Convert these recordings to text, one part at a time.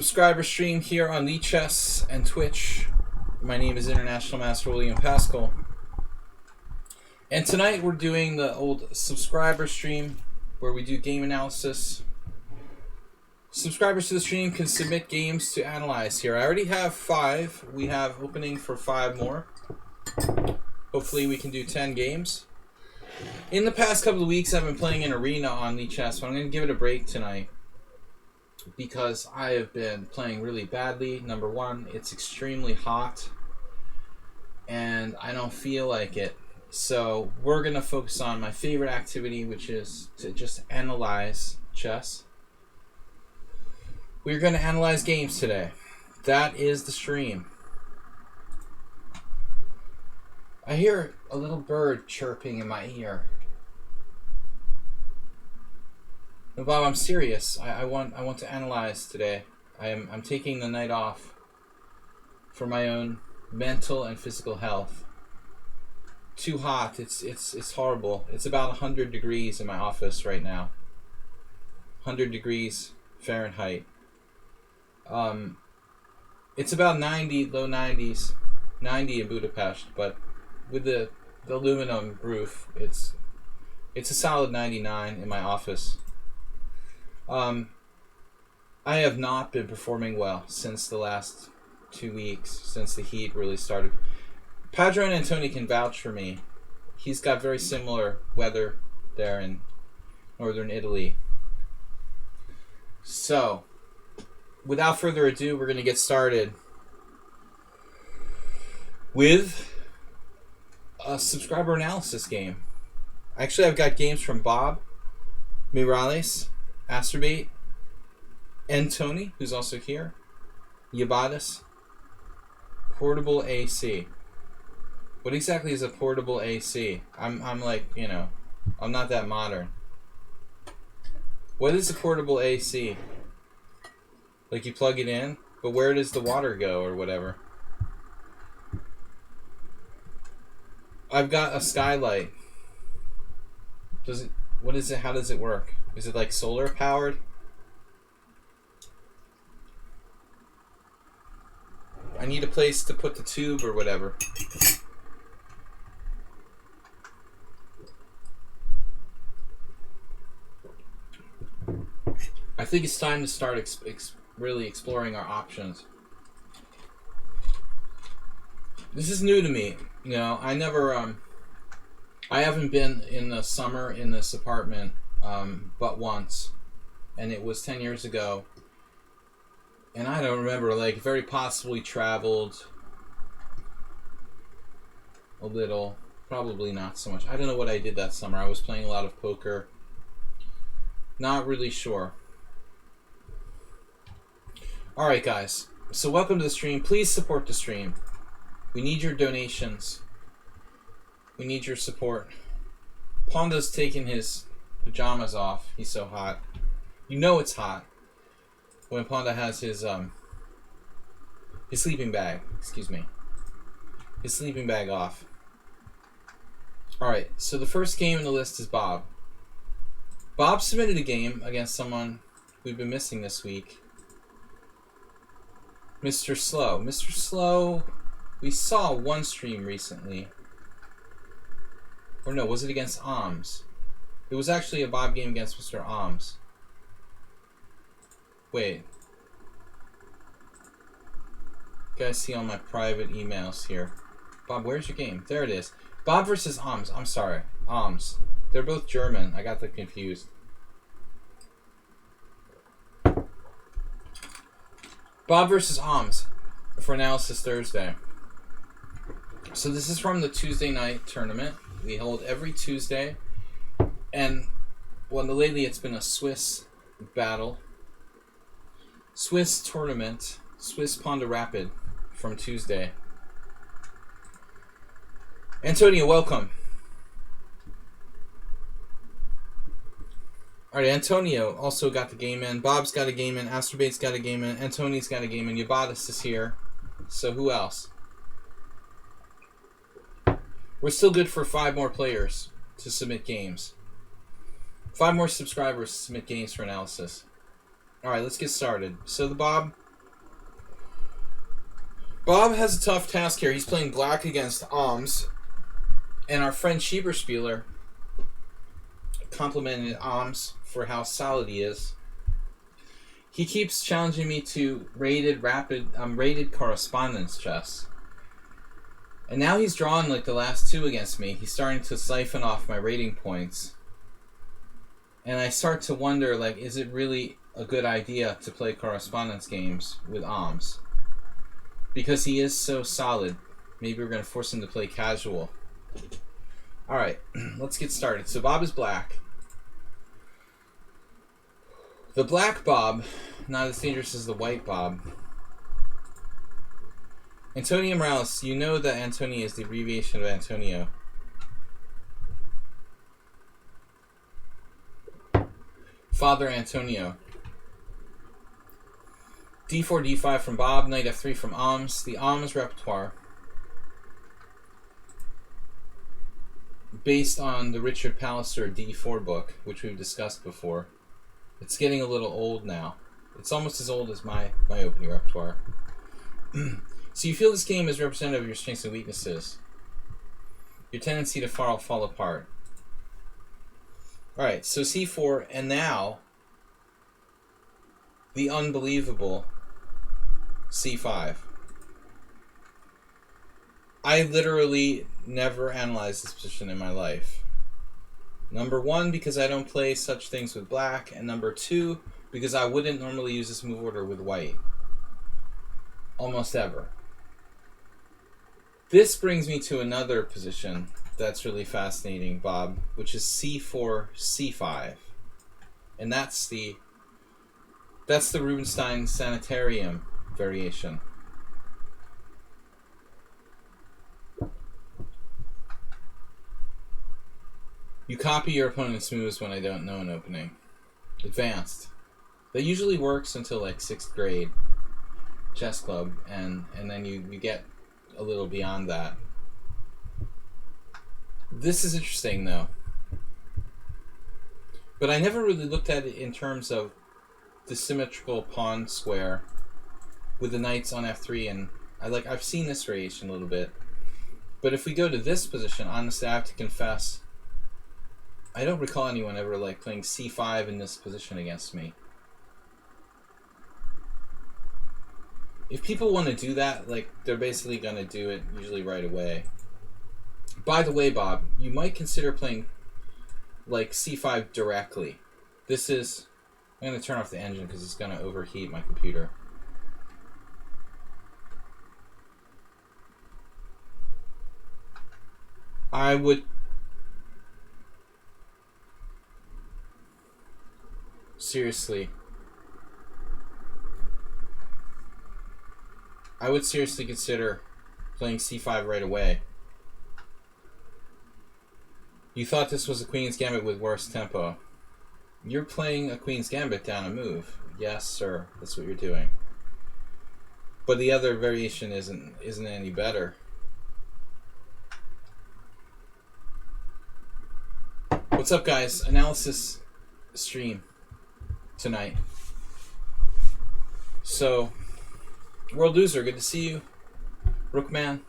Subscriber stream here on lichess and Twitch. My name is International Master William Pascal. And tonight we're doing the old subscriber stream where we do game analysis. Subscribers to the stream can submit games to analyze here. I already have 5. We have opening for 5 more. Hopefully we can do 10 games. In the past couple of weeks I've been playing an arena on lichess, but I'm going to give it a break tonight because I have been playing really badly. Number one, it's extremely hot and I don't feel like it. So we're going to focus on my favorite activity, which is to just analyze chess. We're going to analyze games today. That is the stream. I hear a little bird chirping in my ear. No, Bob, I'm serious. I want to analyze today. I'm taking the night off for my own mental and physical health. Too hot. It's horrible. It's about 100 degrees in my office right now. 100 degrees Fahrenheit. It's about 90, low 90s, 90 in Budapest, but with the aluminum roof, it's a solid 99 in my office. I have not been performing well since the last 2 weeks, since the heat really started. Pedro and Antony can vouch for me. He's got very similar weather there in northern Italy. So, without further ado, we're going to get started with a subscriber analysis game. Actually, I've got games from Bob, Mirales, Asterbate, Antony, who's also here, Yabatis, portable AC. What exactly is a portable AC? I'm like, you know, I'm not that modern. What is a portable AC? Like you plug it in, but where does the water go or whatever? I've got a skylight. What is it? How does it work? Is it like solar powered? I need a place to put the tube or whatever. I think it's time to start really exploring our options. This is new to me. You know, I haven't been in the summer in this apartment but once, and it was 10 years ago, and I don't remember, like, very possibly traveled a little, probably not so much. I don't know what I did that summer. I was playing a lot of poker. Not really sure. Alright guys, so welcome to the stream. Please support the stream. We need your donations. We need your support. Ponda's taking his pajamas off. He's so hot. You know it's hot when Ponda has his sleeping bag. Excuse me. His sleeping bag off. Alright, so the first game in the list is Bob. Bob submitted a game against someone we've been missing this week. Mr. Slow. Mr. Slow, we saw one stream recently. Or no, was it against Alms? It was actually a Bob game against Mr. Alms. Wait. You guys see all my private emails here. Bob, where's your game? There it is. Bob versus Alms. I'm sorry. Alms. They're both German. I got them confused. Bob versus Alms for Analysis Thursday. So this is from the Tuesday night tournament. We hold every Tuesday. And, well, lately it's been a Swiss battle. Swiss tournament. Swiss Ponda Rapid from Tuesday. Antonio, welcome. Alright, Antonio also got the game in. Bob's got a game in. Asterbate's got a game in. Antony's got a game in. Yabatis is here. So who else? We're still good for 5 more players to submit games. 5 more subscribers to submit games for analysis. Alright, let's get started. So the Bob Bob has a tough task here. He's playing black against Alms, and our friend Schieberspieler complimented Alms for how solid he is. He keeps challenging me to rated correspondence chess. And now he's drawn like the last two against me. He's starting to siphon off my rating points. And I start to wonder, like, is it really a good idea to play correspondence games with Alms? Because he is so solid. Maybe we're going to force him to play casual. Alright, let's get started. So Bob is black. The black Bob, not as dangerous as the white Bob. Antonio Morales, you know that Antonio is the abbreviation of Antonio. Father Antonio. D4, D5 from Bob, Knight F3 from Alms. The Alms repertoire, based on the Richard Palliser D4 book, which we've discussed before. It's getting a little old now. It's almost as old as my opening repertoire. So you feel this game is representative of your strengths and weaknesses. Your tendency to fall apart. Alright, so C4, and now the unbelievable C5. I literally never analyzed this position in my life. Number one, because I don't play such things with black, and number two, because I wouldn't normally use this move order with white. Almost ever. This brings me to another position that's really fascinating, Bob, which is C4, C5. And that's the Rubinstein Sanitarium variation. You copy your opponent's moves when I don't know an opening. Advanced. That usually works until like 6th grade chess club, and then you get a little beyond that. This is interesting though. But I never really looked at it in terms of the symmetrical pawn square with the knights on F3, and I've seen this variation a little bit. But if we go to this position, honestly I have to confess, I don't recall anyone ever like playing C5 in this position against me. If people want to do that, like, they're basically going to do it usually right away. By the way, Bob, you might consider playing like C5 directly. This is... I'm going to turn off the engine because it's going to overheat my computer. I would... seriously... I would seriously consider playing C5 right away. You thought this was a Queen's Gambit with worse tempo. You're playing a Queen's Gambit down a move. Yes, sir. That's what you're doing. But the other variation isn't any better. What's up, guys? Analysis stream tonight. So... World Loser, good to see you. Rookman.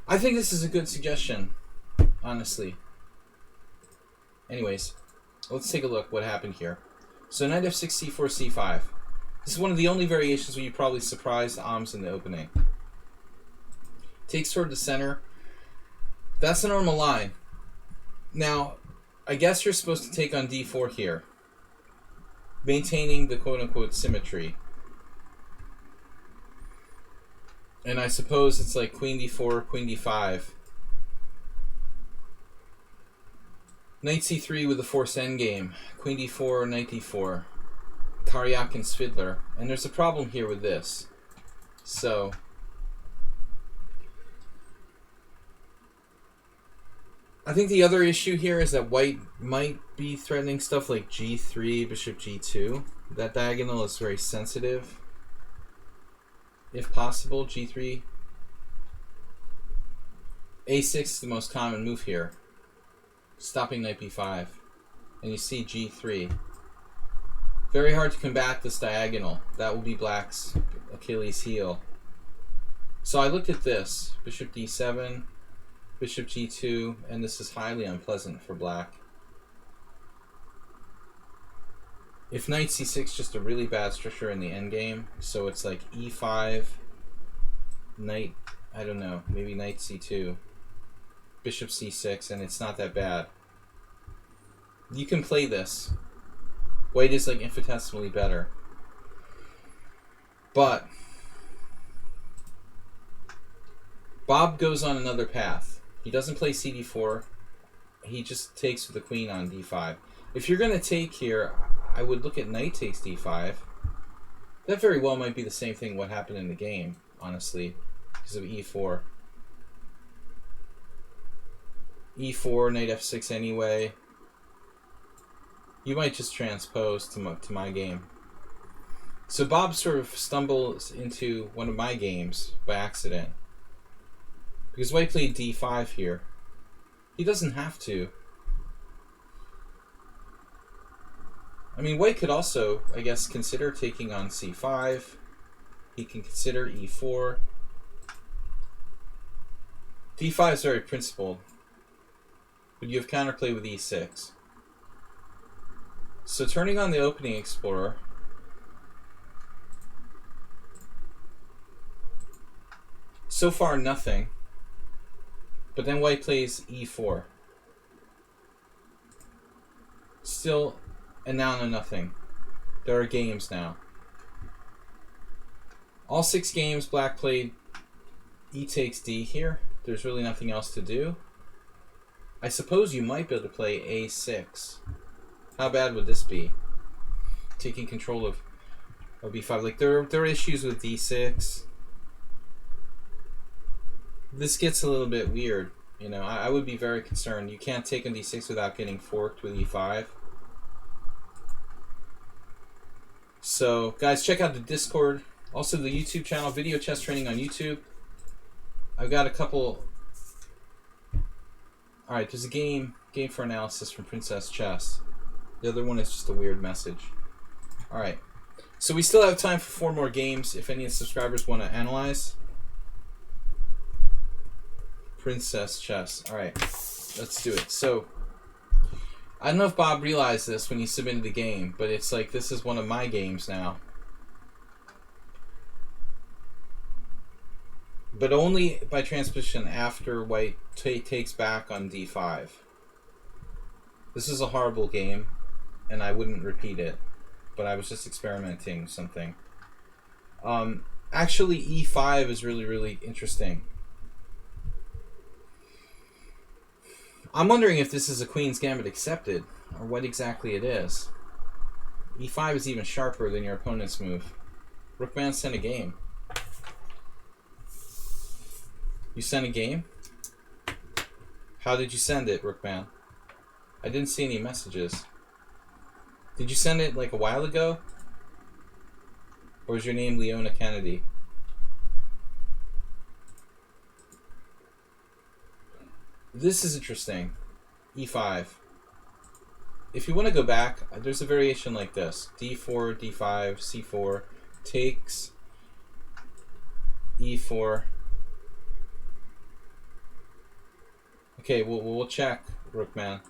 I think this is a good suggestion, honestly. Anyways, let's take a look what happened here. So Knight F6, C4, C5. This is one of the only variations where you probably surprised Alms in the opening. Takes toward the center. That's a normal line. Now, I guess you're supposed to take on D4 here, maintaining the quote-unquote symmetry. And I suppose it's like Queen D4, Queen D5. Knight C3 with the forced endgame. Queen D4, Knight D4. Karyak and Svidler. And there's a problem here with this. So... I think the other issue here is that white might be threatening stuff like G3, Bishop G2. That diagonal is very sensitive. If possible, G3. A6 is the most common move here. Stopping Knight B5. And you see G3. Very hard to combat this diagonal. That will be black's Achilles heel. So I looked at this. Bishop d7, bishop g2, and this is highly unpleasant for black. If knight c6, just a really bad structure in the endgame. So it's like e5, knight, I don't know, maybe knight c2, bishop c6, and it's not that bad. You can play this. White is like infinitesimally better. But Bob goes on another path. He doesn't play cd4. He just takes with the queen on d5. If you're going to take here, I would look at knight takes d5. That very well might be the same thing what happened in the game, honestly, because of e4. e4, knight f6 anyway. You might just transpose to my game. So Bob sort of stumbles into one of my games by accident. Because white played d5 here. He doesn't have to. I mean, white could also, I guess, consider taking on c5. He can consider e4. d5 is very principled. But you have counterplay with e6. So turning on the opening explorer, so far nothing. But then white plays e4. Still, and now no nothing. There are games now. All 6 games black played e takes d here. There's really nothing else to do. I suppose you might be able to play a6. How bad would this be? Taking control of b5. Like there are issues with d6. This gets a little bit weird. You know, I would be very concerned. You can't take on d6 without getting forked with e5. So, guys, check out the Discord. Also, the YouTube channel, Video Chess Training on YouTube. I've got a couple... Alright, there's a game for analysis from Princess Chess. The other one is just a weird message. Alright. So we still have time for 4 more games if any of the subscribers want to analyze. Princess Chess. Alright, let's do it. So, I don't know if Bob realized this when he submitted the game, but it's like this is one of my games now. But only by transposition after white takes back on d5. This is a horrible game, and I wouldn't repeat it, but I was just experimenting with something. Actually, e5 is really, really interesting. I'm wondering if this is a Queen's Gambit accepted, or what exactly it is. e5 is even sharper than your opponent's move. Rookman sent a game. You sent a game? How did you send it, Rookman? I didn't see any messages. Did you send it like a while ago? Or is your name Leona Kennedy? This is interesting. e5. If you want to go back, there's a variation like this. d4, d5, c4, takes, e4. Okay, we'll check, Rookman.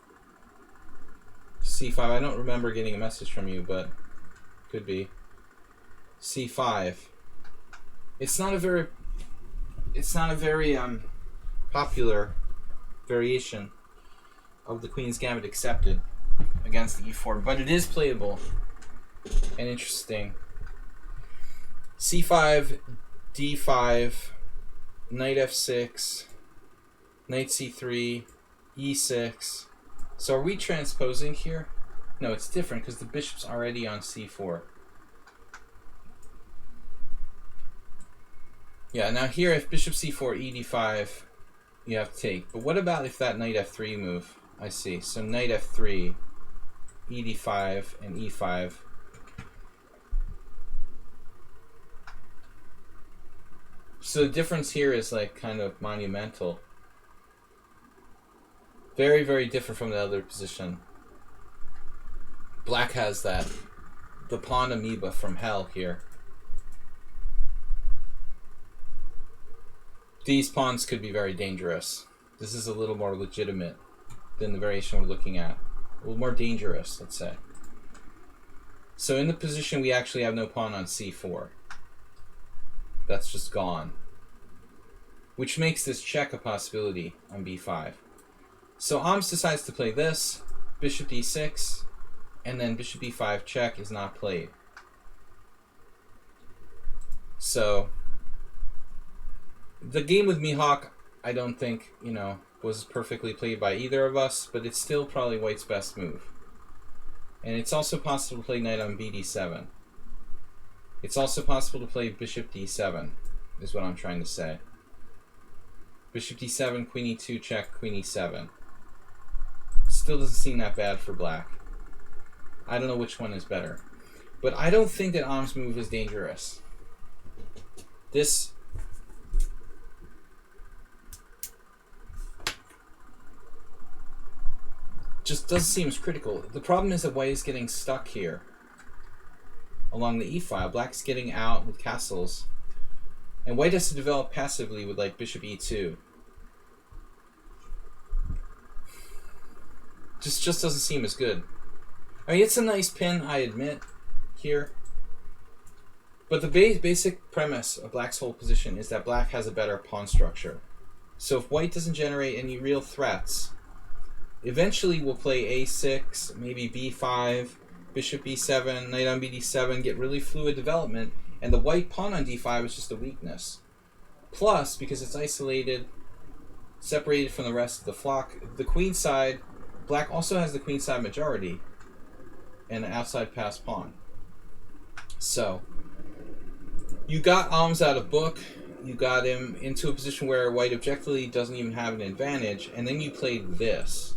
c5. I don't remember getting a message from you, but could be. c5. It's not a very popular variation of the Queen's Gambit accepted against e4, but it is playable and interesting. c5, d5, knight f6, knight c3, e6. So are we transposing here? No, it's different because the bishop's already on c4. Yeah, now here if bishop c4, e d5, you have to take. But what about if that knight f3 move? I see. So knight f3, e d5, and e5. So the difference here is like kind of monumental. Very, very different from the other position. Black has that, the pawn amoeba from hell here. these pawns could be very dangerous. This is a little more legitimate than the variation we're looking at. A little more dangerous, let's say. So in the position we actually have no pawn on c4. That's just gone. Which makes this check a possibility on b5. So Ahmes decides to play this, bishop d6, and then bishop b5 check is not played. So the game with Mihawk, I don't think, was perfectly played by either of us, but it's still probably White's best move. And it's also possible to play knight on bd7. It's also possible to play bishop d7, is what I'm trying to say. Bishop d7, queen e2 check, queen e7. Still doesn't seem that bad for black. I don't know which one is better. But I don't think that Ahmes' move is dangerous. This just doesn't seem as critical. The problem is that White is getting stuck here along the e-file. Black's getting out with castles. And White has to develop passively with like bishop e2. Just doesn't seem as good. I mean, it's a nice pin, I admit, here. But the basic premise of Black's whole position is that Black has a better pawn structure. So if White doesn't generate any real threats, eventually we'll play a6, maybe b5, bishop b7, knight on bd7, get really fluid development, and the white pawn on d5 is just a weakness. Plus, because it's isolated, separated from the rest of the flock, the queen side, Black also has the queen side majority and an outside pass pawn. So you got Ahmes out of book, you got him into a position where White objectively doesn't even have an advantage, and then you played this,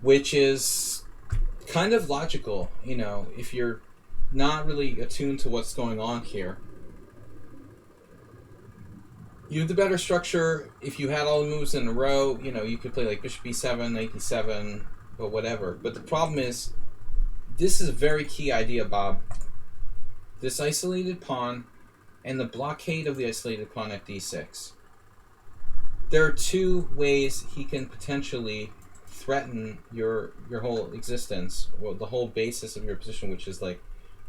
which is kind of logical, if you're not really attuned to what's going on here. You have the better structure. If you had all the moves in a row, you could play like bishop b7, knight d7, but whatever. But the problem is, this is a very key idea, Bob. This isolated pawn and the blockade of the isolated pawn at d6. There are two ways he can potentially threaten your whole existence, or the whole basis of your position, which is like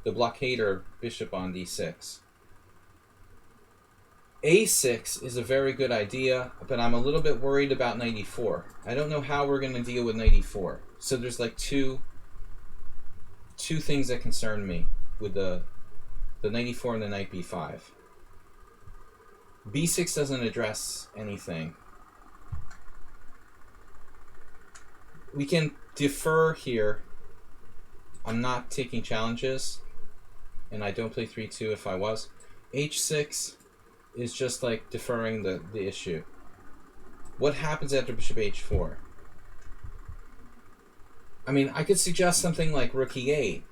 the blockade or bishop on d6. a6 is a very good idea, but I'm a little bit worried about knight e4. I don't know how we're going to deal with knight e4. So there's like two things that concern me with the knight e4 and the knight b5. b6 doesn't address anything. We can defer here. I'm not taking challenges, and I don't play 3-2 if I was. h6 is just like deferring the issue. What happens after bishop h4? I mean, I could suggest something like rook e8.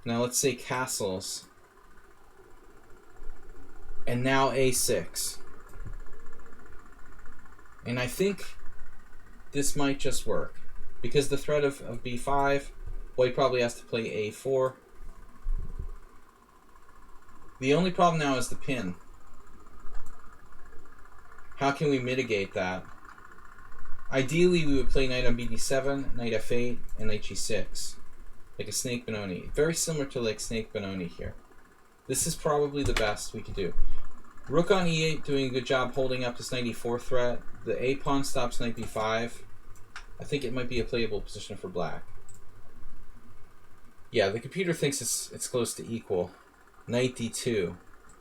Now let's say castles. And now a6. And I think this might just work. Because the threat of b5, White probably has to play a4. The only problem now is the pin. How can we mitigate that? Ideally, we would play knight on bd7, knight f8, and knight g6. Like a snake Benoni. Very similar to like snake Benoni here. This is probably the best we could do. Rook on e8, doing a good job holding up this knight e4 threat. The a pawn stops knight b5. I think it might be a playable position for Black. Yeah, the computer thinks it's close to equal. Knight d2.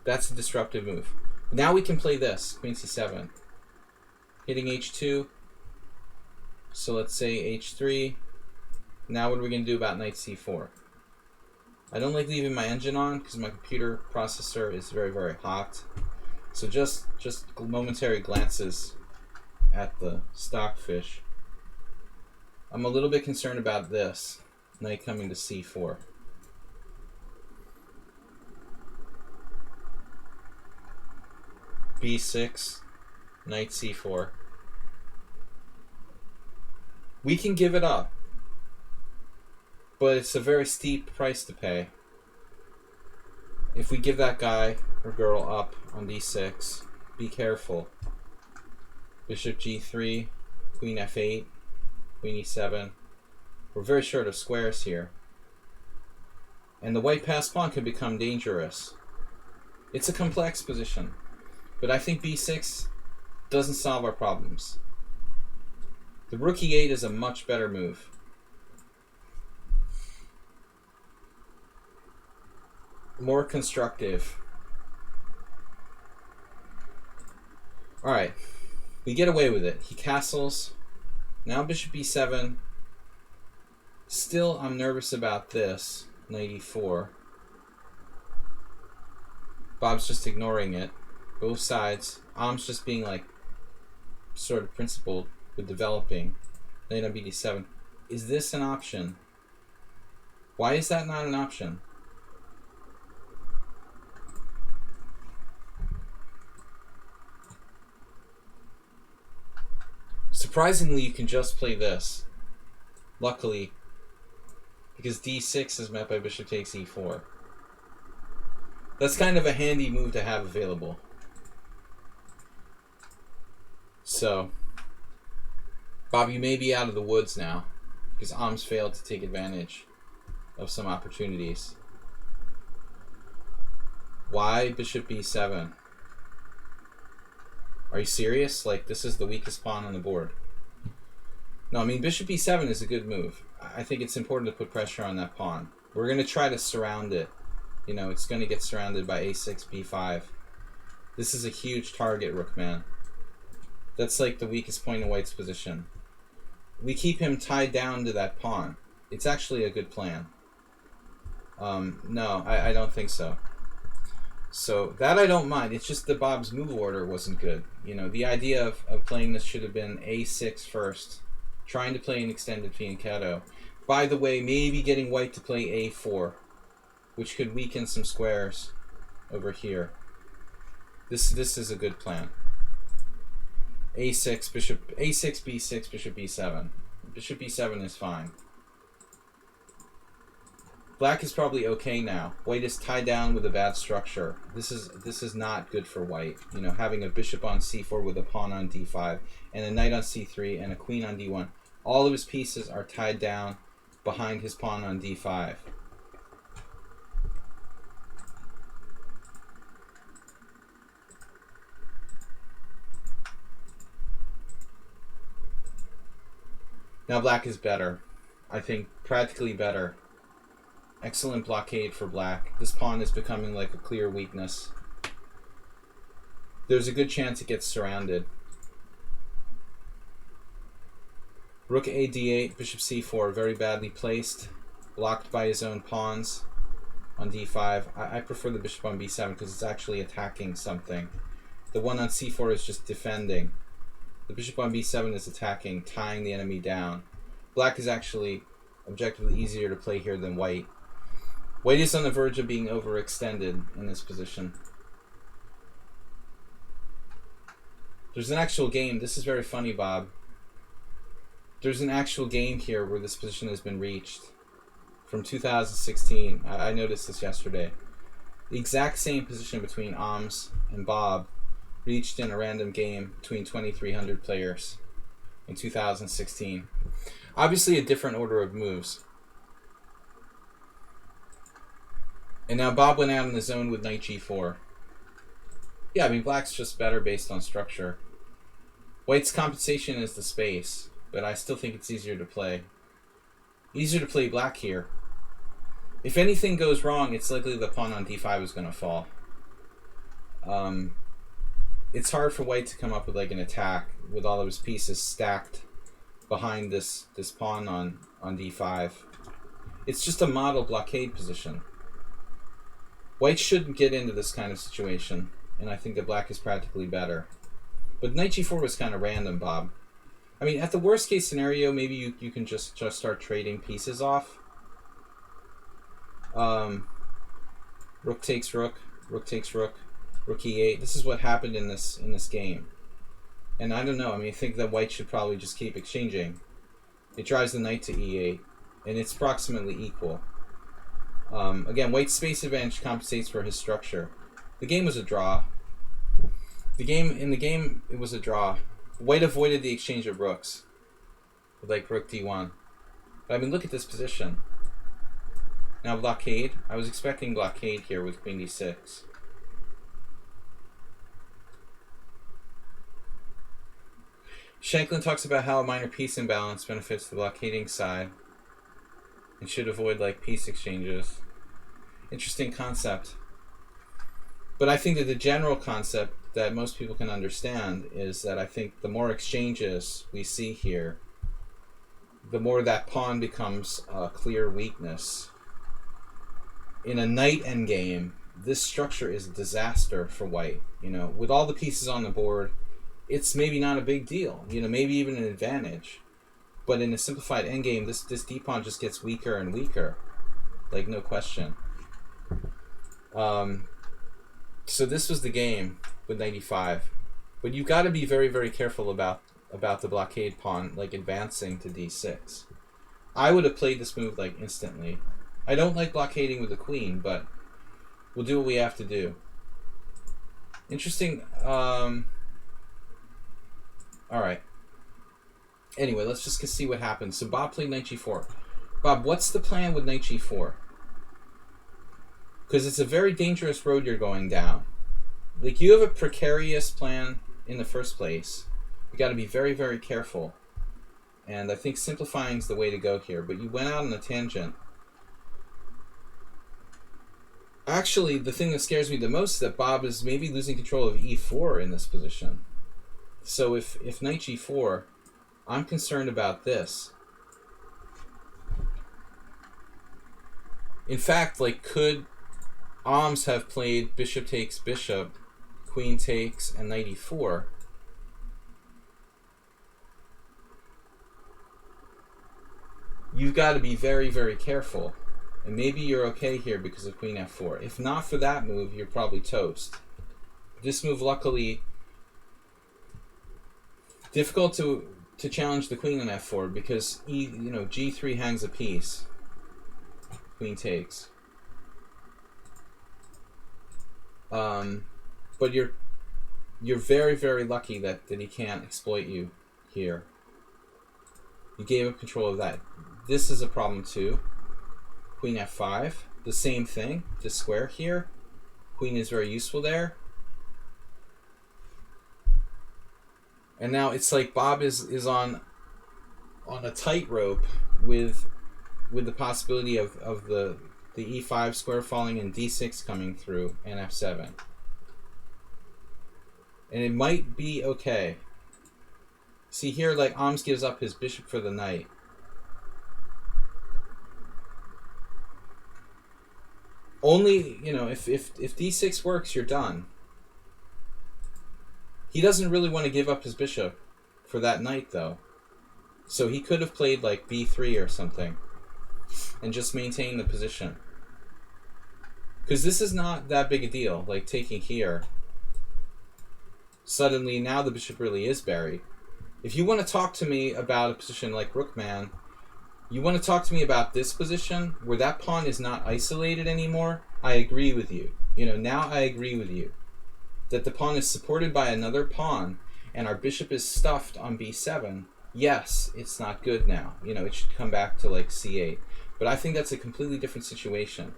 That's a disruptive move. Now we can play this, queen c7. Hitting h2. So let's say h3. Now what are we going to do about knight c4? I don't like leaving my engine on because my computer processor is very, very hot. So just momentary glances at the stockfish. I'm a little bit concerned about this. Knight coming to c4. b6, knight c4. We can give it up, but it's a very steep price to pay. If we give that guy or girl up on d6, be careful. Bishop g3, queen f8, queen e7. We're very short of squares here. And the white passed pawn could become dangerous. It's a complex position, but I think b6 doesn't solve our problems. The rook e8 is a much better move. More constructive. Alright, we get away with it. He castles. Now bishop e7. Still, I'm nervous about this. Knight e4. Bob's just ignoring it. Both sides. Am's just being like sort of principled with developing. Knight on bd7. Is this an option? Why is that not an option? Surprisingly, you can just play this. Luckily, because d6 is met by bishop takes e4. That's kind of a handy move to have available. So, Bob, you may be out of the woods now, because Am's failed to take advantage of some opportunities. Why bishop b7? Are you serious? Like, this is the weakest pawn on the board. No, I mean, bishop e7 is a good move. I think it's important to put pressure on that pawn. We're going to try to surround it. You know, it's going to get surrounded by a6, b5. This is a huge target, Rookman. That's like the weakest point in White's position. We keep him tied down to that pawn. It's actually a good plan. No, I don't think so. So that I don't mind. It's just the Bob's move order wasn't good. You know, the idea of playing this should have been a6 first. Trying to play an extended fianchetto. By the way, maybe getting White to play a4, which could weaken some squares over here. This is a good plan. a6, bishop, a6, b6, bishop b7. Bishop b7 is fine. Black is probably okay now. White is tied down with a bad structure. This is not good for White. You know, having a bishop on c4 with a pawn on d5 and a knight on c3 and a queen on d1. All of his pieces are tied down behind his pawn on d5. Now Black is better. I think practically better. Excellent blockade for Black. This pawn is becoming like a clear weakness. There's a good chance it gets surrounded. Rook a d8, bishop c4, very badly placed. Blocked by his own pawns on d5. I prefer the bishop on b7 because it's actually attacking something. The one on c4 is just defending. The bishop on b7 is attacking, tying the enemy down. Black is actually objectively easier to play here than White. White is on the verge of being overextended in this position. There's an actual game. This is very funny, Bob. There's an actual game here where this position has been reached from 2016. I noticed this yesterday. The exact same position between Oms and Bob reached in a random game between 2,300 players in 2016. Obviously a different order of moves. And now Bob went out in the zone with knight g4. Yeah, I mean, Black's just better based on structure. White's compensation is the space, but I still think it's easier to play. Easier to play Black here. If anything goes wrong, it's likely the pawn on d5 is going to fall. It's hard for White to come up with like an attack with all of his pieces stacked behind this pawn on d5. It's just a model blockade position. White shouldn't get into this kind of situation, and I think that Black is practically better. But knight g4 was kind of random, Bob. I mean, at the worst case scenario, maybe you can just start trading pieces off. Rook takes rook, rook takes rook, rook e8. This is what happened in this game. And I don't know, I mean, I think that White should probably just keep exchanging. It drives the knight to e8, and it's approximately equal. Again, white's space advantage compensates for his structure. The game was a draw. In the game, it was a draw. White avoided the exchange of rooks with like rook d1. But I mean, look at this position. Now blockade. I was expecting blockade here with queen d6. Shanklin talks about how a minor piece imbalance benefits the blockading side and should avoid like piece exchanges. Interesting concept. But I think that the general concept that most people can understand is that I think the more exchanges we see here, the more that pawn becomes a clear weakness. In a knight endgame, this structure is a disaster for white. You know, with all the pieces on the board, it's maybe not a big deal. You know, maybe even an advantage. But in a simplified endgame, this d-pawn just gets weaker and weaker. Like, no question. So this was the game with 95. But you've got to be very, very careful about the blockade pawn, like, advancing to d6. I would have played this move, like, instantly. I don't like blockading with the queen, but we'll do what we have to do. Interesting. Alright. Anyway, let's just see what happens. So Bob played knight g4. Bob, what's the plan with knight g4? Because it's a very dangerous road you're going down. Like, you have a precarious plan in the first place. You got to be very, very careful. And I think simplifying is the way to go here. But you went out on a tangent. Actually, the thing that scares me the most is that Bob is maybe losing control of e4 in this position. So if knight g4, I'm concerned about this. In fact, like, could Ahmes have played bishop takes bishop, queen takes, and knight e4? You've got to be very, very careful. And maybe you're okay here because of queen f4. If not for that move, you're probably toast. This move, luckily, difficult to challenge the queen on f4 because g3 hangs a piece. Queen takes. But you're very, very lucky that he can't exploit you here. You gave up control of that. This is a problem too. Queen f5, the same thing. This square here, queen is very useful there. And now it's like Bob is on a tightrope with the possibility of the e5 square falling and d6 coming through and f7. And it might be okay. See here, like, Ahmes gives up his bishop for the knight. Only, if d6 works, you're done. He doesn't really want to give up his bishop for that knight, though. So he could have played, like, b3 or something and just maintain the position. Because this is not that big a deal, like taking here. Suddenly, now the bishop really is buried. If you want to talk to me about a position like Rookman, you want to talk to me about this position where that pawn is not isolated anymore, I agree with you. Now I agree with you. That the pawn is supported by another pawn and our bishop is stuffed on b7, yes, it's not good now. It should come back to like c8. But I think that's a completely different situation.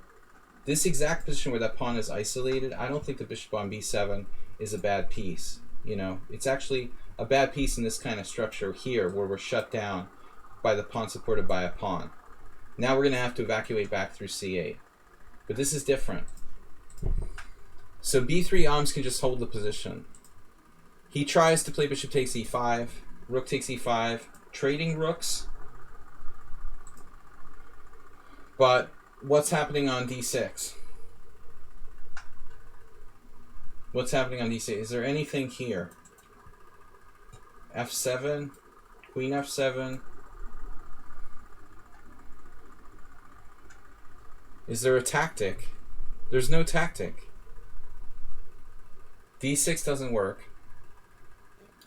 This exact position where that pawn is isolated, I don't think the bishop on b7 is a bad piece. It's actually a bad piece in this kind of structure here where we're shut down by the pawn supported by a pawn. Now we're going to have to evacuate back through c8. But this is different. So b3, Ahmes can just hold the position. He tries to play bishop takes e5, rook takes e5, trading rooks. But what's happening on d6? What's happening on d6? Is there anything here? f7, queen f7. Is there a tactic? There's no tactic. d6 doesn't work.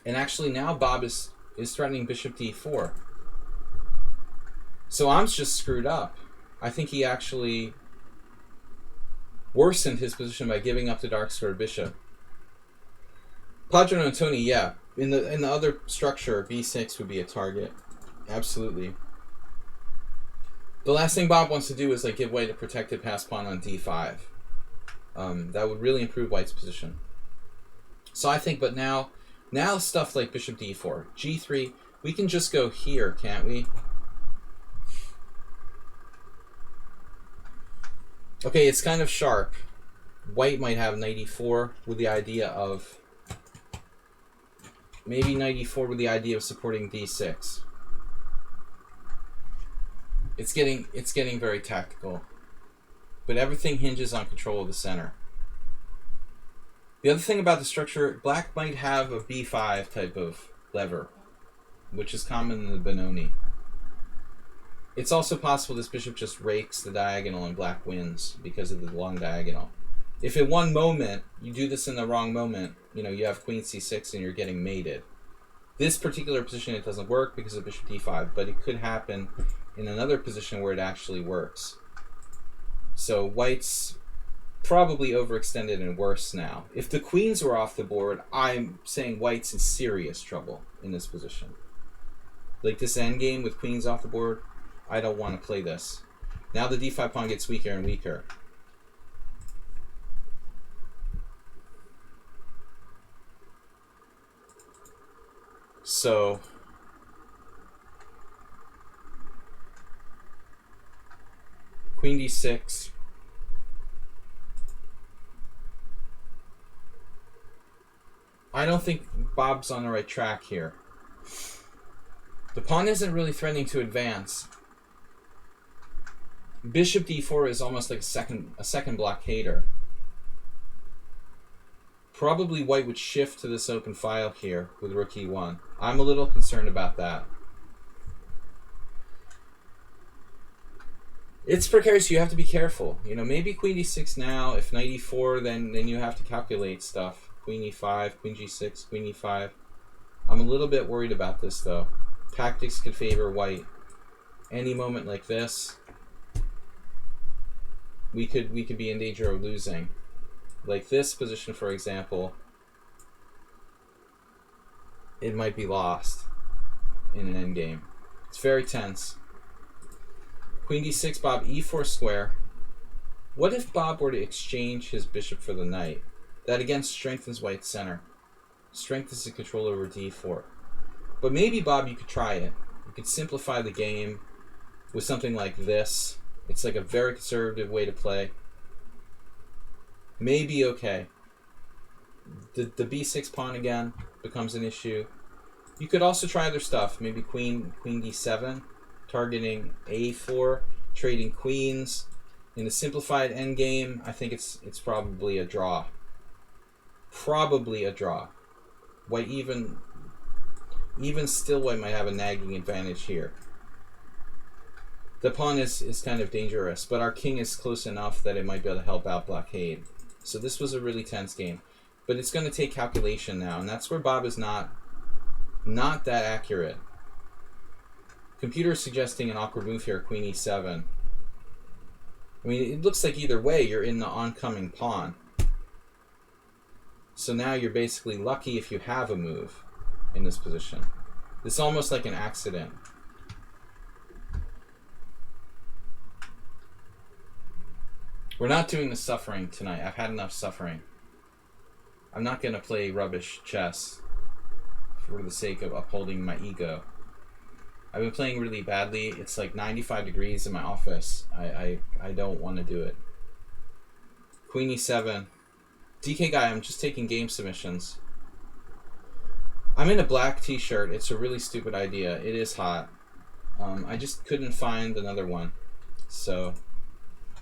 And actually now Bob is threatening bishop d4. So Ahmes just screwed up. I think he actually worsened his position by giving up the dark square bishop. Padron and Tony, yeah. In the other structure, b6 would be a target. Absolutely. The last thing Bob wants to do is like give White a protected pass pawn on d5. That would really improve White's position. So I think, but now stuff like bishop d4, g3, we can just go here, can't we? Okay, it's kind of sharp. White might have knight e4 with the idea of maybe knight e4 with the idea of supporting d6. It's getting very tactical. But everything hinges on control of the center. The other thing about the structure, black might have a b5 type of lever, which is common in the Benoni. It's also possible this bishop just rakes the diagonal and black wins because of the long diagonal. If at one moment you do this in the wrong moment, you have queen c6 and you're getting mated. This particular position, it doesn't work because of bishop d5, but it could happen in another position where it actually works. So White's probably overextended and worse now. If the queens were off the board, I'm saying White's in serious trouble in this position. Like this endgame with queens off the board, I don't want to play this. Now the d5 pawn gets weaker and weaker. So queen d6. I don't think Bob's on the right track here. The pawn isn't really threatening to advance. Bishop d4 is almost like a second blockader. Probably White would shift to this open file here with rook e1. I'm a little concerned about that. It's precarious. You have to be careful. Maybe queen d6 now. If knight e4, then you have to calculate stuff. Queen e5, queen g6, queen e5. I'm a little bit worried about this though. Tactics could favor White. Any moment like this, we could be in danger of losing. Like this position, for example, it might be lost in an endgame. It's very tense. Queen d6, Bob e4 square. What if Bob were to exchange his bishop for the knight? That again strengthens White's center. Strengthens the control over d4. But maybe, Bob, you could try it. You could simplify the game with something like this. It's like a very conservative way to play. Maybe okay. The b6 pawn again becomes an issue. You could also try other stuff. Maybe queen d7, targeting a4, trading queens. In a simplified endgame, I think it's probably a draw. Probably a draw. White even still, White might have a nagging advantage here. The pawn is kind of dangerous, but our king is close enough that it might be able to help out blockade. So this was a really tense game. But it's going to take calculation now, and that's where Bob is not that accurate. Computer is suggesting an awkward move here, queen e7. I mean, it looks like either way you're in the oncoming pawn. So now you're basically lucky if you have a move in this position. This is almost like an accident. We're not doing the suffering tonight. I've had enough suffering. I'm not going to play rubbish chess for the sake of upholding my ego. I've been playing really badly. It's like 95 degrees in my office. I don't want to do it. Queen e7. DK guy, I'm just taking game submissions. I'm in a black t-shirt. It's a really stupid idea. It is hot. I just couldn't find another one. So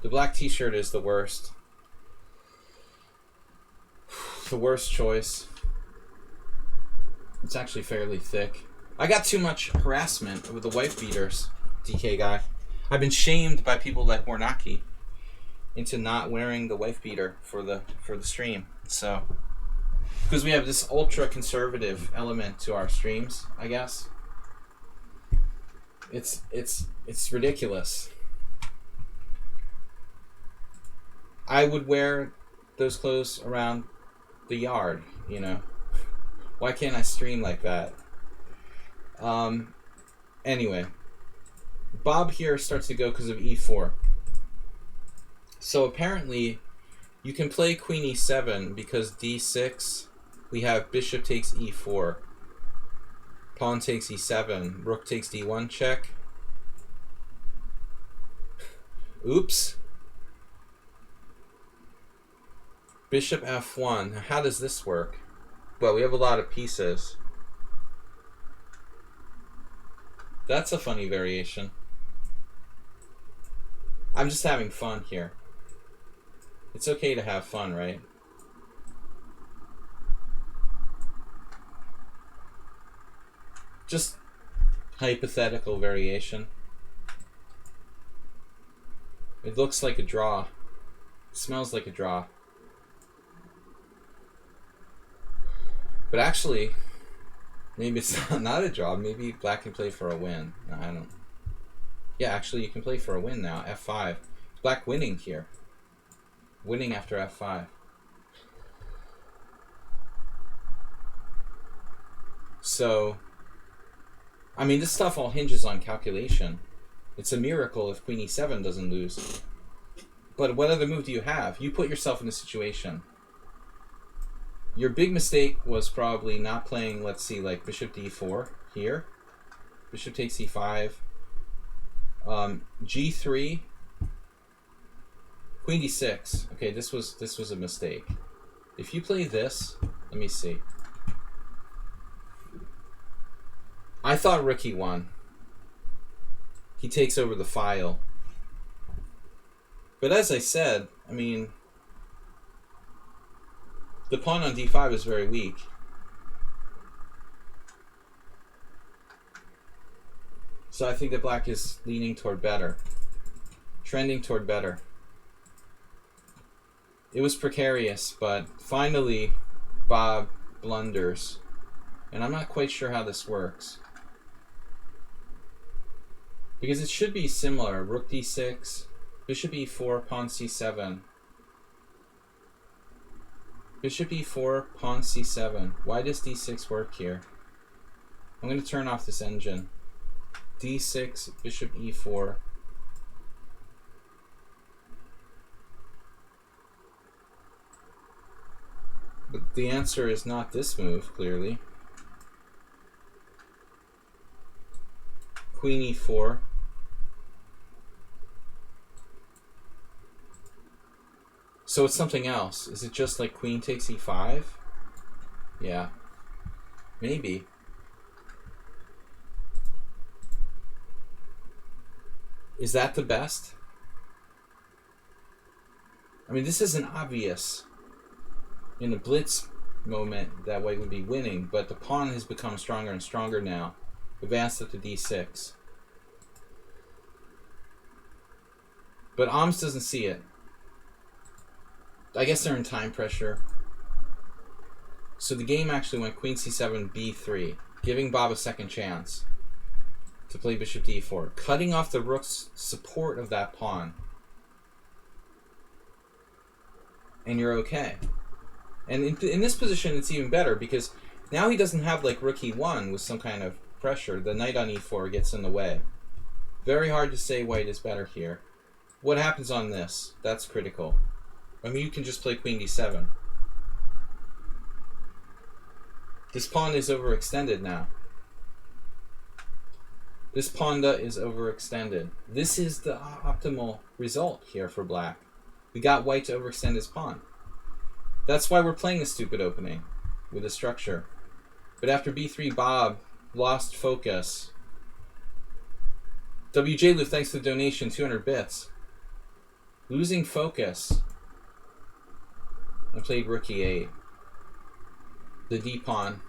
the black t-shirt is the worst. The worst choice. It's actually fairly thick. I got too much harassment with the wife beaters, DK guy. I've been shamed by people like Warnaki into not wearing the wife beater for the stream. So, because we have this ultra conservative element to our streams, I guess. It's ridiculous. I would wear those clothes around the yard, you know. Why can't I stream like that? Anyway, Bob here starts to go because of e4. So apparently, you can play queen e7 because d6, we have bishop takes e4, pawn takes e7, rook takes d1 check. Oops. Bishop f1. Now, how does this work? Well, we have a lot of pieces. That's a funny variation. I'm just having fun here. It's okay to have fun, right? Just hypothetical variation. It looks like a draw. It smells like a draw. But actually, maybe it's not a draw. Maybe black can play for a win. No, I don't. Yeah, actually, you can play for a win now. f5. Black winning here. Winning after f5. So, I mean, this stuff all hinges on calculation. It's a miracle if queen e7 doesn't lose. But what other move do you have? You put yourself in a situation. Your big mistake was probably not playing, let's see, like bishop d4 here. Bishop takes e5. G3. Queen d6. Okay, this was a mistake. If you play this, let me see. I thought rook e1. He takes over the file. But as I said, I mean, the pawn on d5 is very weak. So I think that black is leaning toward better. Trending toward better. It was precarious, but finally Bob blunders. And I'm not quite sure how this works. Because it should be similar. Rook d6, bishop e4, pawn c7. Bishop e4, pawn c7. Why does d6 work here? I'm going to turn off this engine. d6, bishop e4. But the answer is not this move, clearly. Queen e4. So it's something else. Is it just like queen takes e5? Yeah. Maybe. Is that the best? I mean, this isn't obvious. In a blitz moment, that white would be winning, but the pawn has become stronger and stronger now. Advanced up to d6. But Ahms doesn't see it. I guess they're in time pressure. So the game actually went queen c7, b3, giving Bob a second chance to play bishop d4, cutting off the rook's support of that pawn. And you're okay. And in this position, it's even better because now he doesn't have like rook e1 with some kind of pressure. The knight on e4 gets in the way. Very hard to say white is better here. What happens on this? That's critical. I mean, you can just play queen d7. This pawn is overextended now. This pawna is overextended. This is the optimal result here for black. We got white to overextend his pawn. That's why we're playing a stupid opening with a structure. But after b3, Bob lost focus. WJ Lou, thanks for the donation, 200 bits. Losing focus. I played rook e8. The d-pawn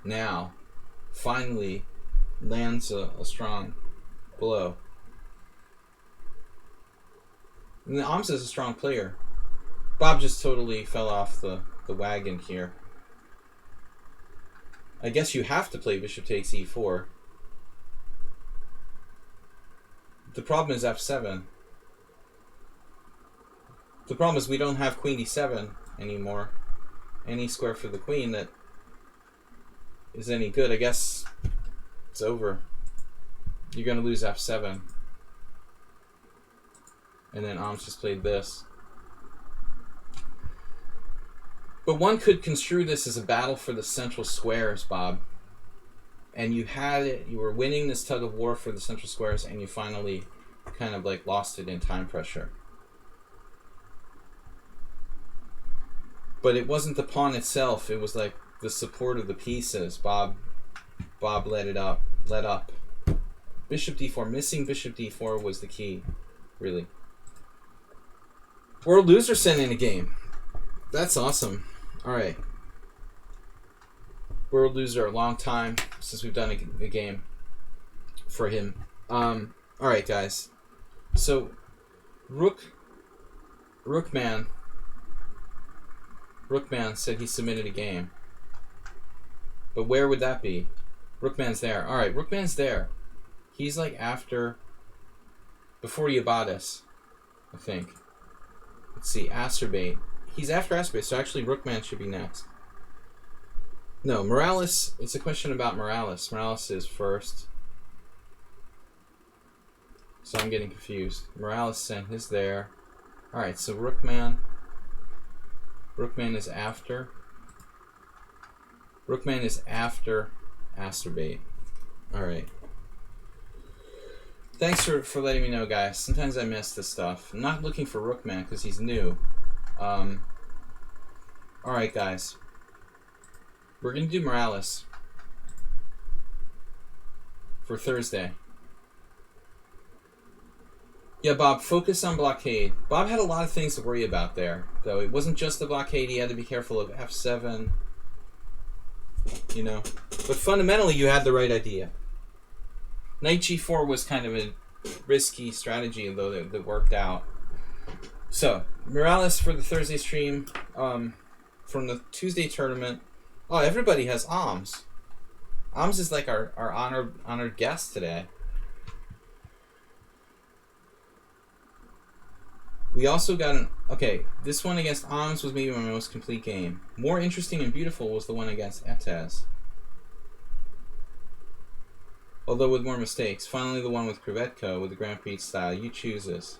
now finally lands a strong blow. And Ahms is a strong player. Bob just totally fell off the wagon here. I guess you have to play bishop takes e4. The problem is f7. The problem is we don't have queen d7 anymore. Any square for the queen that is any good, I guess it's over. You're going to lose f7. And then Am's just played this. But one could construe this as a battle for the central squares, Bob. And you had it, you were winning this tug of war for the central squares, and you finally kind of like lost it in time pressure. But it wasn't the pawn itself, it was like the support of the pieces. Bob let up. Bishop d4, missing bishop d4 was the key, really. World loser sent in a game. That's awesome. Alright. World loser a long time since we've done a game for him. Alright, guys. So, Rookman said he submitted a game. But where would that be? Rookman's there. Alright, Rookman's there. He's like before Yabatis, I think. Let's see, Asterbait. He's after Asterbait, so actually Rookman should be next. No, Morales, it's a question about Morales. Morales is first. So I'm getting confused. Morales sent his there. Alright, so Rookman is after. Rookman is after Asterbait. Alright. Thanks for letting me know, guys. Sometimes I miss this stuff. I'm not looking for Rookman because he's new. Alright, guys. We're going to do Morales for Thursday. Yeah, Bob, focus on blockade. Bob had a lot of things to worry about there, though. It wasn't just the blockade. He had to be careful of f7, you know. But fundamentally, you had the right idea. Knight g4 was kind of a risky strategy, though, that worked out. So, Morales for the Thursday stream. From the Tuesday tournament. Oh, everybody has Oms. Oms is like our honored guest today. We also got an... Okay, this one against Oms was maybe my most complete game. More interesting and beautiful was the one against Etez. Although with more mistakes. Finally the one with Krevetko with the Grand Prix style. You choose this.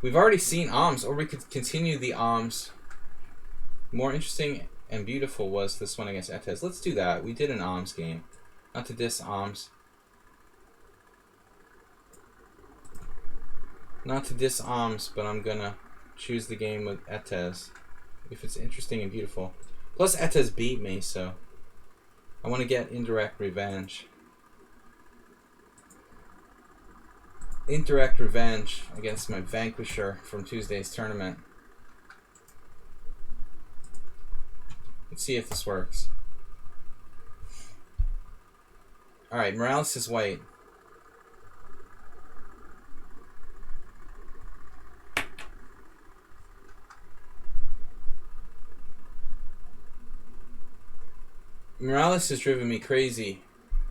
We've already seen Oms, or we could continue the Oms. More interesting and beautiful was this one against Etez. Let's do that. We did an Oms game. Not to diss Oms. Not to diss Oms, but I'm gonna choose the game with Etez. If it's interesting and beautiful. Plus Etez beat me, so I want to get indirect revenge. Indirect revenge against my vanquisher from Tuesday's tournament. Let's see if this works. Alright, Morales is white. Morales has driven me crazy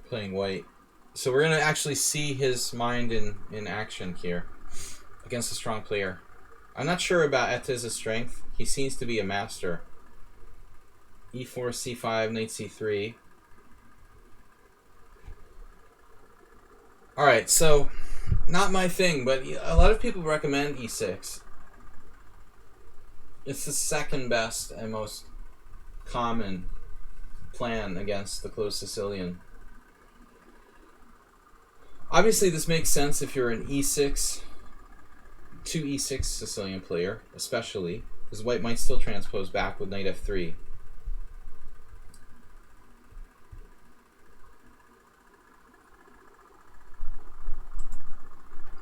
playing white. So we're going to actually see his mind in action here against a strong player. I'm not sure about Etez's strength. He seems to be a master. E4, C5, Knight C3. Alright, so not my thing, but a lot of people recommend E6. It's the second best and most common plan against the closed Sicilian. Obviously, this makes sense if you're an E6, 2E6 Sicilian player, especially, because white might still transpose back with Knight F3.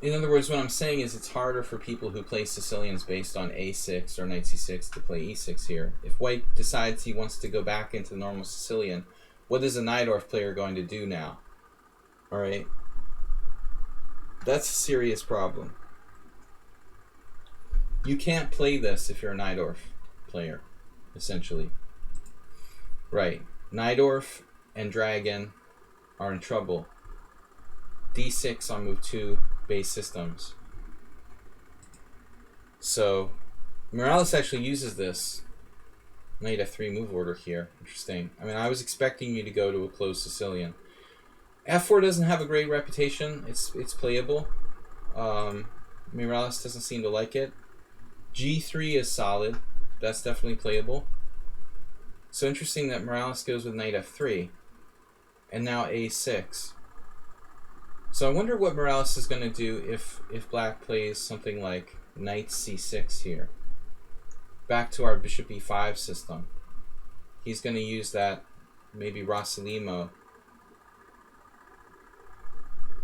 In other words, what I'm saying is it's harder for people who play Sicilians based on A6 or Knight C6 to play E6 here. If white decides he wants to go back into the normal Sicilian, what is a Najdorf player going to do now? Alright? That's a serious problem. You can't play this if you're a Najdorf player, essentially. Right. Najdorf and Dragon are in trouble. D6 on move 2, base systems. So Morales actually uses this knight f3 move order here. Interesting. I mean, I was expecting you to go to a closed Sicilian. f4 doesn't have a great reputation. It's playable. Morales doesn't seem to like it. g3 is solid. That's definitely playable. So interesting that Morales goes with knight f3. And now a6. So I wonder what Morales is going to do if black plays something like knight c6 here. Back to our bishop e5 system. He's going to use that, maybe Rossalimo,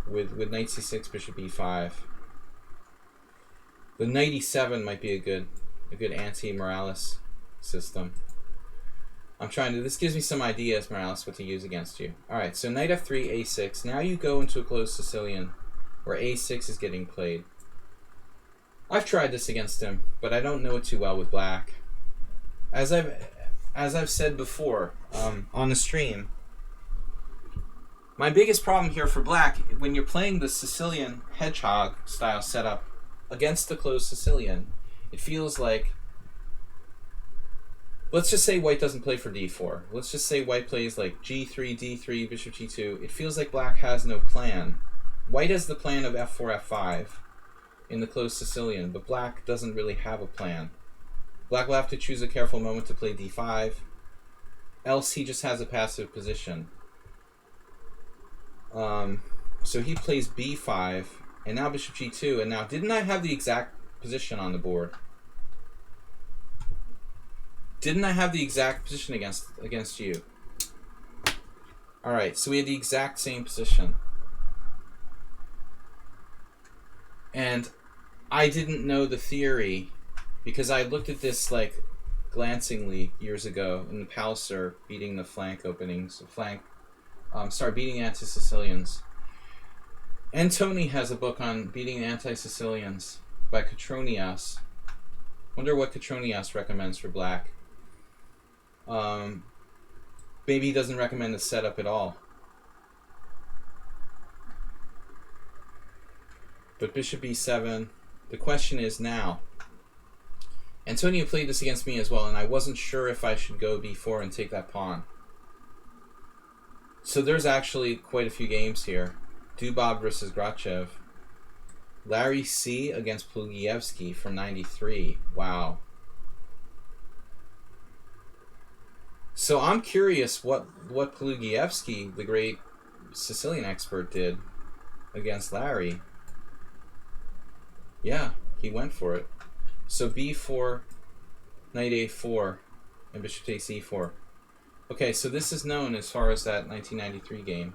with knight c6, bishop e5. The knight e7 might be a good anti-Morales system. This gives me some ideas, Morales, what to use against you. Alright, so knight f3, a6. Now you go into a closed Sicilian where a6 is getting played. I've tried this against him, but I don't know it too well with black. As I've said before on the stream, my biggest problem here for black, when you're playing the Sicilian hedgehog style setup against the closed Sicilian, it feels like, let's just say white doesn't play for d4. Let's just say white plays like g3, d3, bishop g2. It feels like black has no plan. White has the plan of f4, f5 in the closed Sicilian, but black doesn't really have a plan. Black will have to choose a careful moment to play d5, else he just has a passive position. So he plays b5, and now bishop g2, and now didn't I have the exact position on the board? Didn't I have the exact position against you? Alright, so we had the exact same position. And I didn't know the theory because I looked at this like glancingly years ago in the Palliser beating the flank openings. Beating anti-Sicilians. And Tony has a book on beating anti-Sicilians by Catronias. Wonder what Catronias recommends for black. Maybe he doesn't recommend the setup at all. But bishop e7, the question is now. Antonio played this against me as well, and I wasn't sure if I should go b4 and take that pawn. So there's actually quite a few games here. Dubov versus Grachev. Larry C against Plugievsky from 93. Wow. So I'm curious what Plugievsky, the great Sicilian expert, did against Larry. Yeah, he went for it. So b4, knight a4, and bishop takes e4. Okay, so this is known as far as that 1993 game.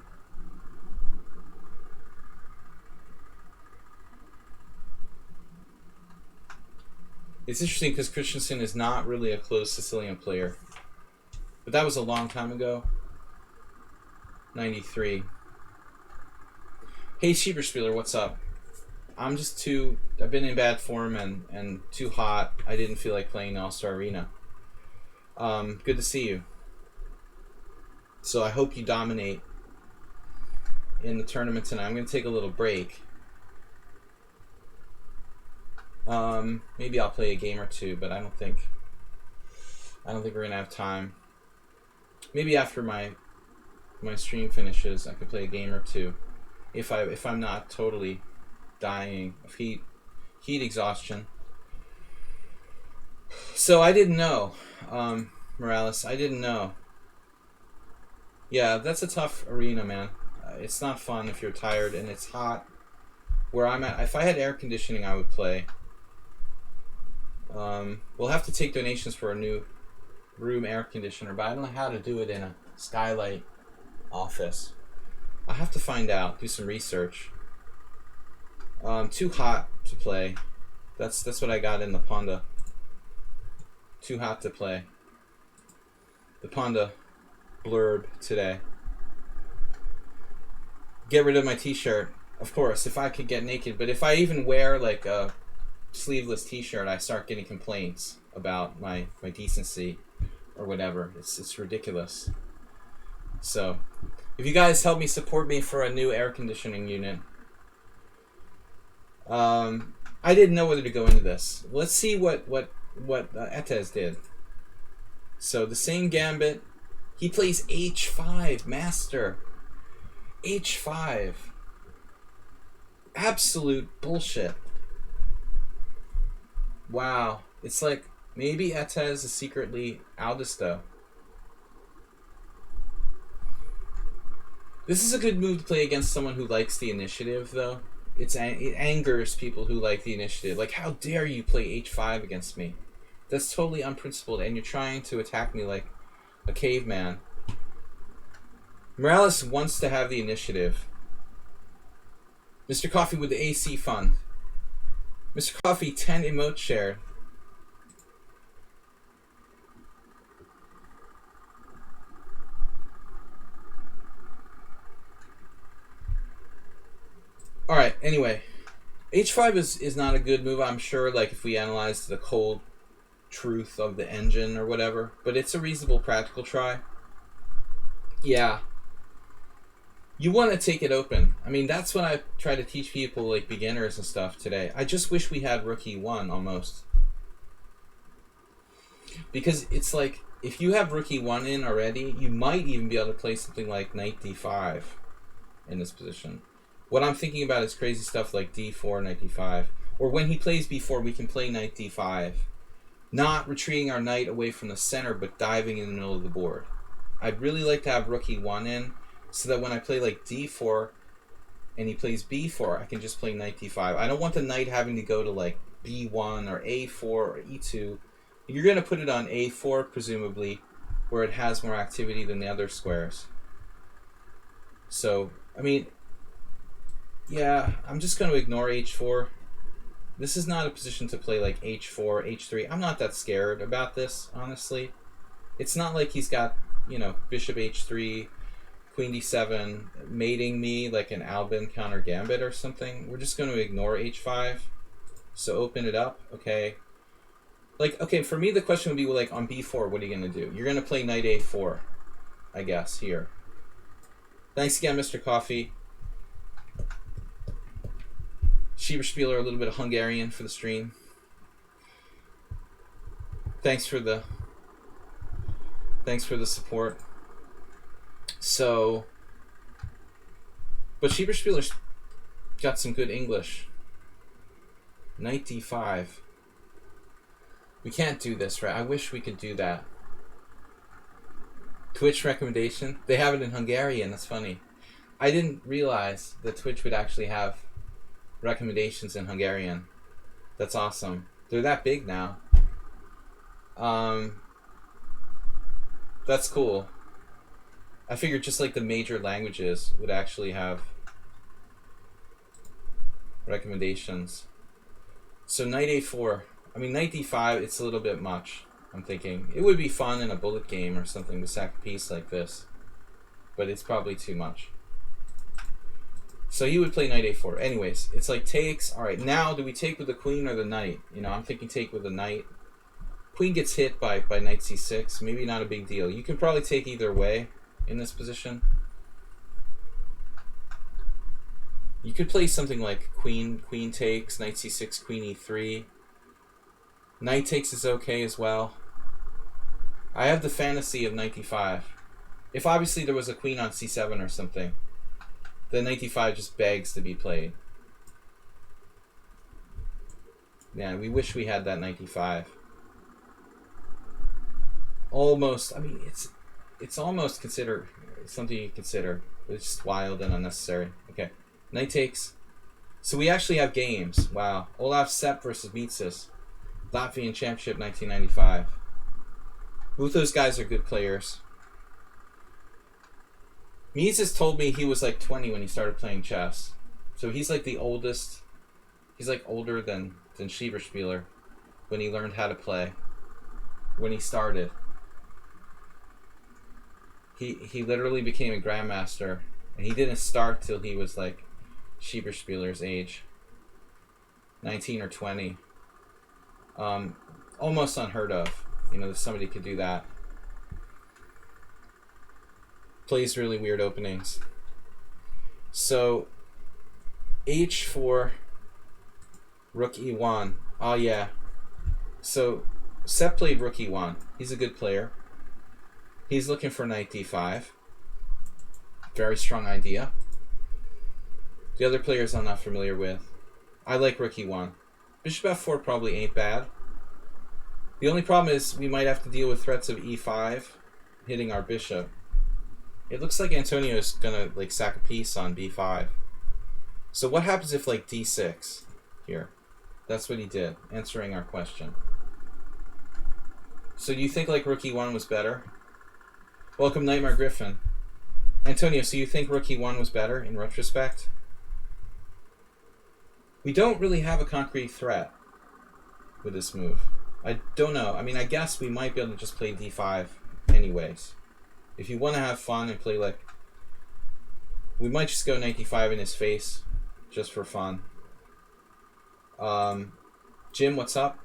It's interesting because Christensen is not really a closed Sicilian player. But that was a long time ago. 93. Hey, Schieberspieler, what's up? I'm just I've been in bad form and too hot. I didn't feel like playing All-Star Arena. Good to see you. So I hope you dominate in the tournament tonight. I'm going to take a little break. Maybe I'll play a game or two, but I don't think we're going to have time. Maybe after my stream finishes, I could play a game or two. If I'm not totally dying of heat exhaustion. So I didn't know, Morales. I didn't know. Yeah, that's a tough arena, man. It's not fun if you're tired and it's hot. Where I'm at, if I had air conditioning, I would play. We'll have to take donations for a new room air conditioner, but I don't know how to do it in a skylight office. I'll have to find out, do some research. Too hot to play. That's what I got in the Panda. Too hot to play. The Panda blurb today. Get rid of my t-shirt. Of course, if I could get naked, but if I even wear like a sleeveless t-shirt, I start getting complaints about my decency or whatever. It's ridiculous. So, if you guys help me support me for a new air conditioning unit, I didn't know whether to go into this. Let's see what Etes did. So the same gambit. He plays h5, master. h5. Absolute bullshit. Wow. It's like maybe Etes is secretly Aldisto. This is a good move to play against someone who likes the initiative, though. It angers people who like the initiative. Like, how dare you play h5 against me? That's totally unprincipled, and you're trying to attack me like a caveman. Morales wants to have the initiative. Mr. Coffee with the AC fund. Mr. Coffee, 10 emotes shared. Alright, anyway. h5 is not a good move, I'm sure, like if we analyze the cold truth of the engine or whatever. But it's a reasonable practical try. Yeah. You want to take it open. I mean, that's what I try to teach people, like beginners and stuff today. I just wish we had rook e1 almost. Because it's like, if you have rook e1 in already, you might even be able to play something like knight d5 in this position. What I'm thinking about is crazy stuff like d4, knight d5. Or when he plays b4, we can play knight d5. Not retreating our knight away from the center, but diving in the middle of the board. I'd really like to have rook e1 in, so that when I play like d4 and he plays b4, I can just play knight d5. I don't want the knight having to go to like b1 or a4 or e2. You're going to put it on a4, presumably, where it has more activity than the other squares. So, I mean, yeah, I'm just going to ignore h4. This is not a position to play like h4, h3. I'm not that scared about this, honestly. It's not like he's got, you know, bishop h3, queen d7, mating me like an Albin counter gambit or something. We're just going to ignore h5. So open it up, okay. Like, okay, for me the question would be, well, like, on b4, what are you going to do? You're going to play knight a4, I guess, here. Thanks again, Mr. Coffee. Schieberspieler, a little bit of Hungarian for the stream. Thanks for the support. So, but Schieberspieler's got some good English. Knight d5. We can't do this, right? I wish we could do that. Twitch recommendation. They have it in Hungarian. That's funny. I didn't realize that Twitch would actually have recommendations in Hungarian. That's awesome. They're that big now. That's cool. I figured just like the major languages would actually have recommendations. So knight a4. I mean, knight d5, it's a little bit much, I'm thinking. It would be fun in a bullet game or something to sack a piece like this. But it's probably too much. So he would play knight a4. Anyways, it's like takes. Alright, now do we take with the queen or the knight? You know, I'm thinking take with the knight. Queen gets hit by knight c6. Maybe not a big deal. You can probably take either way in this position. You could play something like queen takes, knight c6, queen e3. Knight takes is okay as well. I have the fantasy of knight d5. If obviously there was a queen on c7 or something, then knight d5 just begs to be played. Yeah, we wish we had that knight d5. Almost, I mean, it's almost considered something you consider. It's just wild and unnecessary. Okay, knight takes. So we actually have games. Wow. Olaf Sepp versus Mietzis. Latvian Championship 1995. Both those guys are good players. Mises told me he was like 20 when he started playing chess. So he's like the oldest. He's like older than Schieberspieler when he learned how to play. When he started. He literally became a grandmaster. And he didn't start till he was like Schieberspieler's age. 19 or 20. Almost unheard of. You know, that somebody could do that. Plays really weird openings. So h4. Rook e1. Oh, yeah. So, Sepp played rook e1. He's a good player. He's looking for knight d5. Very strong idea. The other players I'm not familiar with. I like rook e1. Bishop f4 probably ain't bad. The only problem is we might have to deal with threats of e5 hitting our bishop. It looks like Antonio's gonna like sack a piece on b5. So what happens if like d6 here? That's what he did, answering our question. So do you think like rook e1 was better? Welcome Nightmare Griffin. Antonio, so you think rook e1 was better in retrospect? We don't really have a concrete threat with this move. I don't know. I mean, I guess we might be able to just play d5 anyways. If you want to have fun and play like... We might just go knight d5 in his face, just for fun. Jim, what's up?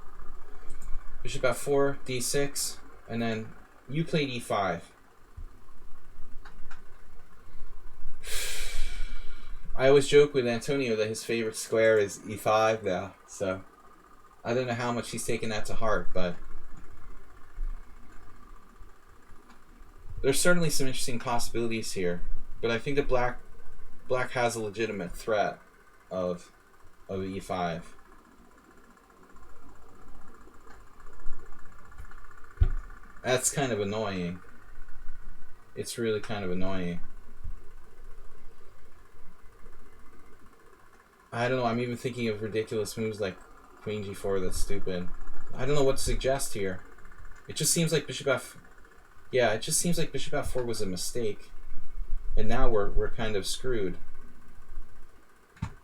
Bishop f4, d6, and then you play d5. I always joke with Antonio that his favorite square is e5 now, so I don't know how much he's taken that to heart, but there's certainly some interesting possibilities here. But I think that black has a legitimate threat of e5. That's kind of annoying. It's really kind of annoying. I don't know, I'm even thinking of ridiculous moves like queen g4 that's stupid. I don't know what to suggest here. It just seems like bishop f... Yeah, it just seems like bishop f4 was a mistake. And now we're kind of screwed.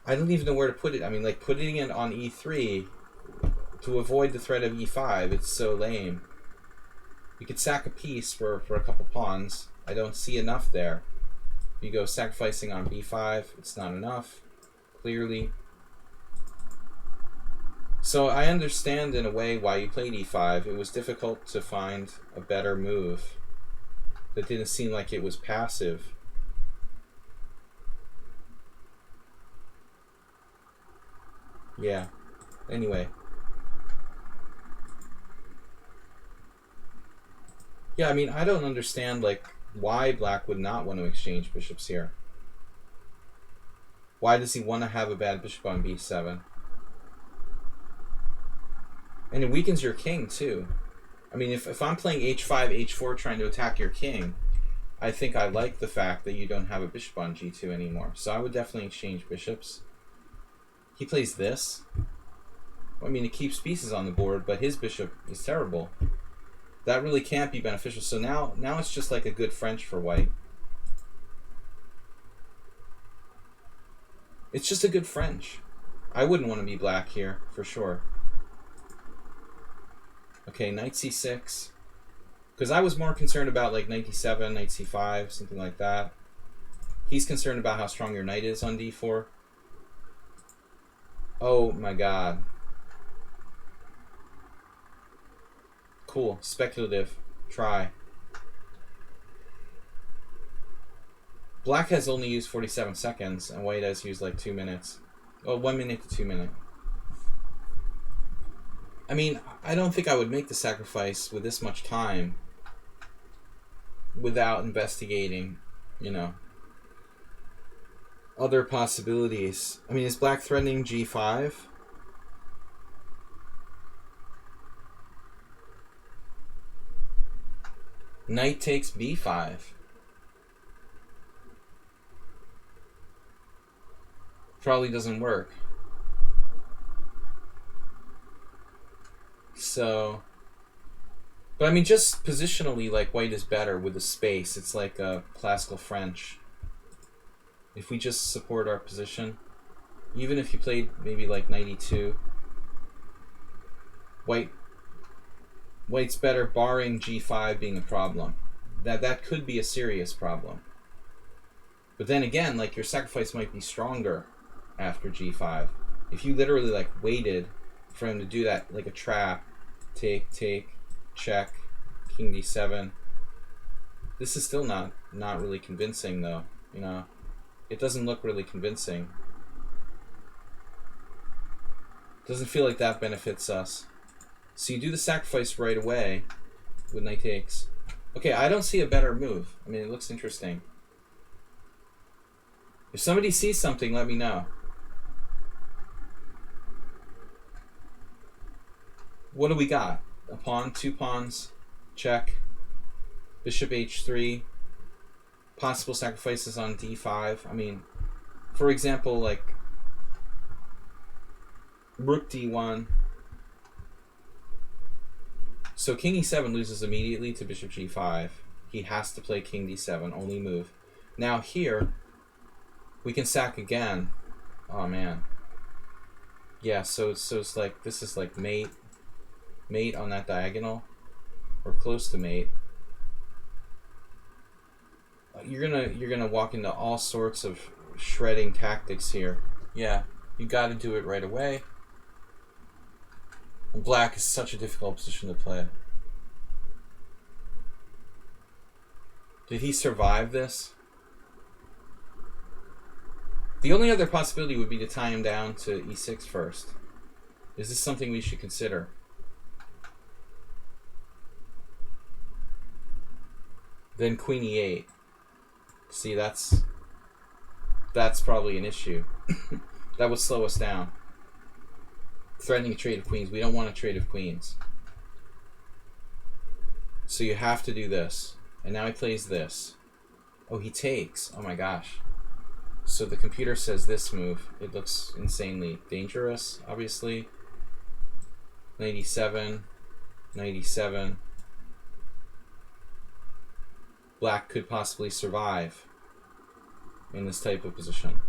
I don't even know where to put it. I mean, like, putting it on e3 to avoid the threat of e5, it's so lame. You could sack a piece for a couple pawns. I don't see enough there. You go sacrificing on b5, it's not enough. Clearly. So I understand in a way why you played e5. It was difficult to find a better move that didn't seem like it was passive. Yeah. Anyway. Yeah, I mean, I don't understand like why black would not want to exchange bishops here. Why does he want to have a bad bishop on b7? And it weakens your king, too. I mean, if I'm playing h5, h4 trying to attack your king, I think I like the fact that you don't have a bishop on g2 anymore. So I would definitely exchange bishops. He plays this. I mean, it keeps pieces on the board, but his bishop is terrible. That really can't be beneficial. So now it's just like a good French for white. It's just a good French. I wouldn't want to be black here, for sure. Okay, knight c6. Because I was more concerned about like knight d7, knight c5, something like that. He's concerned about how strong your knight is on d4. Oh my god. Cool. Speculative. Try. Black has only used 47 seconds, and white has used like 2 minutes. Oh, 1 minute to 2 minutes. I mean, I don't think I would make the sacrifice with this much time without investigating, you know, other possibilities. I mean, is black threatening g5? Knight takes b5. Probably doesn't work. So, but I mean, just positionally, like, white is better with the space. It's like a classical French. If we just support our position, even if you played maybe like 92, white's better, barring g5 being a problem. That could be a serious problem. But then again, like, your sacrifice might be stronger after g5. If you literally like waited for him to do that, like a trap, take, check, king d7. This is still not really convincing though, you know. It doesn't look really convincing. Doesn't feel like that benefits us. So you do the sacrifice right away with knight takes. Okay, I don't see a better move. I mean, it looks interesting. If somebody sees something, let me know. What do we got? A pawn, 2 pawns, check. Bishop h3. Possible sacrifices on d5. I mean, for example, like rook d1. So king e7 loses immediately to bishop g5. He has to play king d7, only move. Now here, we can sack again. Oh man. Yeah, so it's like, this is like mate on that diagonal, or close to mate. You're gonna walk into all sorts of shredding tactics here. Yeah, you got to do it right away. And black is such a difficult position to play. Did he survive this? The only other possibility would be to tie him down to e6 first. Is this something we should consider? Then queen e8. See, that's probably an issue. That would slow us down. Threatening a trade of queens. We don't want a trade of queens. So you have to do this. And now he plays this. Oh, he takes. Oh my gosh. So the computer says this move. It looks insanely dangerous, obviously. 97. 97. Black could possibly survive in this type of position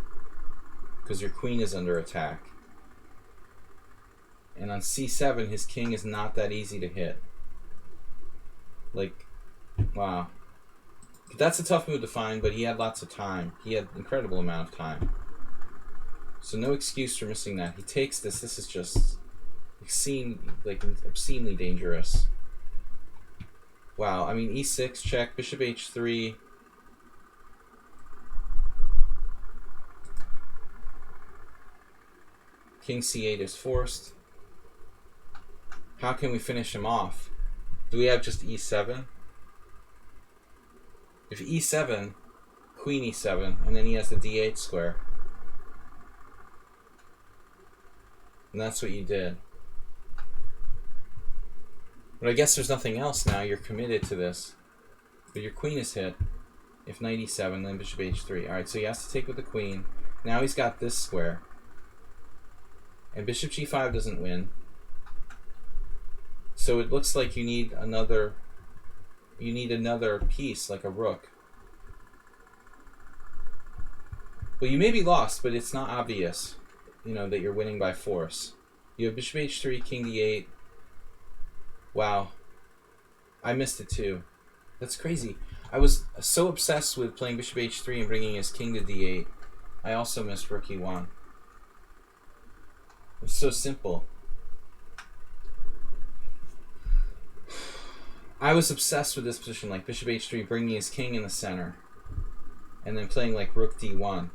because your queen is under attack. And on c7, his king is not that easy to hit. Like, wow. That's a tough move to find, but he had lots of time. He had an incredible amount of time. So no excuse for missing that. He takes this. This is just obscenely dangerous. Wow, I mean, e6, check, bishop h3. King c8 is forced. How can we finish him off? Do we have just e7? If e7, queen e7, and then he has the d8 square. And that's what you did. But I guess there's nothing else now. You're committed to this. But your queen is hit. If knight e7, then bishop h3. Alright, so he has to take with the queen. Now he's got this square. And bishop g5 doesn't win. So it looks like you need another piece, like a rook. Well, you may be lost, but it's not obvious, you know, that you're winning by force. You have bishop h3, king d8. Wow. I missed it too. That's crazy. I was so obsessed with playing bishop h3 and bringing his king to d8. I also missed rook e1. It's so simple. I was obsessed with this position, like bishop h3, bringing his king in the center. And then playing like rook d1.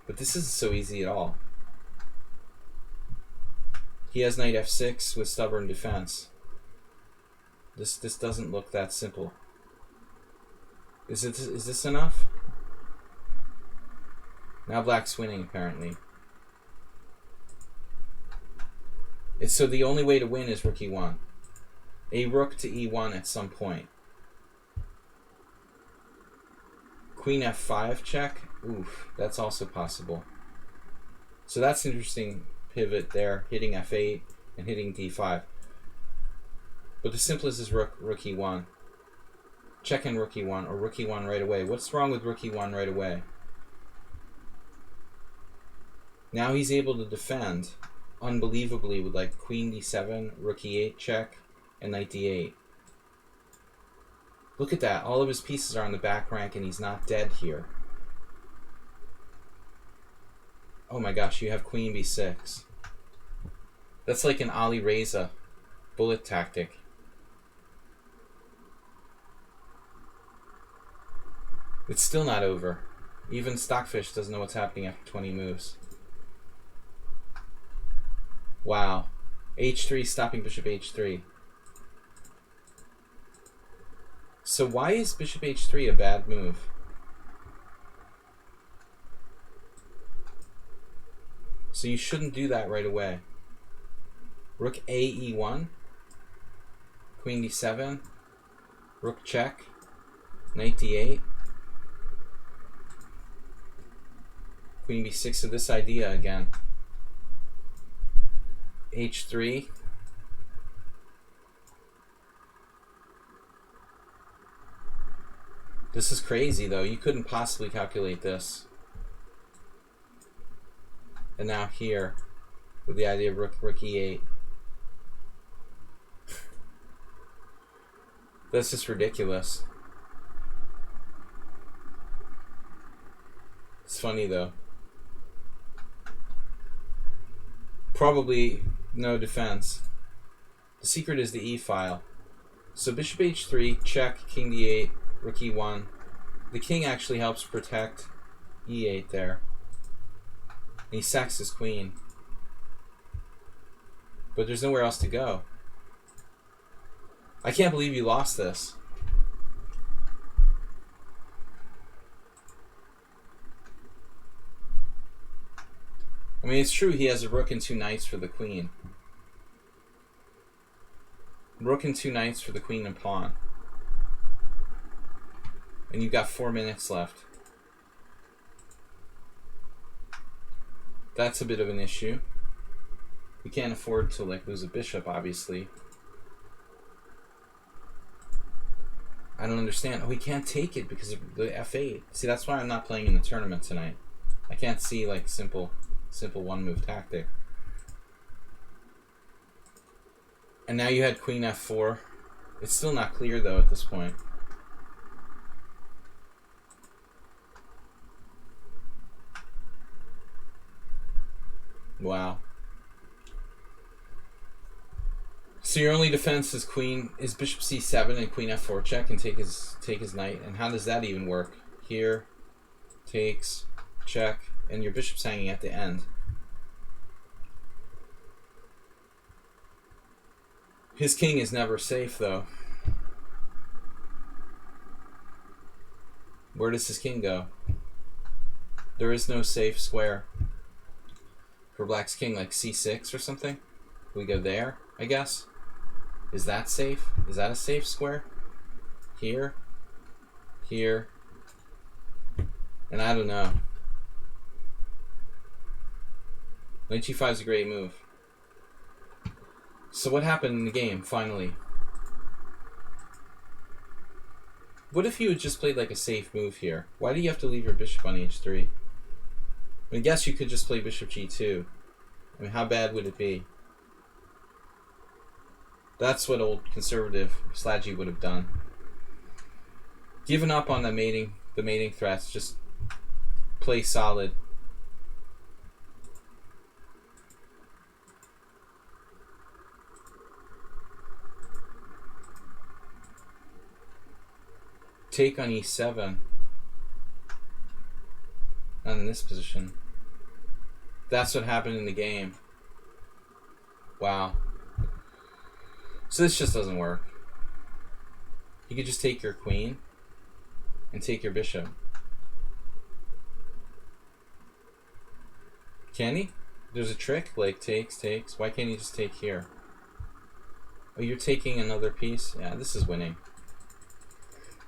But this isn't so easy at all. He has knight f6 with stubborn defense. This doesn't look that simple. Is this enough? Now black's winning, apparently. So the only way to win is rook e1. A rook to e1 at some point. Queen f5 check. Oof, that's also possible. So that's interesting pivot there, hitting f8 and hitting d5. But the simplest is rook e1. Check in rook e1 or rook e1 right away. What's wrong with rook e1 right away? Now he's able to defend unbelievably with like queen d7, rook e8 check, and knight d8. Look at that. All of his pieces are on the back rank and he's not dead here. Oh my gosh, you have queen b6. That's like an Ali Reza bullet tactic. It's still not over. Even Stockfish doesn't know what's happening after 20 moves. Wow. h3, stopping bishop h3. So why is bishop h3 a bad move? So you shouldn't do that right away. Rook a e1. Queen d7. Rook check. Knight d8. Queen b6, so this idea again. h3. This is crazy though. You couldn't possibly calculate this. And now here, with the idea of rook e8. That's just ridiculous. It's funny though. Probably no defense. The secret is the e file. So bishop h3, check, king d8, rook e1. The king actually helps protect e8 there. And he sacks his queen. But there's nowhere else to go. I can't believe you lost this. I mean, it's true he has a rook and 2 knights for the queen. Rook and 2 knights for the queen and pawn. And you've got 4 minutes left. That's a bit of an issue. We can't afford to like lose a bishop, obviously. I don't understand. Oh, he can't take it because of the f8. See, that's why I'm not playing in the tournament tonight. I can't see like simple one-move tactic. And now you had queen f4. It's still not clear though at this point. Wow. So your only defense is bishop c7 and queen f4 check and take his knight. And how does that even work? Here, takes, check, and your bishop's hanging at the end. His king is never safe though. Where does his king go? There is no safe square for black's king, like c6 or something. We go there, I guess. Is that safe? Is that a safe square? Here, here, and I don't know. Knight g5 is a great move. So what happened in the game, finally? What if you had just played like a safe move here? Why do you have to leave your bishop on h3? I guess you could just play bishop g2. I mean, how bad would it be? That's what old conservative Sladgie would have done. Given up on the mating threats, just play solid. Take on e7. Not in this position. That's what happened in the game. Wow. So this just doesn't work. You could just take your queen and take your bishop. Can he? There's a trick, like takes. Why can't he just take here? Oh, you're taking another piece? Yeah, this is winning.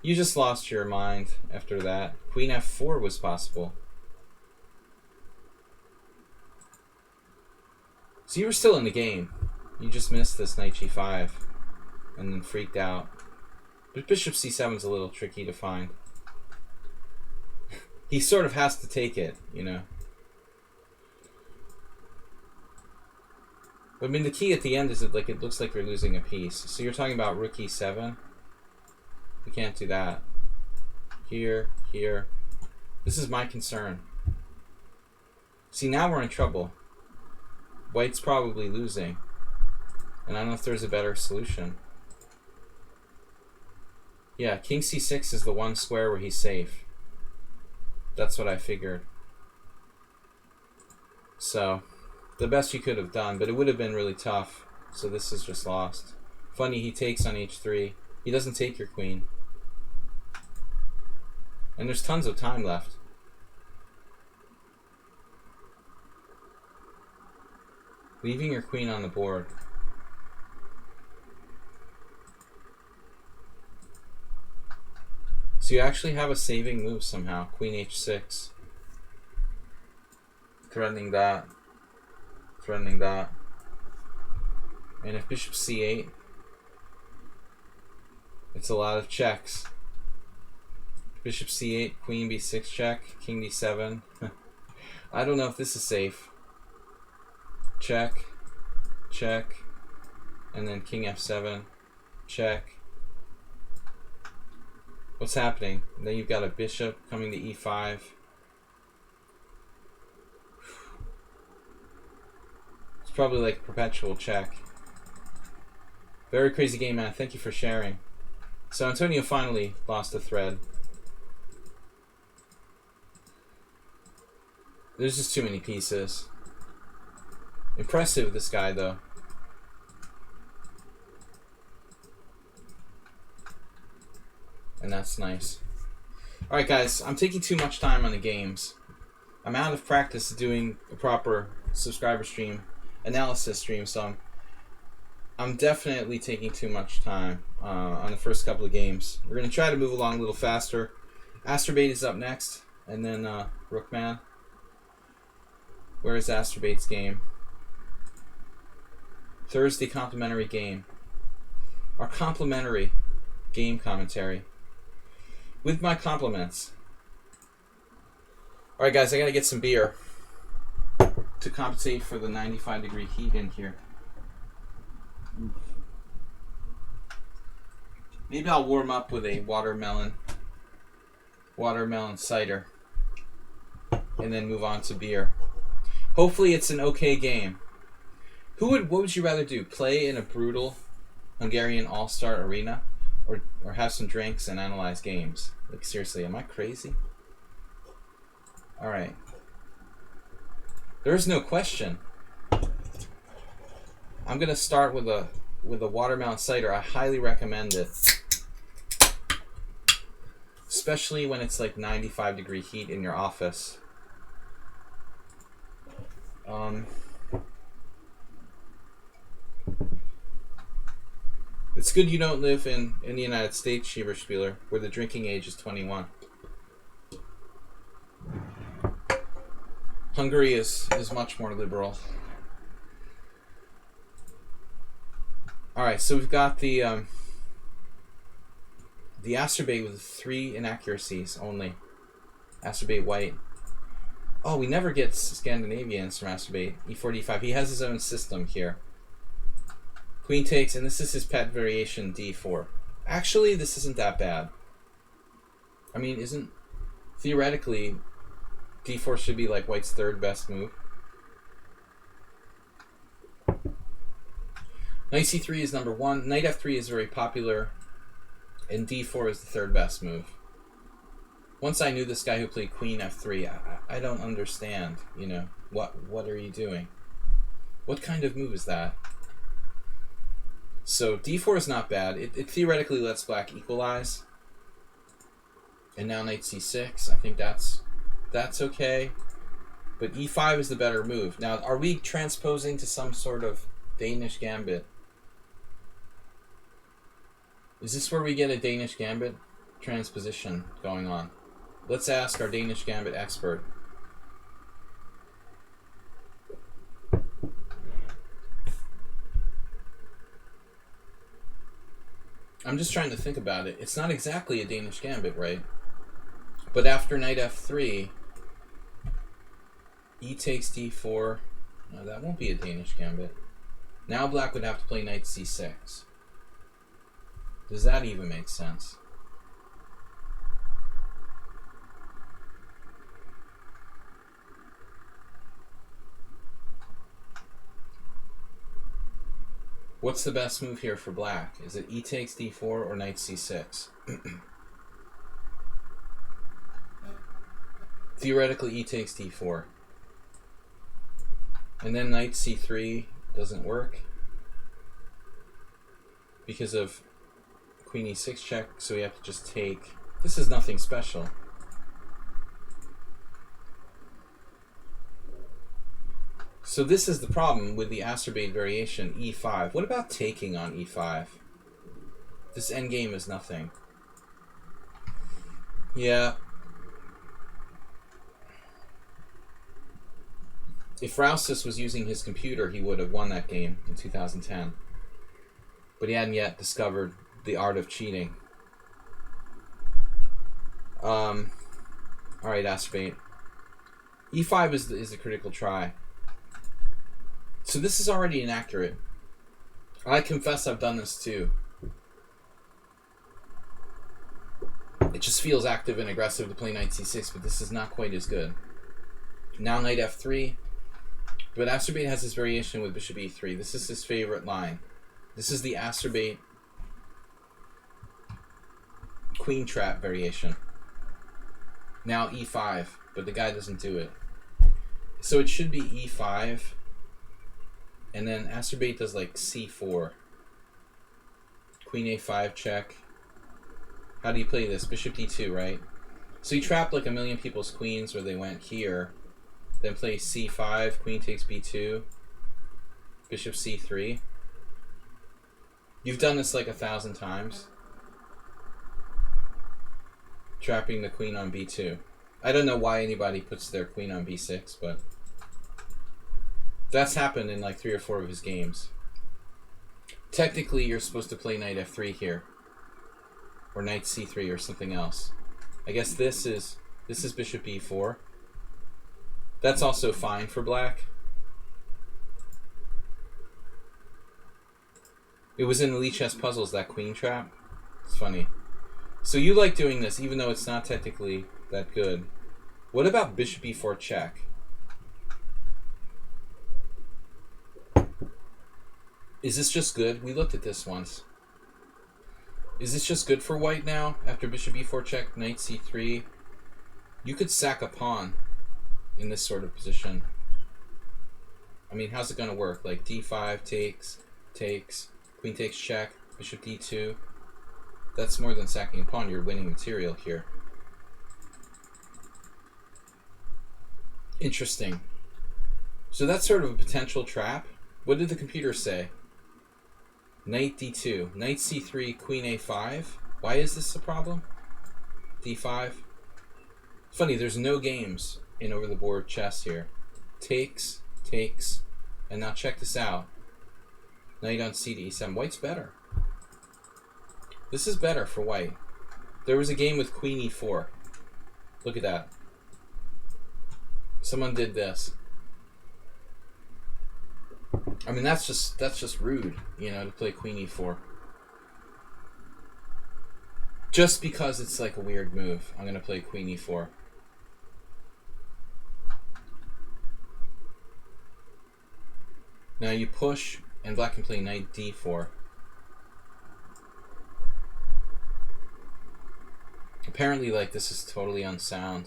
You just lost your mind after that. Queen f4 was possible. So you were still in the game. You just missed this knight g5 and then freaked out. But bishop c7 is a little tricky to find. He sort of has to take it, you know. But I mean, the key at the end is that like it looks like you're losing a piece. So you're talking about rook e7. We can't do that. Here, here. This is my concern. See, now we're in trouble. White's probably losing. And I don't know if there's a better solution. Yeah, king c6 is the one square where he's safe. That's what I figured. So, the best you could have done, but it would have been really tough. So this is just lost. Funny, he takes on h3. He doesn't take your queen. And there's tons of time left. Leaving your queen on the board. So you actually have a saving move somehow. Queen h6. Threatening that. Threatening that. And if bishop c8, it's a lot of checks. Bishop c8, queen b6 check, king d7. I don't know if this is safe. Check, check, and then king f7, check. What's happening? Then you've got a bishop coming to e5. It's probably like a perpetual check. Very crazy game, man. Thank you for sharing. So Antonio finally lost a thread. There's just too many pieces. Impressive, this guy, though. And that's nice. Alright, guys. I'm taking too much time on the games. I'm out of practice doing a proper subscriber stream, analysis stream, so I'm definitely taking too much time on the first couple of games. We're going to try to move along a little faster. Astrobate is up next, and then Rookman. Where is Astrobate's game? Thursday complimentary game. Our complimentary game commentary. With my compliments. Alright guys, I gotta get some beer to compensate for the 95-degree heat in here. Maybe I'll warm up with a watermelon cider and then move on to beer. Hopefully it's an okay game. What would you rather do? Play in a brutal Hungarian all-star arena or have some drinks and analyze games? Like, seriously, am I crazy? Alright. There's no question. I'm gonna start with a watermelon cider. I highly recommend it. Especially when it's like 95-degree heat in your office. It's good you don't live in the United States, Schieberspieler, where the drinking age is 21. Hungary is much more liberal. Alright, so we've got the Astrobate with 3 inaccuracies only. Astrobate white. Oh, we never get Scandinavians from Astrobate. e4, d5. He has his own system here. Queen takes, and this is his pet variation, d4. Actually, this isn't that bad. I mean, theoretically, d4 should be like white's 3rd best move. Knight c3 is number 1. Knight f3 is very popular, and d4 is the 3rd best move. Once I knew this guy who played queen f3, I don't understand, you know, what are you doing? What kind of move is that? So d4 is not bad. It theoretically lets black equalize. And now knight c6. I think that's okay. But e5 is the better move. Now, are we transposing to some sort of Danish gambit? Is this where we get a Danish gambit transposition going on? Let's ask our Danish gambit expert. I'm just trying to think about it. It's not exactly a Danish gambit, right? But after knight f3, e takes d4. No, that won't be a Danish gambit. Now black would have to play knight c6. Does that even make sense? What's the best move here for black? Is it e takes d4 or knight c6? Theoretically, e takes d4. And then knight c3 doesn't work because of queen e6 check, so we have to just take. This is nothing special. So this is the problem with the acerbate variation, e5. What about taking on e5? This endgame is nothing. Yeah. If Roussis was using his computer, he would have won that game in 2010. But he hadn't yet discovered the art of cheating. Alright, acerbate. e5 is the critical try. So this is already inaccurate. I confess I've done this too. It just feels active and aggressive to play knight c6, but this is not quite as good. Now knight f3. But acerbate has this variation with bishop e3. This is his favorite line. This is the acerbate queen trap variation. Now e5, but the guy doesn't do it. So it should be e5, and then acerbate does like c4. Queen a5 check. How do you play this? Bishop d2, right? So you trapped like a million people's queens where they went here. Then play c5, queen takes b2, bishop c3. You've done this like 1,000 times. Trapping the queen on b2. I don't know why anybody puts their queen on b6, but that's happened in like 3 or 4 of his games. Technically, you're supposed to play knight f3 here, or knight c3 or something else. I guess this is bishop e4. That's also fine for black. It was in the lichess puzzles, that queen trap. It's funny. So you like doing this, even though it's not technically that good. What about bishop e4 check? Is this just good? We looked at this once. Is this just good for white now? After bishop e4 check, knight c3. You could sack a pawn in this sort of position. I mean, how's it going to work? Like d5 takes, queen takes check, bishop d2. That's more than sacking a pawn. You're winning material here. Interesting. So that's sort of a potential trap. What did the computer say? Knight d2, knight c3, queen a5. Why is this a problem? d5. Funny, there's no games in over the board chess here. Takes, and now check this out. Knight on c to e7. White's better. This is better for white. There was a game with queen e4. Look at that. Someone did this. I mean, that's just rude, you know, to play queen e4. Just because it's like a weird move, I'm gonna play queen e4. Now you push, and black can play knight d4. Apparently, like, this is totally unsound.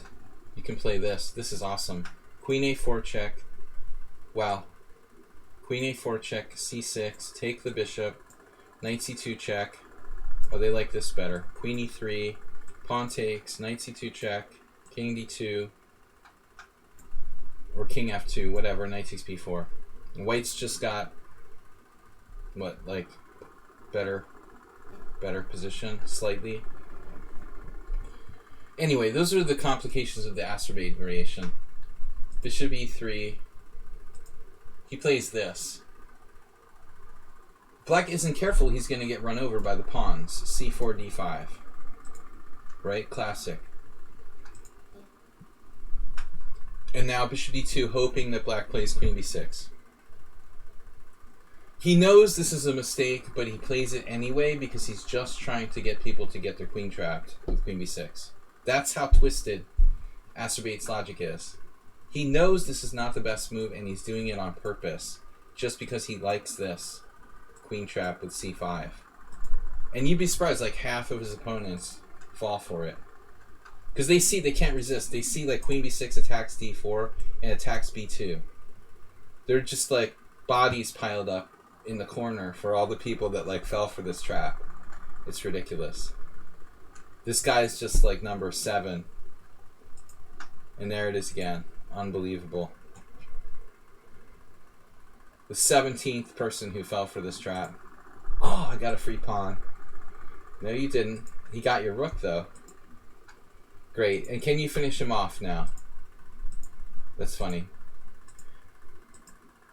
You can play this. This is awesome. Queen a4 check. Wow. Queen a4 check, c6, take the bishop, knight c2 check. Oh, they like this better. Queen e3, pawn takes, knight c2 check, king d2, or king f2, whatever, knight takes b4. And white's just got, what, like, better position, slightly. Anyway, those are the complications of the acerbate variation. Bishop e3. He plays this. Black isn't careful, he's going to get run over by the pawns. c4, d5. Right? Classic. And now bishop d2, hoping that black plays queen b6. He knows this is a mistake, but he plays it anyway because he's just trying to get people to get their queen trapped with queen b6. That's how twisted acerbate's logic is. He knows this is not the best move, and he's doing it on purpose, just because he likes this queen trap with c5. And you'd be surprised, like half of his opponents fall for it. Because they can't resist. They see like queen b6 attacks d4 and attacks b2. They're just like bodies piled up in the corner for all the people that like fell for this trap. It's ridiculous. This guy's just like number 7. And there it is again. Unbelievable. The 17th person who fell for this trap. Oh, I got a free pawn. No, you didn't. He got your rook, though. Great. And can you finish him off now? That's funny.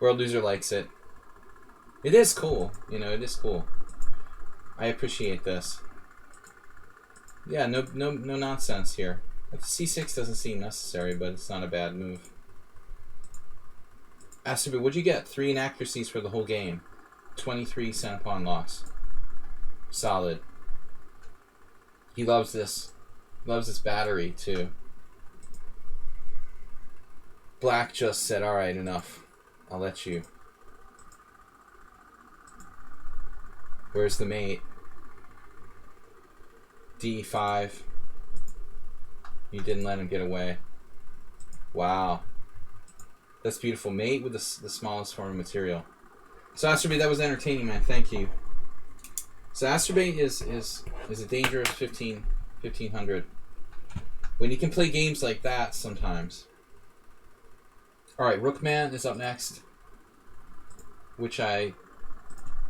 World Loser likes it. It is cool. You know, it is cool. I appreciate this. Yeah, no nonsense here. C6 doesn't seem necessary, but it's not a bad move. Asterby, what'd you get? 3 inaccuracies for the whole game. 23 center pawn loss. Solid. He loves this. Loves this battery, too. Black just said, alright, enough. I'll let you. Where's the mate? D5. You didn't let him get away. Wow. That's beautiful. Mate with the smallest form of material. So Asterbait, that was entertaining, man. Thank you. So Asterbait is a dangerous 1500. When you can play games like that sometimes. Alright, Rookman is up next. Which I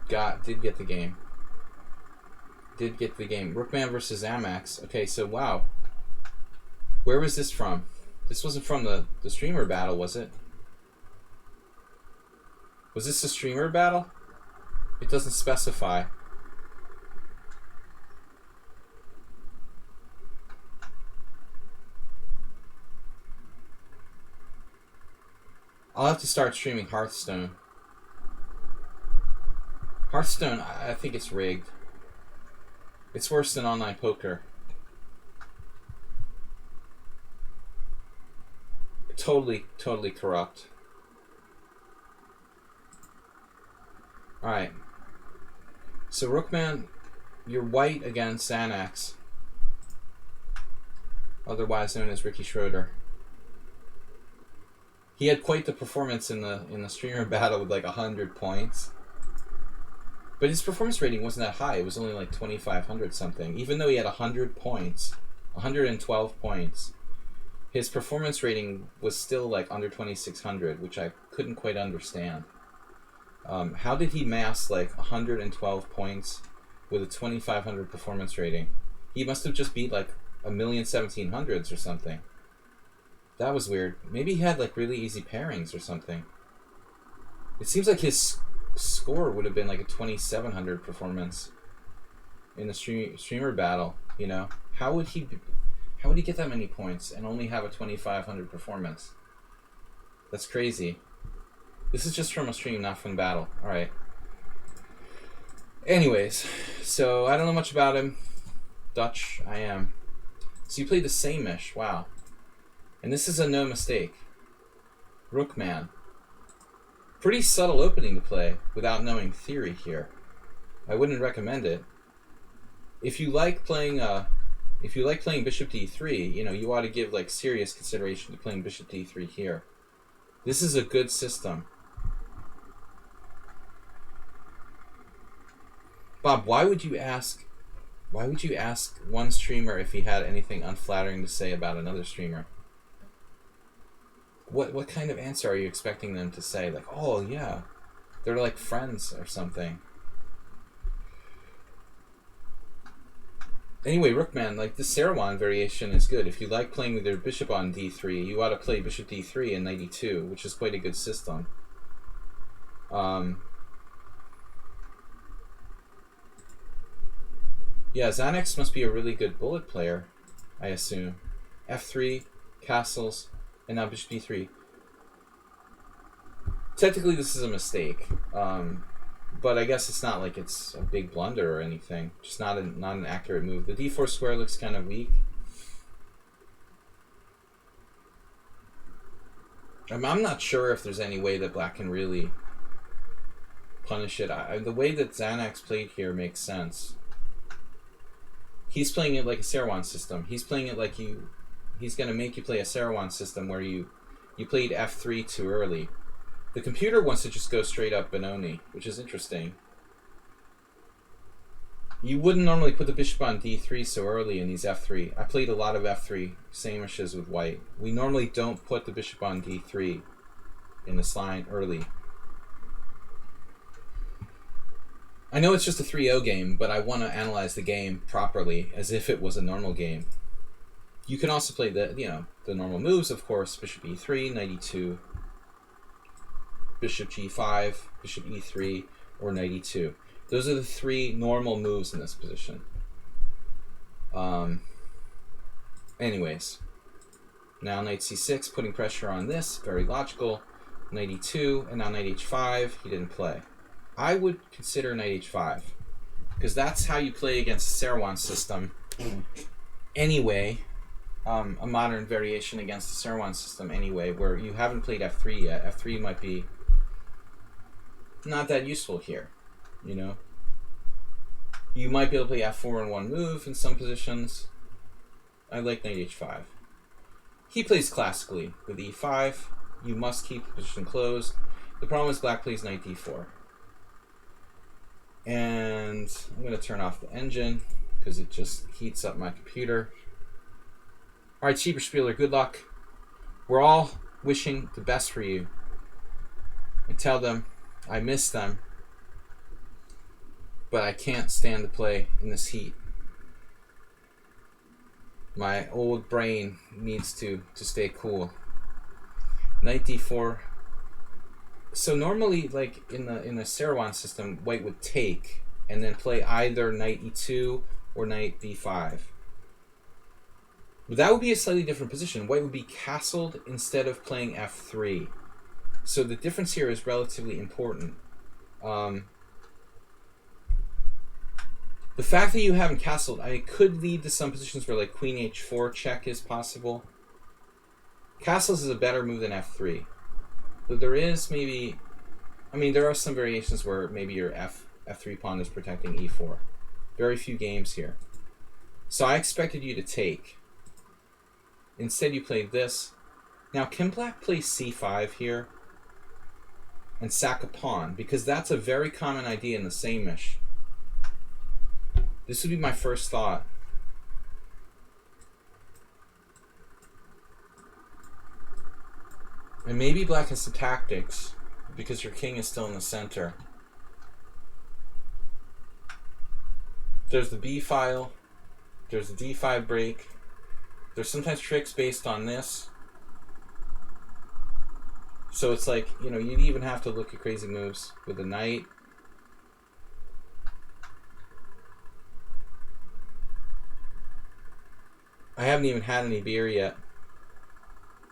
did get the game. Rookman versus Amex. Okay, so wow. Where was this from? This wasn't from the streamer battle, was it? Was this a streamer battle? It doesn't specify. I'll have to start streaming Hearthstone. Hearthstone, I think it's rigged. It's worse than online poker. Totally corrupt. Alright. So Rookman, you're white against Xanax. Otherwise known as Ricky Schroeder. He had quite the performance in the streamer battle with like 100 points. But his performance rating wasn't that high. It was only like 2,500 something. Even though he had 100 points, 112 points, his performance rating was still like under 2,600, which I couldn't quite understand. How did he mass like 112 points with a 2,500 performance rating? He must have just beat like 1,017,000s or something. That was weird. Maybe he had like really easy pairings or something. It seems like his score would have been like a 2,700 performance in the streamer battle. You know, how would he get that many points and only have a 2,500 performance? That's crazy. This is just from a stream, not from battle. All right. Anyways, so I don't know much about him. Dutch, I am. So you played the same-ish. Wow. And this is a no mistake. Rookman. Pretty subtle opening to play without knowing theory here. I wouldn't recommend it. If you like playing bishop d3, you know, you ought to give like serious consideration to playing bishop d3 here. This is a good system. Bob, why would you ask one streamer if he had anything unflattering to say about another streamer? What kind of answer are you expecting them to say? Like, oh yeah, they're like friends or something. Anyway, Rookman, like the Saruman variation is good. If you like playing with your bishop on d3, you ought to play bishop d3 in 92, which is quite a good system. Yeah, Xanax must be a really good bullet player, I assume. f3, castles, and now bishop d3. Technically, this is a mistake, but I guess it's not like it's a big blunder or anything. Just not an accurate move. The d4 square looks kind of weak. I'm not sure if there's any way that black can really punish it. The way that Xanax played here makes sense. He's playing it like a Saruman system. He's playing it like he's going to make you play a Saruman system where you played f3 too early. The computer wants to just go straight up Benoni, which is interesting. You wouldn't normally put the bishop on d3 so early in these f3. I played a lot of f3, same-ish as with white. We normally don't put the bishop on d3 in this line early. I know it's just a 3-0 game, but I want to analyze the game properly, as if it was a normal game. You can also play the normal moves, of course. Bishop e3, knight e2, bishop g5, bishop e3, or knight e2. Those are the 3 normal moves in this position. Anyways, now knight c6, putting pressure on this, very logical. Knight e2, and now knight h5, he didn't play. I would consider knight h5, because that's how you play against the Sarwan system. Anyway, a modern variation against the Sarwan system anyway, where you haven't played f3 yet. f3 might be not that useful here. You know, you might be able to play f4 in one move in some positions. I like knight h5. He plays classically with e5. You must keep the position closed. The problem is black plays knight d4. And I'm going to turn off the engine because it just heats up my computer. Alright, Cheaper Spieler, good luck. We're all wishing the best for you. I tell them I miss them, but I can't stand to play in this heat. My old brain needs to stay cool. Knight d4. So normally, like in the Sarwan system, white would take and then play either knight e2 or knight d5. But that would be a slightly different position. White would be castled instead of playing f3. So the difference here is relatively important. The fact that you haven't castled, it could lead to some positions where like queen h4 check is possible. Castles is a better move than f3. But there is maybe, there are some variations where maybe your f3 pawn is protecting e4. Very few games here. So I expected you to take. Instead you played this. Now can black play c5 here and sack a pawn? Because that's a very common idea in the same-ish. This would be my first thought. And maybe black has some tactics because your king is still in the center. There's the b file. There's the d5 break. There's sometimes tricks based on this. So it's like, you'd even have to look at crazy moves with the knight. I haven't even had any beer yet.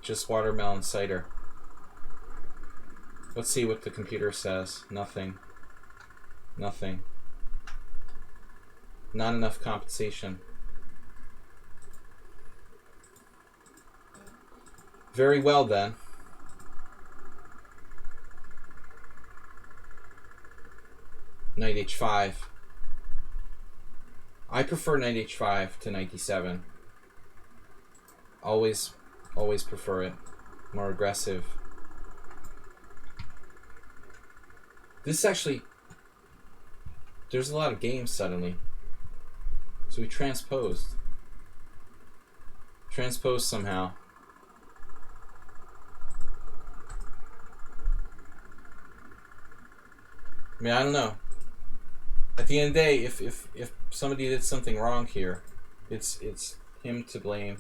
Just watermelon cider. Let's see what the computer says. Nothing. Nothing. Not enough compensation. Very well then. Knight h5. I prefer knight h5 to knight d7. Always prefer it. More aggressive. This actually, there's a lot of games suddenly. So we transposed. Transposed somehow. I don't know. At the end of the day, if somebody did something wrong here, it's him to blame.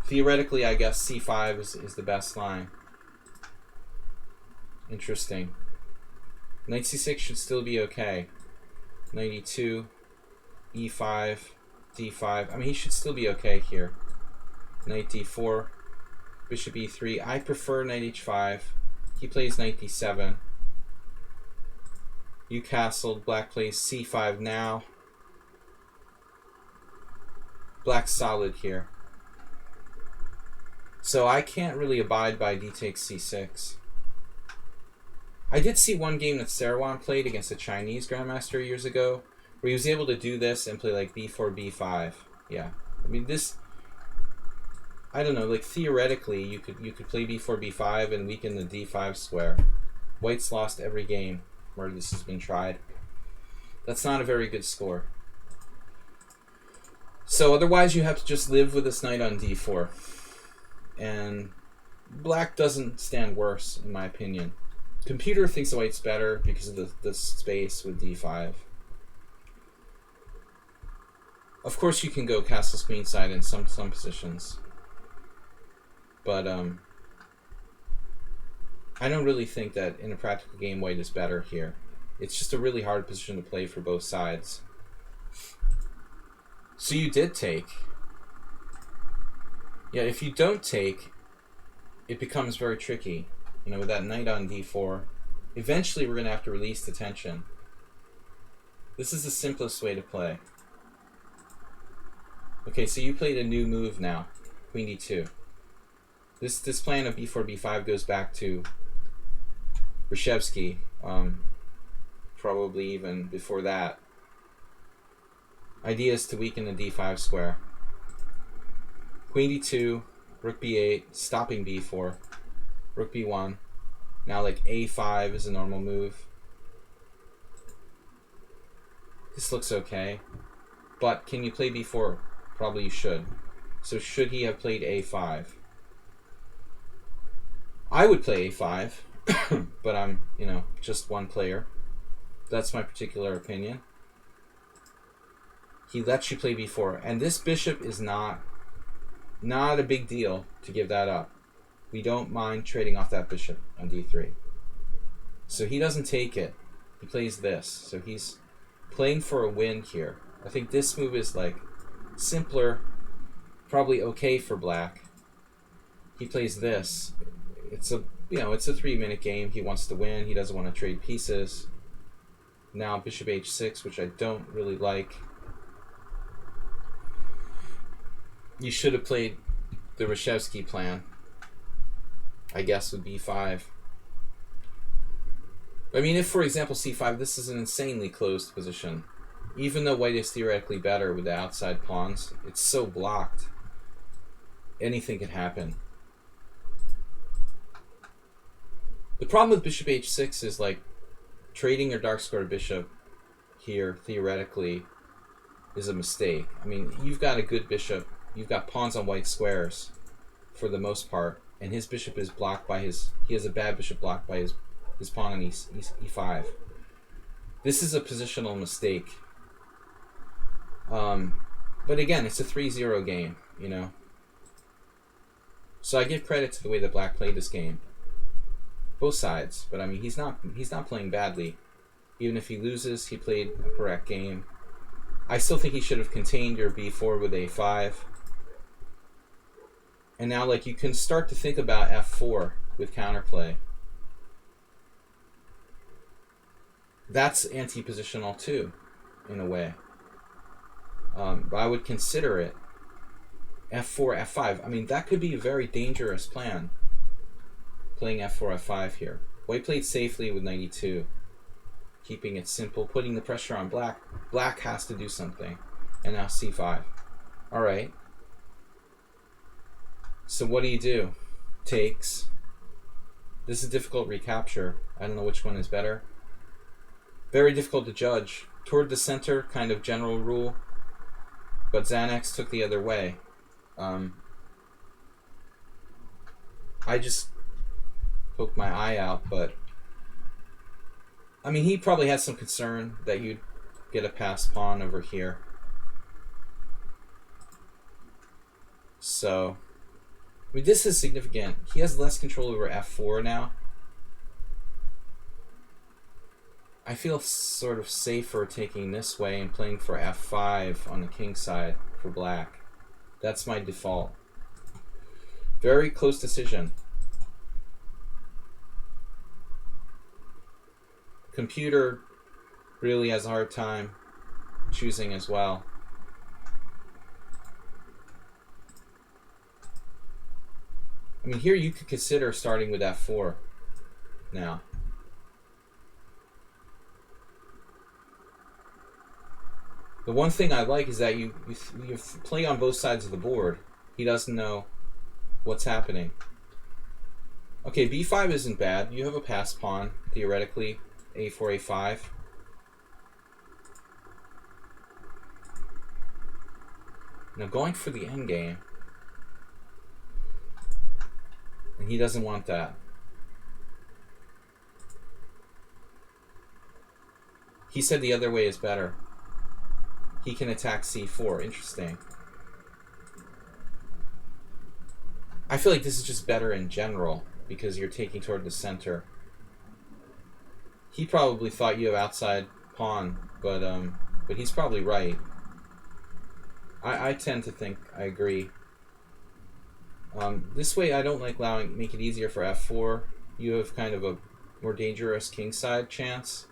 Theoretically, I guess c5 is the best line. Interesting. Knight c6 should still be okay. Knight e2, e5, d5. He should still be okay here. Knight d4, bishop e3. I prefer knight h5. He plays knight d7. You castled. Black plays c5 now. Black's solid here. So I can't really abide by d takes c6. I did see one game that Sarwan played against a Chinese grandmaster years ago, where he was able to do this and play like b4, b5. Yeah. I don't know, like theoretically you could play b4 b5 and weaken the d5 square. White's lost every game where this has been tried. That's not a very good score. So otherwise you have to just live with this knight on d4. And black doesn't stand worse, in my opinion. Computer thinks white's better because of the space with d5. Of course you can go castles queenside in some positions. But I don't really think that in a practical game white is better here. It's just a really hard position to play for both sides. So you did take. Yeah, if you don't take, it becomes very tricky. You know, with that knight on d4, eventually we're going to have to release the tension. This is the simplest way to play. Okay, so you played a new move now, queen d2. This plan of b4, b5 goes back to Reshevsky, probably even before that. Idea is to weaken the d5 square. Queen d2, rook b8, stopping b4, rook b1. Now like a5 is a normal move. This looks okay. But can you play b4? Probably you should. So should he have played a5? I would play a5, but I'm, you know, just one player. That's my particular opinion. He lets you play b4, and this bishop is not a big deal to give that up. We don't mind trading off that bishop on d3. So he doesn't take it. He plays this. So he's playing for a win here. I think this move is like simpler, probably okay for black. He plays this. It's a, you know, it's a 3-minute game. He wants to win. He doesn't want to trade pieces. Now bishop h6, which I don't really like. You should have played the Reshevsky plan, I guess, with b5. I mean, if, for example, c5, this is an insanely closed position. Even though white is theoretically better with the outside pawns, it's so blocked. Anything can happen. The problem with bishop h6 is, like, trading your dark square bishop here, theoretically, is a mistake. I mean, you've got a good bishop. You've got pawns on white squares, for the most part, and his bishop is blocked by his... He has a bad bishop blocked by his pawn on e5. This is a positional mistake. But again, it's a 3-0 game, you know. So I give credit to the way that black played this game. Both sides, but I mean, he's not playing badly. Even if he loses, he played a correct game. I still think he should have contained your b4 with a5. And now, like, you can start to think about f4 with counterplay. That's anti-positional too, in a way. But I would consider it f4, f5. I mean, that could be a very dangerous plan, playing f4, f5 here. White played safely with knight e2, keeping it simple, putting the pressure on black. Black has to do something. And now c5. All right. So what do? Takes. This is a difficult recapture. I don't know which one is better. Very difficult to judge. Toward the center, kind of general rule. But Xanax took the other way. I just poked my eye out, but I mean, he probably had some concern that you'd get a passed pawn over here. So, I mean, this is significant. He has less control over f4 now. I feel sort of safer taking this way and playing for f5 on the king side for black. That's my default. Very close decision. Computer really has a hard time choosing as well. I mean, here you could consider starting with f4 now. The one thing I like is that you play on both sides of the board. He doesn't know what's happening. Okay, b5 isn't bad. You have a pass pawn, theoretically. a4, a5. Now going for the endgame. And he doesn't want that. He said the other way is better. He can attack c4. Interesting. I feel like this is just better in general because you're taking toward the center. He probably thought you have outside pawn, but he's probably right. I tend to think I agree. This way I don't like make it easier for f4. You have kind of a more dangerous kingside chance.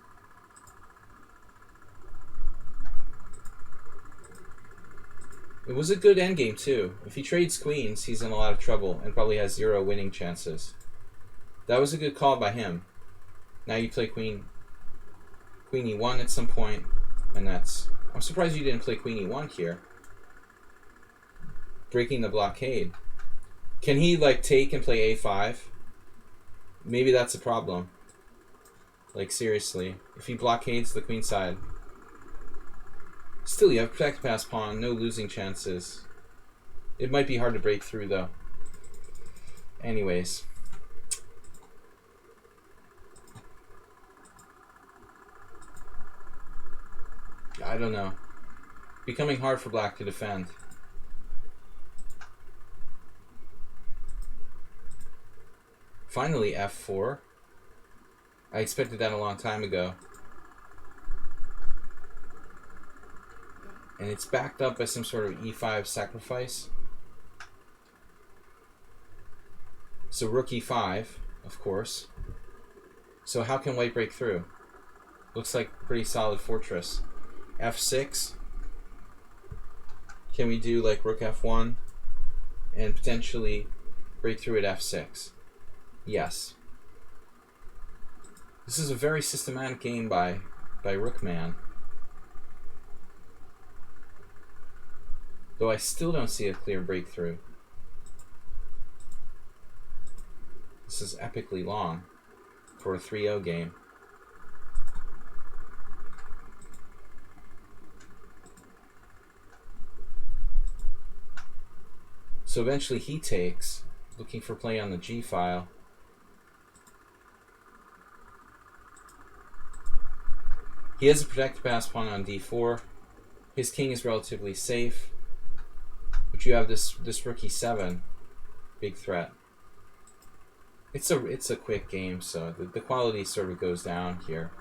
It was a good endgame too. If he trades queens, he's in a lot of trouble and probably has 0 winning chances. That was a good call by him. Now you play queen e1 at some point, and that's... I'm surprised you didn't play queen e1 here. Breaking the blockade. Can he like take and play a5? Maybe that's a problem. Like seriously, if he blockades the queen side. Still, you have protect pass pawn, no losing chances. It might be hard to break through though. Anyways. I don't know. Becoming hard for black to defend. Finally, f4. I expected that a long time ago. And it's backed up by some sort of e5 sacrifice. So rook e5, of course. So how can white break through? Looks like a pretty solid fortress. f6. Can we do like rook f1 and potentially break through at f6? Yes. This is a very systematic game by Rookman. Though I still don't see a clear breakthrough. This is epically long for a 3-0 game. So eventually he takes, looking for play on the G file. He has a protected pass pawn on d4. His king is relatively safe. But you have this rook e7, big threat. It's a quick game, so the quality sort of goes down here.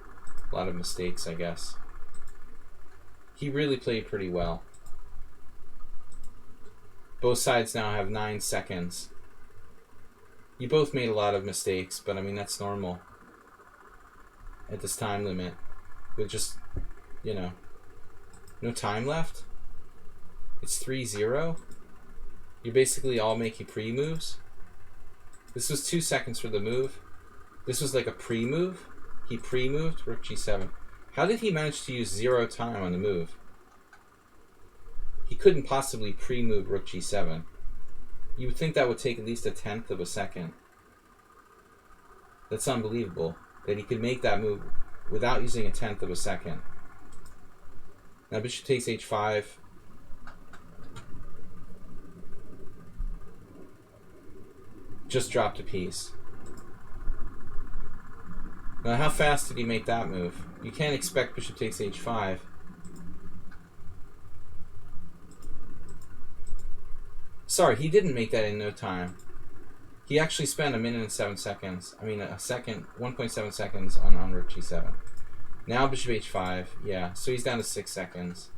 A lot of mistakes, I guess. He really played pretty well. Both sides now have 9 seconds. You both made a lot of mistakes, but I mean that's normal at this time limit. With just, you know, no time left. It's 3-0. You're basically all making pre-moves. This was 2 seconds for the move. This was like a pre-move. He pre-moved rook g7. How did he manage to use 0 time on the move? He couldn't possibly pre-move rook g7. You would think that would take at least 1/10 of a second. That's unbelievable that he could make that move without using 1/10 of a second. Now bishop takes h5. Just dropped a piece. Now how fast did he make that move? You can't expect bishop takes h5. Sorry, he didn't make that in no time. He actually spent 1 minute and 7 seconds. I mean, 1.7 seconds on rook g7. Now bishop h5. Yeah, so he's down to 6 seconds.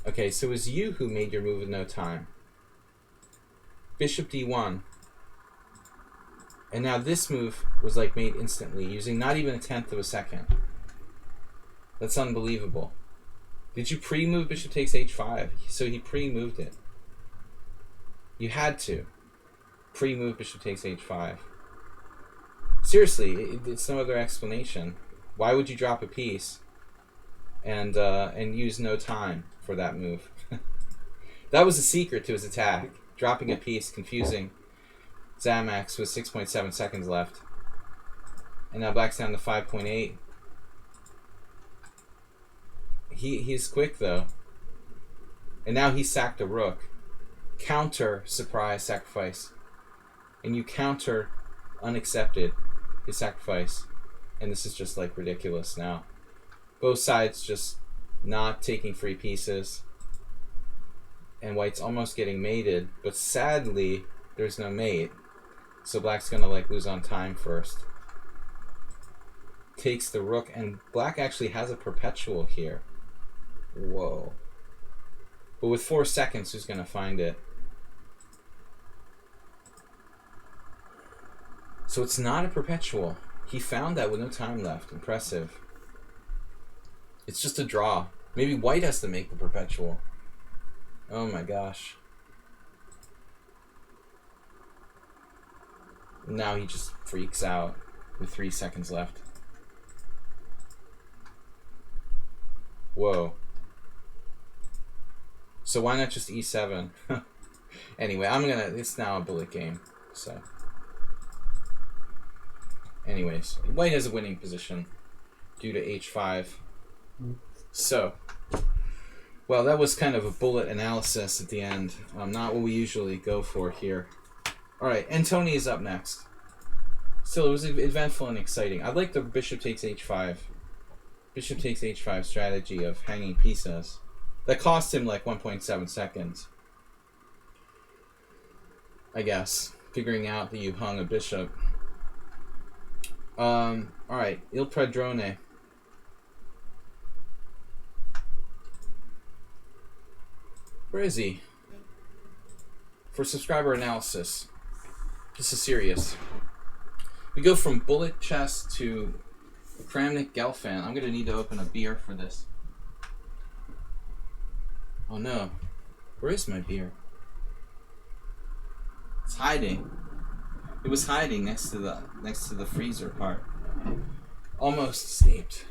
Okay, so it was you who made your move in no time. Bishop d1. And now this move was like made instantly, using not even 1/10 of a second. That's unbelievable. Did you pre-move bishop takes h5? So he pre-moved it. You had to pre-move bishop takes h5. Seriously, it's no other explanation. Why would you drop a piece and use no time for that move? That was the secret to his attack. dropping a piece, confusing Zamax with 6.7 seconds left. And now black's down to 5.8. He's quick though. And now he sacked a rook. Counter, surprise, sacrifice. And you counter, unaccepted, his sacrifice. And this is just like ridiculous now. Both sides just not taking free pieces. And white's almost getting mated. But sadly, there's no mate. So black's gonna like lose on time first. Takes the rook, and black actually has a perpetual here. Whoa. But with 4 seconds, who's gonna find it? So it's not a perpetual. He found that with no time left. Impressive. It's just a draw. Maybe white has to make the perpetual. Oh my gosh. Now he just freaks out with 3 seconds left. Whoa. So why not just e7? Anyway, it's now a bullet game. So. Anyways, white has a winning position due to h5. So. Well, that was kind of a bullet analysis at the end. Not what we usually go for here. Alright, and Tony is up next. Still, it was eventful and exciting. I like the bishop takes h5. Bishop takes h5 strategy of hanging pieces. That cost him like 1.7 seconds. I guess. Figuring out that you hung a bishop. Alright, Il Padrone. Where is he? For subscriber analysis. This is serious. We go from bullet chess to Kramnik Gelfand. I'm going to need to open a beer for this. Oh no. Where is my beer? It's hiding. It was hiding next to the freezer part. Almost escaped.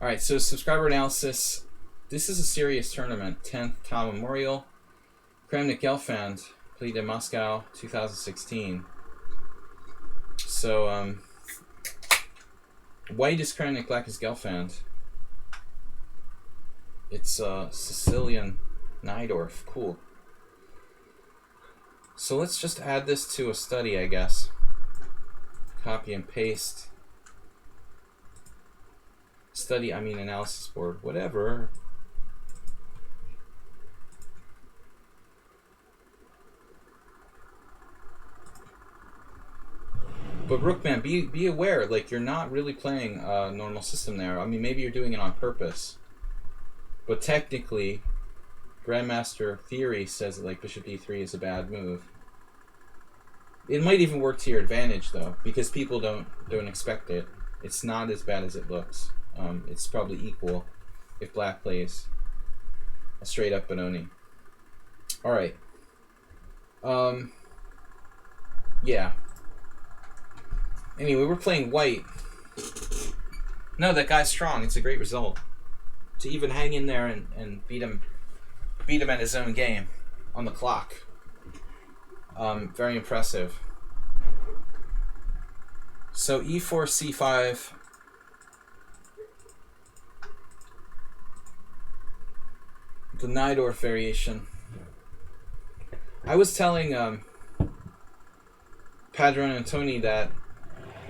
Alright, so subscriber analysis. This is a serious tournament. 10th Tau Memorial. Kramnik Gelfand played in Moscow 2016. So, white is Kramnik, black is Gelfand. It's Sicilian Najdorf. Cool. So let's just add this to a study, I guess. Copy and paste. Study, I mean analysis board. Whatever. But Rookman, be aware, like, you're not really playing a normal system there. I mean, maybe you're doing it on purpose. But technically, Grandmaster theory says that, like, Bishop d3 is a bad move. It might even work to your advantage, though, because people don't expect it. It's not as bad as it looks. It's probably equal if black plays a straight-up Benoni. Alright. Yeah. Anyway, we're playing white. No, that guy's strong. It's a great result. To even hang in there and beat him at his own game on the clock. Very impressive. So e4, c5. The Najdorf variation. I was telling Padron and Tony that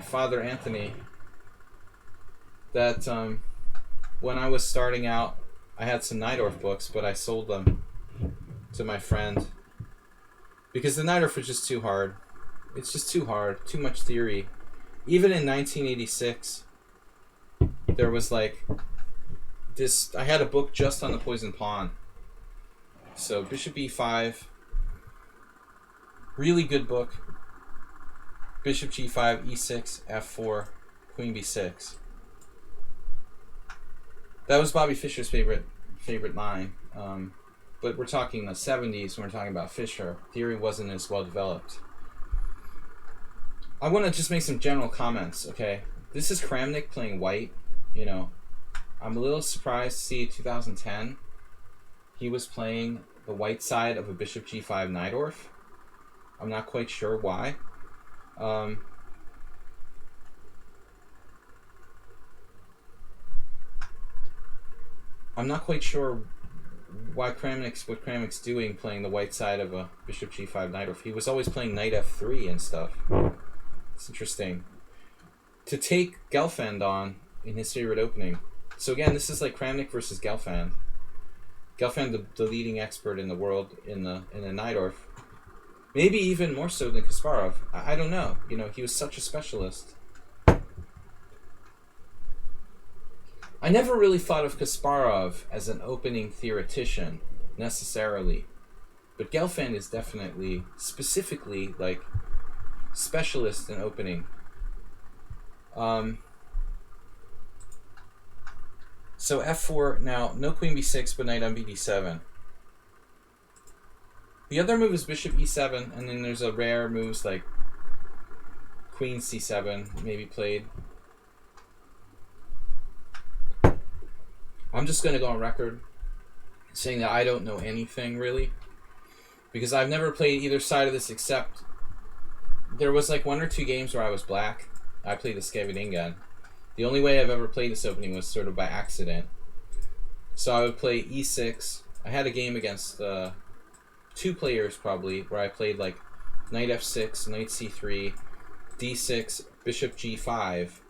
Father Anthony that when I was starting out, I had some Najdorf books, but I sold them to my friend because the Najdorf was just too hard. It's just too hard, too much theory. Even in 1986, there was like this. I had a book just on the poisoned pawn. So Bishop e5, really good book. Bishop g5, e6, f4, queen b6. That was Bobby Fischer's favorite line. But we're talking the 70s when we're talking about Fischer. Theory wasn't as well developed. I want to just make some general comments, okay? This is Kramnik playing white. You know, I'm a little surprised to see 2010. He was playing the white side of a bishop g5 Najdorf. I'm not quite sure why. I'm not quite sure what Kramnik's doing playing the white side of a bishop g5 Najdorf. He was always playing knight f3 and stuff. It's interesting. To take Gelfand on in his favorite opening. So again, this is like Kramnik versus Gelfand. Gelfand, the leading expert in the world in the Najdorf. Maybe even more so than Kasparov. I don't know. You know, he was such a specialist. I never really thought of Kasparov as an opening theoretician, necessarily. But Gelfand is definitely, specifically, like, specialist in opening. So f4, now, no queen b6, but knight on bd7. The other move is bishop e7, and then there's a rare moves like queen c7, maybe played. I'm just going to go on record saying that I don't know anything, really. Because I've never played either side of this except there was like 1 or 2 games where I was black. I played the Skevadingan. The only way I've ever played this opening was sort of by accident. So I would play e6. I had a game against 2 players probably where I played like knight f6, knight c3, d6, bishop g5,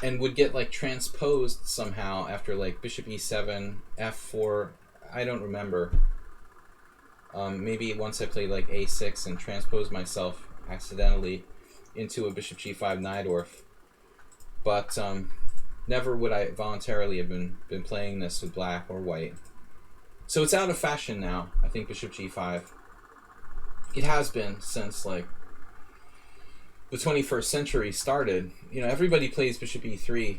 and would get like transposed somehow after like bishop e7, f4. I don't remember. Maybe once I played like a6 and transposed myself accidentally into a bishop g5 Najdorf. But never would I voluntarily have been playing this with black or white. So it's out of fashion now, I think, bishop g5. It has been since like the 21st century started. You know, everybody plays bishop e3.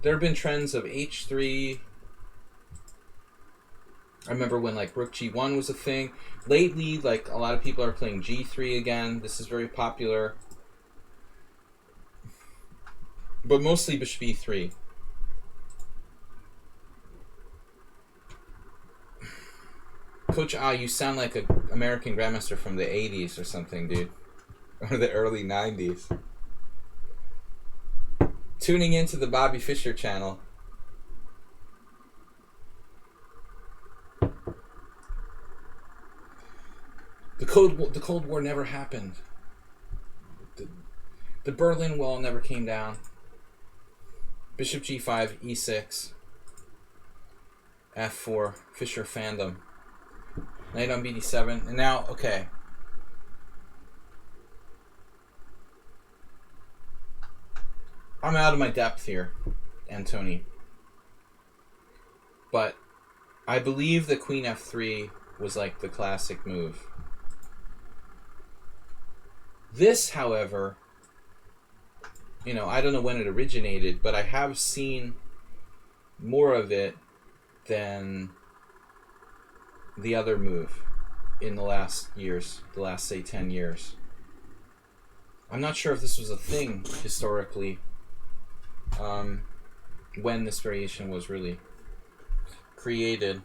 There have been trends of h3. I remember when like rook g1 was a thing. Lately, like a lot of people are playing g3 again. This is very popular. But mostly bishop e3. Coach you sound like an American grandmaster from the 80s or something, dude. Or the early 90s. Tuning into the Bobby Fischer channel. The Cold War never happened. The Berlin Wall never came down. Bishop g5, e6, f4, Fischer fandom. Knight on bd7, and now, okay. I'm out of my depth here, Antoni. But I believe that queen f3 was like the classic move. This, however, you know, I don't know when it originated, but I have seen more of it than the other move in the last years, the last, say, 10 years. I'm not sure if this was a thing historically, when this variation was really created.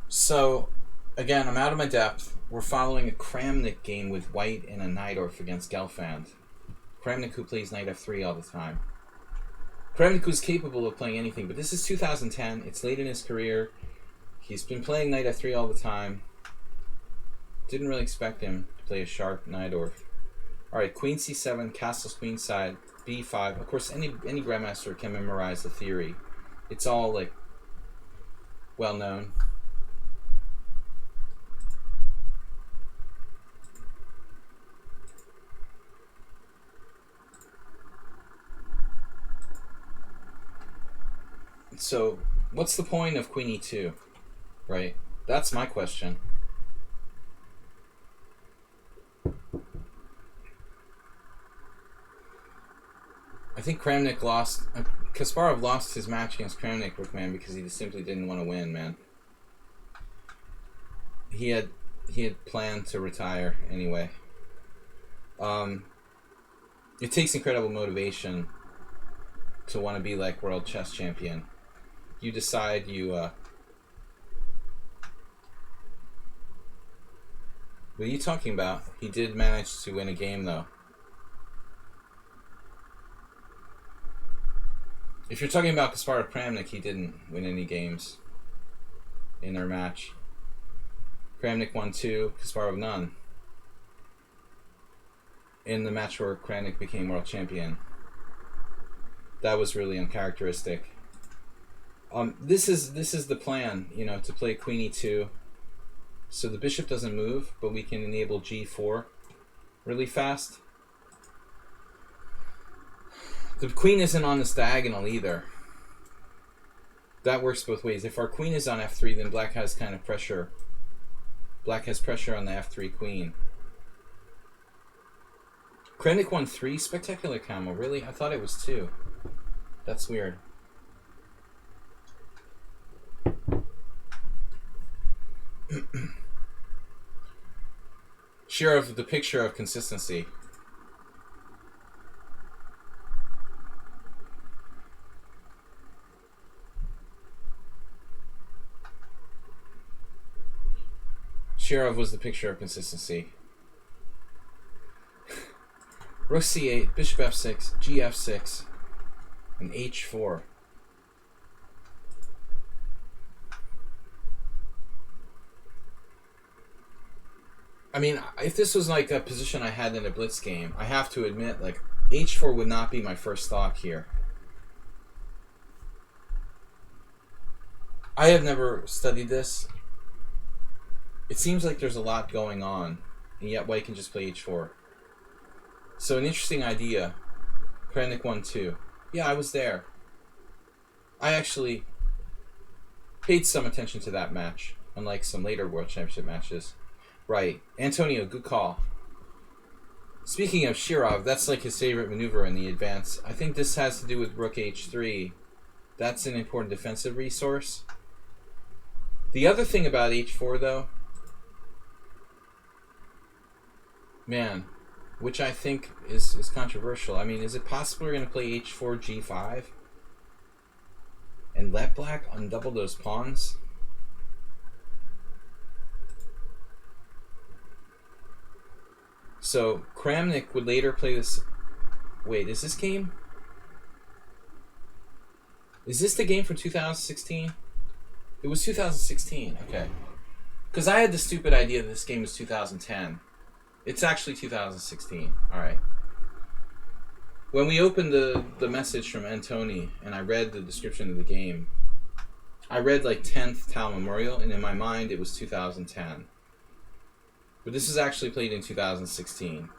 So, again, I'm out of my depth. We're following a Kramnik game with white and a Najdorf against Gelfand. Kramnik, who plays knight f3 all the time. Kramnik was capable of playing anything, but this is 2010. It's late in his career. He's been playing knight f3 all the time. Didn't really expect him to play a sharp Najdorf. Alright, queen c7, castles queenside, b5. Of course, any grandmaster can memorize the theory. It's all, like, well known. So, what's the point of queen e2, right? That's my question. I think Kramnik lost... Kasparov lost his match against Kramnik, Rookman, because he just simply didn't want to win, man. He had planned to retire anyway. It takes incredible motivation to want to be like world chess champion. You decide you... what are you talking about? He did manage to win a game, though. If you're talking about Kasparov Kramnik, he didn't win any games in their match. Kramnik won 2, Kasparov none. In the match where Kramnik became world champion. That was really uncharacteristic. This is the plan, you know, to play Queen E2. So the bishop doesn't move, but we can enable G4 really fast. The queen isn't on this diagonal either. That works both ways. If our queen is on F3, then black has kind of pressure. Black has pressure on the F3 queen. Kramnik won 3, spectacular camo. Really? I thought it was 2. That's weird. Share of the picture of consistency. Shirov was the picture of consistency. Rook c8, bishop f6, gf6, and h4. I mean, if this was like a position I had in a blitz game, I have to admit, like, h4 would not be my first thought here. I have never studied this. It seems like there's a lot going on, and yet white can just play h4. So an interesting idea. Kramnik won 2. Yeah, I was there. I actually paid some attention to that match, unlike some later World Championship matches. Right. Antonio, good call. Speaking of Shirov, that's like his favorite maneuver in the advance. I think this has to do with Rook h3. That's an important defensive resource. The other thing about h4, though, man, which I think is controversial. I mean, is it possible we're going to play h4, g5? And let black undouble those pawns? So, Kramnik would later play this... Wait, is this game? Is this the game from 2016? It was 2016, okay. Because I had the stupid idea that this game was 2010. It's actually 2016, alright. When we opened the message from Antoni and I read the description of the game, I read like 10th Tal Memorial, and in my mind it was 2010. But this is actually played in 2016.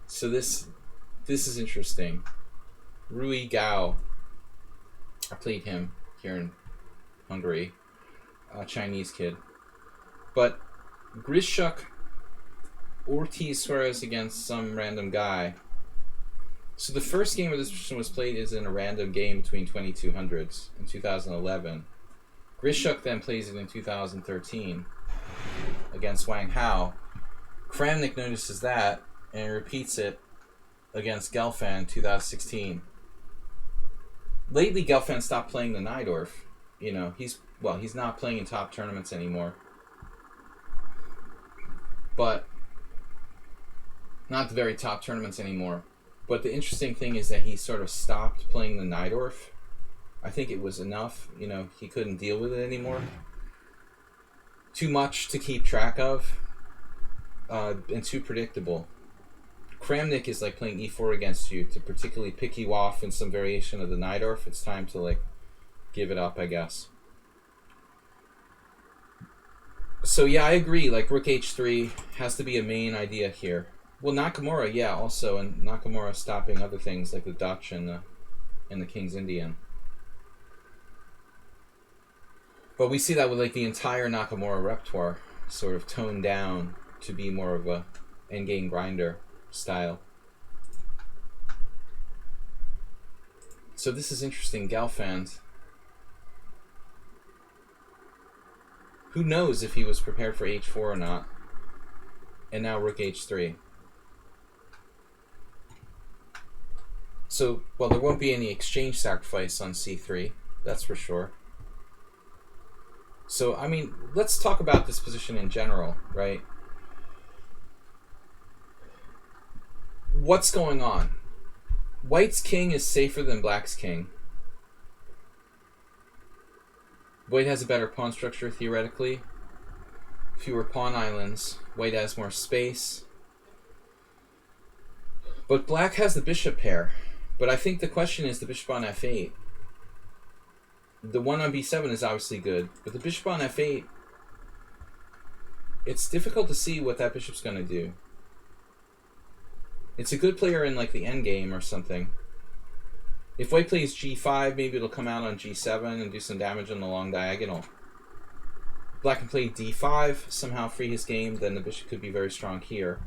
So this is interesting. Rui Gao, I played him here in Hungary, a Chinese kid. But Grishuk Ortiz Suarez against some random guy. So the first game of this position was played is in a random game between 2200s in 2011. Grishuk then plays it in 2013 against Wang Hao. Kramnik notices that and repeats it against Gelfand in 2016. Lately, Gelfand stopped playing the Najdorf. You know, he's not playing in top tournaments anymore. But not the very top tournaments anymore. But the interesting thing is that he sort of stopped playing the Najdorf. I think it was enough. You know, he couldn't deal with it anymore. Too much to keep track of, and too predictable. Kramnik is like playing e4 against you to particularly pick you off in some variation of the Najdorf. It's time to like give it up, I guess. So yeah, I agree. Like Rook h3 has to be a main idea here. Well, Nakamura, yeah, also, and Nakamura stopping other things like the Dutch and the King's Indian. But we see that with like the entire Nakamura repertoire sort of toned down to be more of a endgame grinder style. So this is interesting. Gelfand. Who knows if he was prepared for h4 or not? and now rook h3. So, well, there won't be any exchange sacrifice on c3, that's for sure. So, I mean, let's talk about this position in general, right? What's going on? White's king is safer than black's king. White has a better pawn structure, theoretically. Fewer pawn islands. White has more space. But black has the bishop pair. But I think the question is the bishop on f8. The one on b7 is obviously good, but the bishop on f8, it's difficult to see what that bishop's going to do. It's a good player in like the endgame or something. If white plays g5, maybe it'll come out on g7 and do some damage on the long diagonal. Black can play d5, somehow free his game, then the bishop could be very strong here.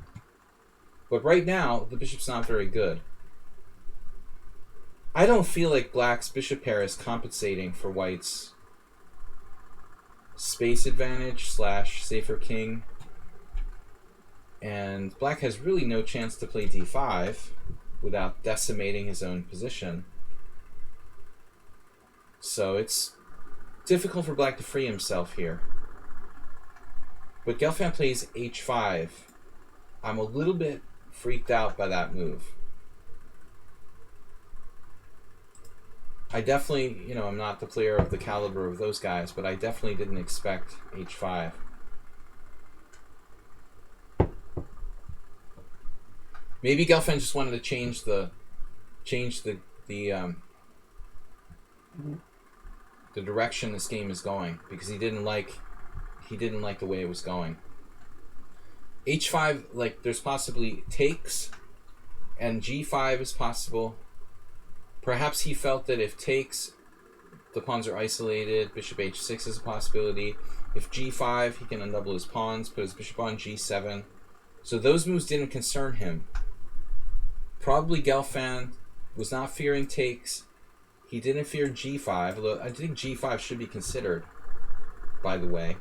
But right now, the bishop's not very good. I don't feel like black's bishop pair is compensating for white's space advantage / safer king. And black has really no chance to play d5 without decimating his own position. So it's difficult for black to free himself here. But Gelfand plays h5. I'm a little bit freaked out by that move. I definitely, you know, I'm not the player of the caliber of those guys, but I definitely didn't expect h5. Maybe Gelfand just wanted to change the direction this game is going, because he didn't like the way it was going. h5, like, there's possibly takes, and g5 is possible. Perhaps he felt that if takes, the pawns are isolated. Bishop h6 is a possibility. If g5, he can undouble his pawns, put his bishop on g7. So those moves didn't concern him. Probably Gelfand was not fearing takes. He didn't fear g5, although I think g5 should be considered, by the way,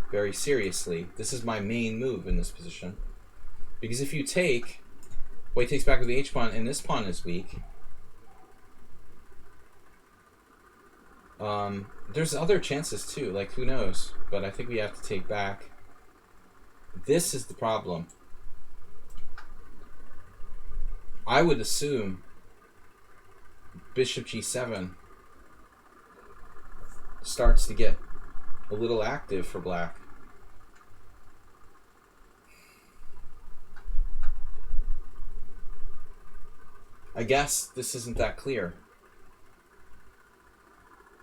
very seriously. This is my main move in this position. Because if you take, white takes back with the h-pawn, and this pawn is weak. There's other chances too, like who knows, but I think we have to take back. This is the problem. I would assume bishop g7 starts to get a little active for black. I guess this isn't that clear.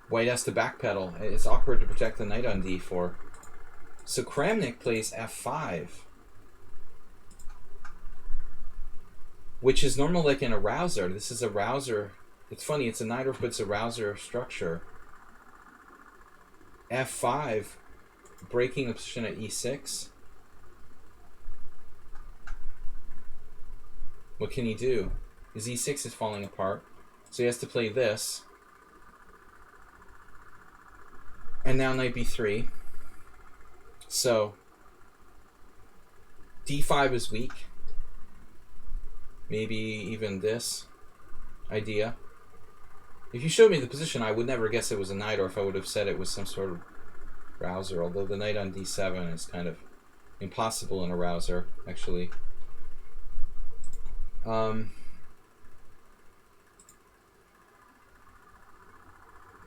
White has to backpedal. It's awkward to protect the knight on d4. So Kramnik plays f5, which is normal, like in a rouser. This is a rouser. It's funny, it's a knight but it's a rouser structure. f5, breaking the position at e6. What can he do? His e6 is falling apart, so he has to play this. And now knight b3. So d5 is weak. Maybe even this idea. If you showed me the position, I would never guess it was a knight, or if I would have said it was some sort of rouser, although the knight on d7 is kind of impossible in a rouser, actually.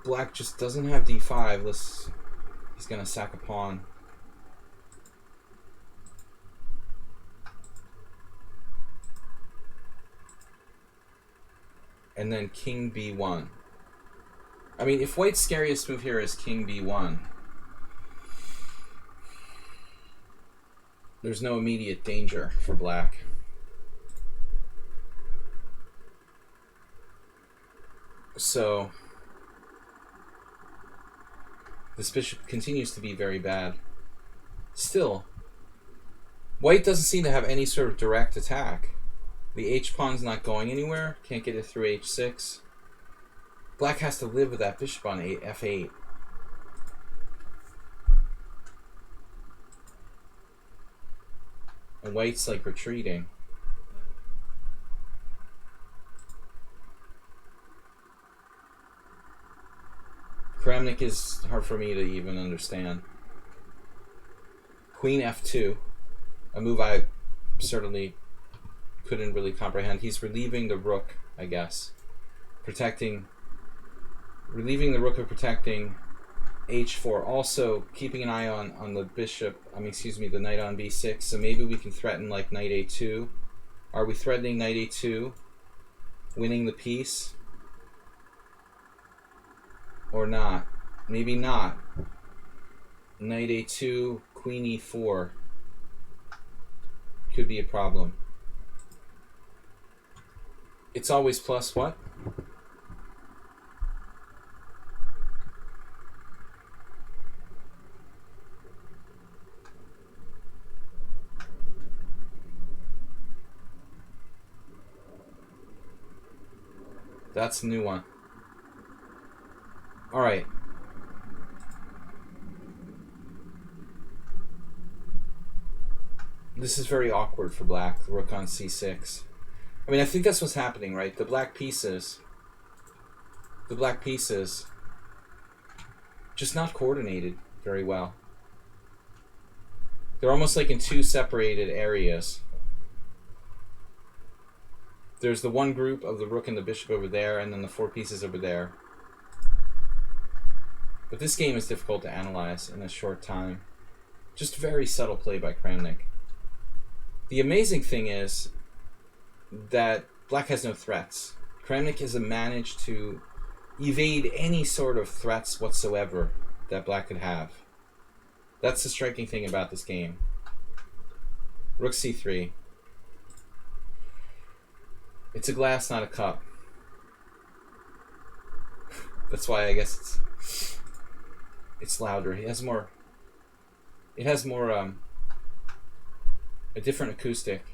Black just doesn't have d5. He's going to sack a pawn. And then king b1. I mean, if white's scariest move here is king b1, there's no immediate danger for black. So this bishop continues to be very bad. Still, white doesn't seem to have any sort of direct attack. The h-pawn's not going anywhere. Can't get it through h6. Black has to live with that bishop on f8. And white's like retreating. Kramnik is hard for me to even understand. Queen f2, a move I certainly couldn't really comprehend. He's relieving the rook, I guess. Relieving the rook of protecting h4. Also keeping an eye on the bishop, the knight on b6. So maybe we can threaten like knight a2. Are we threatening knight a2? Winning the piece? Or not? Maybe not. Knight a2, queen e4 could be a problem. It's always plus what? That's a new one. All right. This is very awkward for black. Rook on c6. I mean, I think that's what's happening, right? The black pieces just not coordinated very well. They're almost like in two separated areas. There's the one group of the rook and the bishop over there, and then the four pieces over there. But this game is difficult to analyze in a short time. Just very subtle play by Kramnik. The amazing thing is that black has no threats. Kramnik has managed to evade any sort of threats whatsoever that black could have. That's the striking thing about this game. Rook c3. It's a glass, not a cup. That's why I guess it's louder. It has more a different acoustic.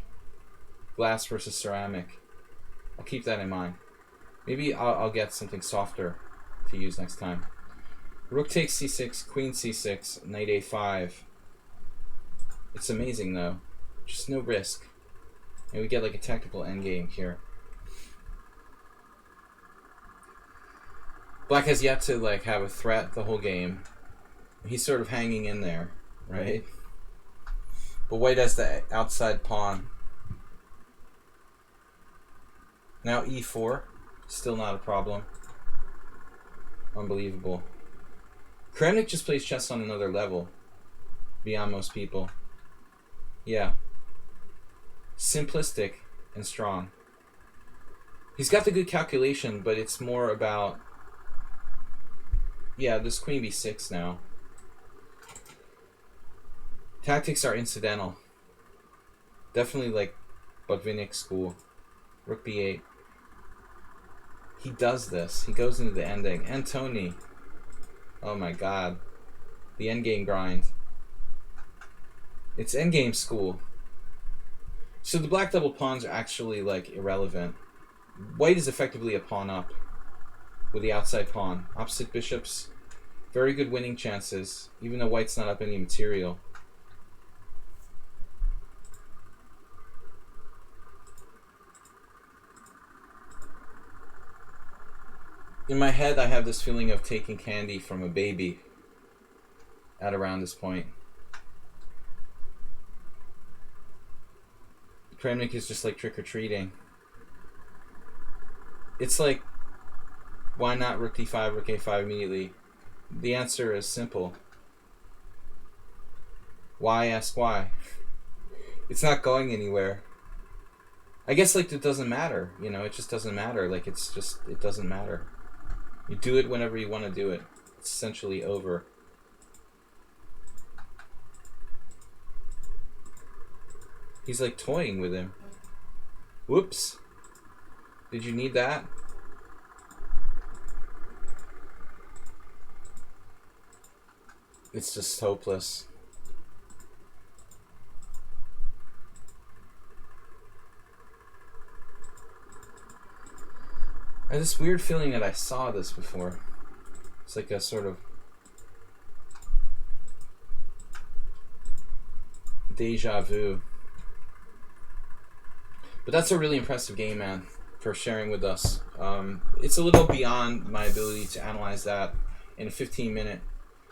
Glass versus ceramic. I'll keep that in mind. Maybe I'll get something softer to use next time. Rook takes c6, queen c6, knight a5. It's amazing though. Just no risk. And we get like a tactical endgame here. Black has yet to like have a threat the whole game. He's sort of hanging in there, right? But white has the outside pawn. Now e4, still not a problem. Unbelievable. Kramnik just plays chess on another level, beyond most people. Yeah. Simplistic and strong. He's got the good calculation, but it's more about... Yeah, this queen b6 now. Tactics are incidental. Definitely like Botvinnik school. Rook b8. He does this. He goes into the ending. And Tony. Oh my god. The endgame grind. It's endgame school. So the black double pawns are actually like irrelevant. White is effectively a pawn up with the outside pawn. Opposite bishops. Very good winning chances, even though white's not up any material. In my head, I have this feeling of taking candy from a baby at around this point. Kramnik is just like trick-or-treating. It's like, why not rook d5, rook a5 immediately? The answer is simple. Why ask why? It's not going anywhere. I guess like it doesn't matter, you know, it just doesn't matter. Like it's just, it doesn't matter. You do it whenever you want to do it. It's essentially over. He's like toying with him. Whoops. Did you need that? It's just hopeless. I have this weird feeling that I saw this before. It's like a sort of deja vu. But that's a really impressive game, man, for sharing with us. It's a little beyond my ability to analyze that in a 15-minute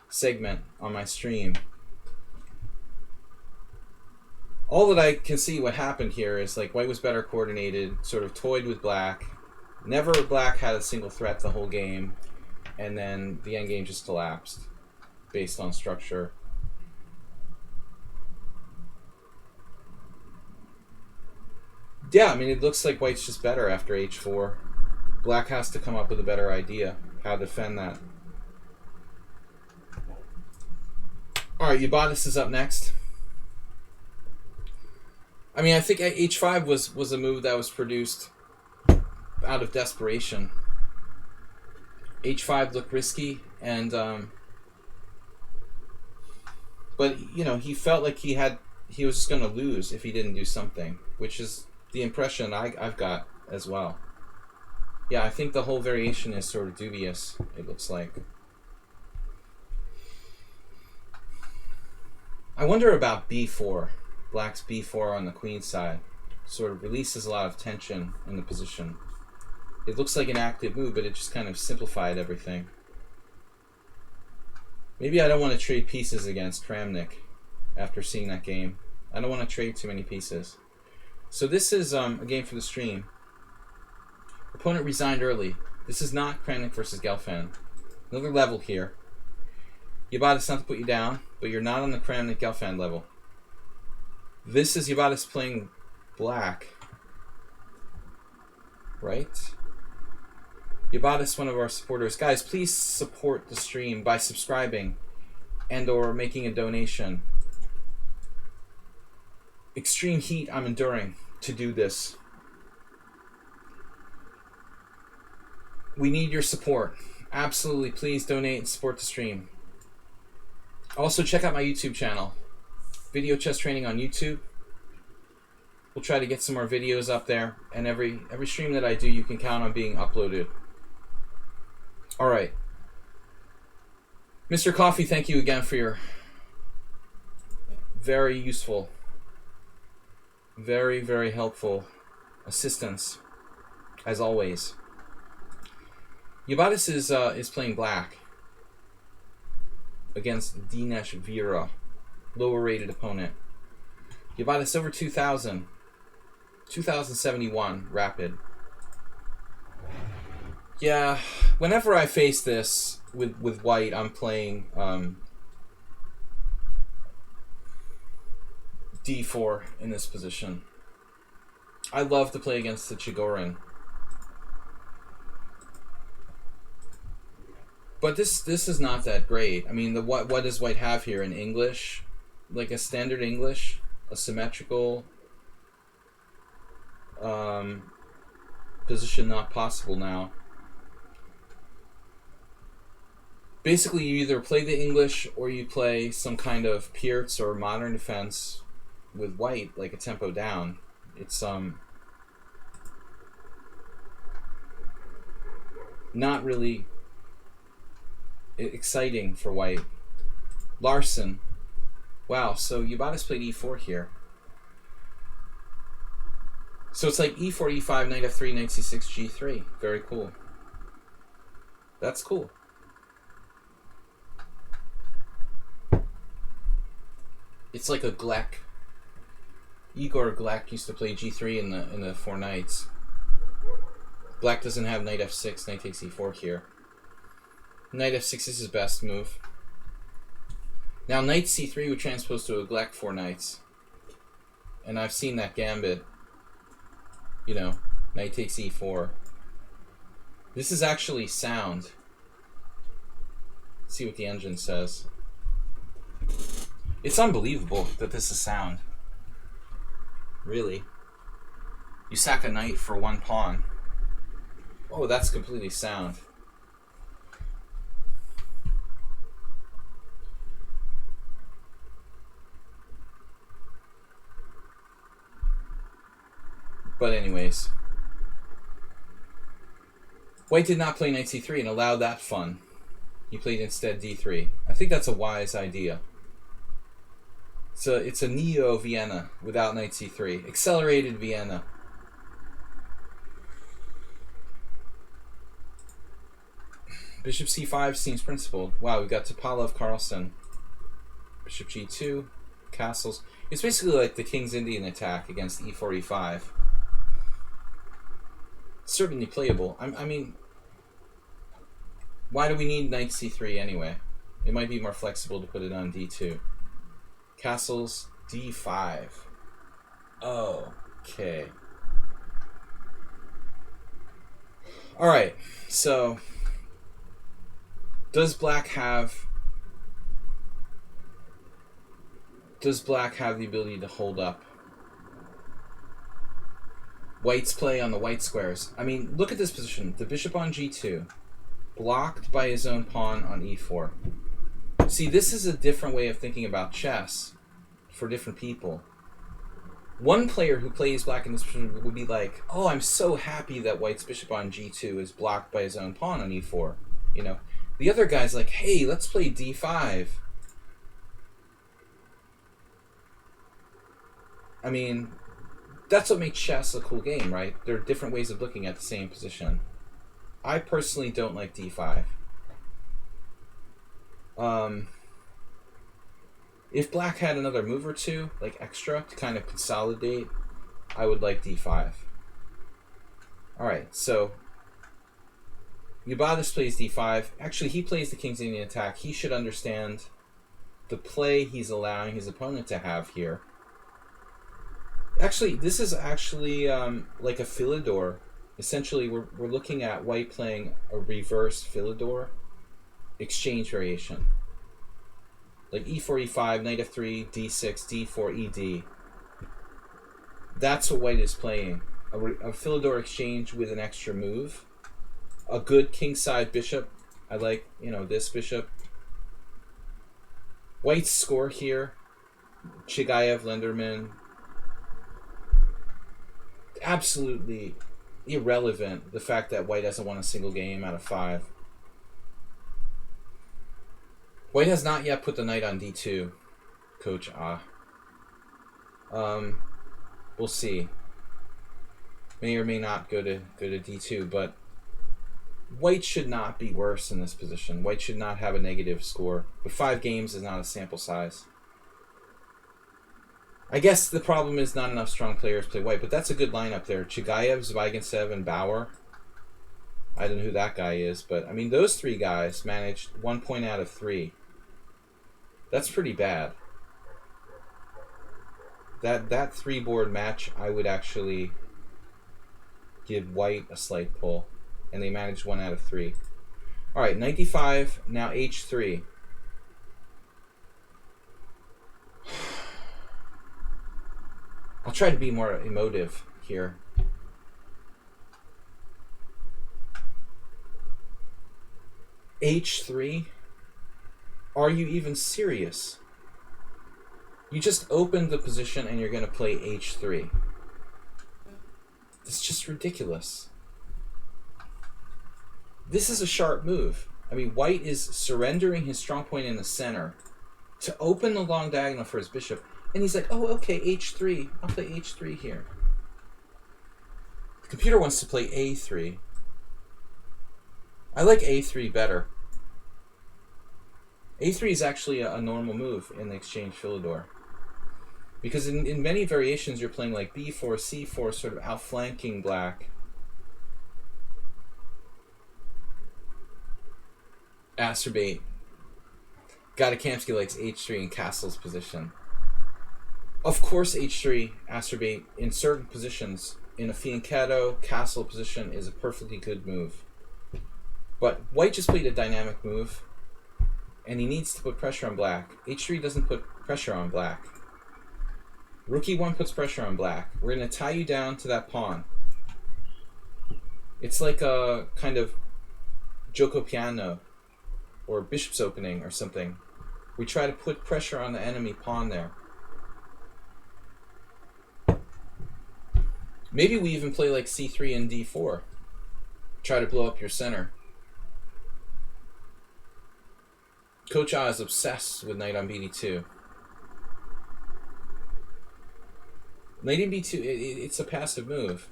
segment on my stream. All that I can see what happened here is like white was better coordinated, sort of toyed with black. Never black had a single threat the whole game, and then the endgame just collapsed based on structure. Yeah, I mean, it looks like white's just better after h4. Black has to come up with a better idea how to defend that. Alright, Ubatis is up next. I mean, I think h5 was a move that was produced out of desperation. h5 looked risky, and but you know, he felt like he was just going to lose if he didn't do something, which is the impression I've got as well. Yeah, I think the whole variation is sort of dubious, it looks like. I wonder about b4. Black's b4 on the queen side sort of releases a lot of tension in the position. It looks like an active move, but it just kind of simplified everything. Maybe I don't want to trade pieces against Kramnik after seeing that game. I don't want to trade too many pieces. So this is a game for the stream. Opponent resigned early. This is not Kramnik versus Gelfand. Another level here. Ubatis not to put you down, but you're not on the Kramnik Gelfand level. This is Ubatis playing black. Right? Ubatis, one of our supporters. Guys, please support the stream by subscribing and or making a donation. Extreme heat I'm enduring to do this. We need your support. Absolutely, please donate and support the stream. Also, check out my YouTube channel. Video chess training on YouTube. We'll try to get some more videos up there, and every stream that I do, you can count on being uploaded. All right. Mr. Coffee, thank you again for your very useful, very, very helpful assistance, as always. Ubatis is playing black against Dinesh Vira, lower rated opponent. Ubatis over 2,000, 2071 rapid. Yeah, whenever I face this with white, I'm playing d4 in this position. I love to play against the Chigorin. But this is not that great. I mean, what does white have here in English? Like a standard English, a symmetrical position not possible now. Basically, you either play the English or you play some kind of Pierce or modern defense with white, like a tempo down. It's not really exciting for white. Larson. Wow, so Ubatis played e4 here. So it's like e4, e5, knight f3, knight c6, g3. Very cool. That's cool. It's like a Gleck. Igor Gleck used to play g3 in the four knights. Black doesn't have knight f6, knight takes e4 here. Knight f6 is his best move. Now knight c3 would transpose to a Gleck four knights. And I've seen that gambit. You know, knight takes e4. This is actually sound. Let's see what the engine says. It's unbelievable that this is sound. Really. You sack a knight for one pawn. Oh, that's completely sound. But anyways. White did not play knight c3 and allowed that fun. He played instead d3. I think that's a wise idea. It's a neo Vienna without knight c3. Accelerated Vienna. Bishop c5 seems principled. Wow, we got Topalov Carlsen. Bishop g2, castles. It's basically like the King's Indian attack against e4, e5. Certainly playable. I mean, why do we need knight c3 anyway? It might be more flexible to put it on d2. Castles, d5. Okay. Alright, so does black have the ability to hold up white's play on the white squares? I mean, look at this position. The bishop on g2, blocked by his own pawn on e4. See, this is a different way of thinking about chess for different people. One player who plays black in this position would be like, oh, I'm so happy that white's bishop on g2 is blocked by his own pawn on e4. You know, the other guy's like, hey, let's play d5. I mean, that's what makes chess a cool game, right? There are different ways of looking at the same position. I personally don't like d5. If black had another move or two, like extra, to kind of consolidate, I would like d5. Alright, so Ubadas plays d5. Actually, he plays the King's Indian attack. He should understand the play he's allowing his opponent to have here. Actually, this is actually like a Philidor. Essentially, we're looking at white playing a reverse Philidor exchange variation. Like e4, e5, knight f3, d6, d4, ed. That's what white is playing. A Philidor exchange with an extra move. A good kingside bishop. I like, you know, this bishop. White's score here. Chigayev, Lenderman. Absolutely irrelevant, the fact that white hasn't won a single game out of 5. White has not yet put the knight on d2, Coach Ah. We'll see. May or may not go to d2, but white should not be worse in this position. White should not have a negative score. But 5 games is not a sample size. I guess the problem is not enough strong players play white, but that's a good lineup there. Chigayev, Zvygintsev, and Bauer. I don't know who that guy is, but I mean, those 3 guys managed 1 point out of 3. That's pretty bad. That 3-board match, I would actually give white a slight pull, and they managed 1 out of 3. All right, 95, now h3. I'll try to be more emotive here. h3? Are you even serious? You just opened the position and you're going to play h3. It's just ridiculous. This is a sharp move. I mean, white is surrendering his strong point in the center to open the long diagonal for his bishop. And he's like, oh, okay, h3. I'll play h3 here. The computer wants to play a3. I like a3 better. a3 is actually a normal move in the exchange Philidor. Because in many variations, you're playing like b4, c4, sort of outflanking black. Acerbate. Gadakamsky likes h3 in Castle's position. Of course, h3, acerbate, in certain positions, in a fianchetto Castle position, is a perfectly good move. But white just played a dynamic move, and he needs to put pressure on black. h3 doesn't put pressure on black. Rook e1 puts pressure on black. We're going to tie you down to that pawn. It's like a kind of gioco piano or bishop's opening or something. We try to put pressure on the enemy pawn there. Maybe we even play like c3 and d4. Try to blow up your center. Coach A is obsessed with knight on bd2. Knight in b2, it's a passive move.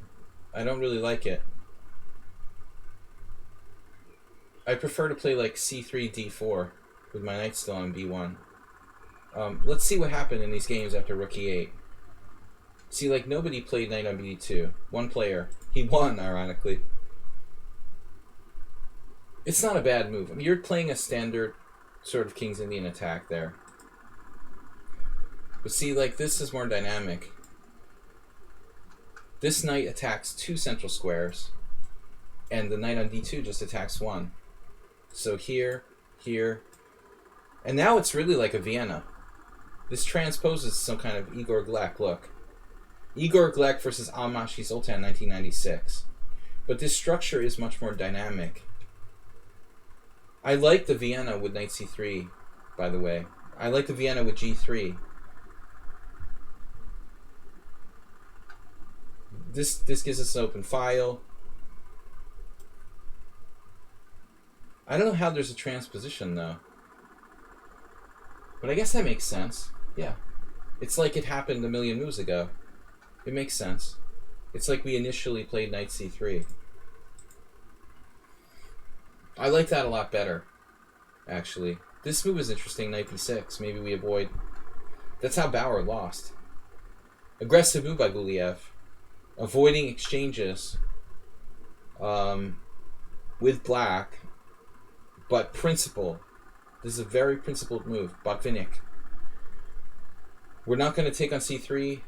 I don't really like it. I prefer to play like c3, d4 with my knight still on b1. Let's see what happened in these games after rook e8. See, like, nobody played knight on b2. One player. He won, ironically. It's not a bad move. I mean, you're playing a standard sort of King's Indian attack there. But see, like, this is more dynamic. This knight attacks 2 central squares, and the knight on d2 just attacks 1. So here, here, and now it's really like a Vienna. This transposes some kind of Igor Glek look. Igor Glek versus Almaty Zoltan 1996. But this structure is much more dynamic. I like the Vienna with knight c3, by the way. I like the Vienna with g3. This gives us an open file. I don't know how there's a transposition, though. But I guess that makes sense. Yeah. It's like it happened a million moves ago. It makes sense. It's like we initially played knight c3. I like that a lot better, actually. This move is interesting, knight b6. Maybe we avoid... That's how Bauer lost. Aggressive move by Guliev. Avoiding exchanges with black, but principle. This is a very principled move. Botvinnik. We're not going to take on c3.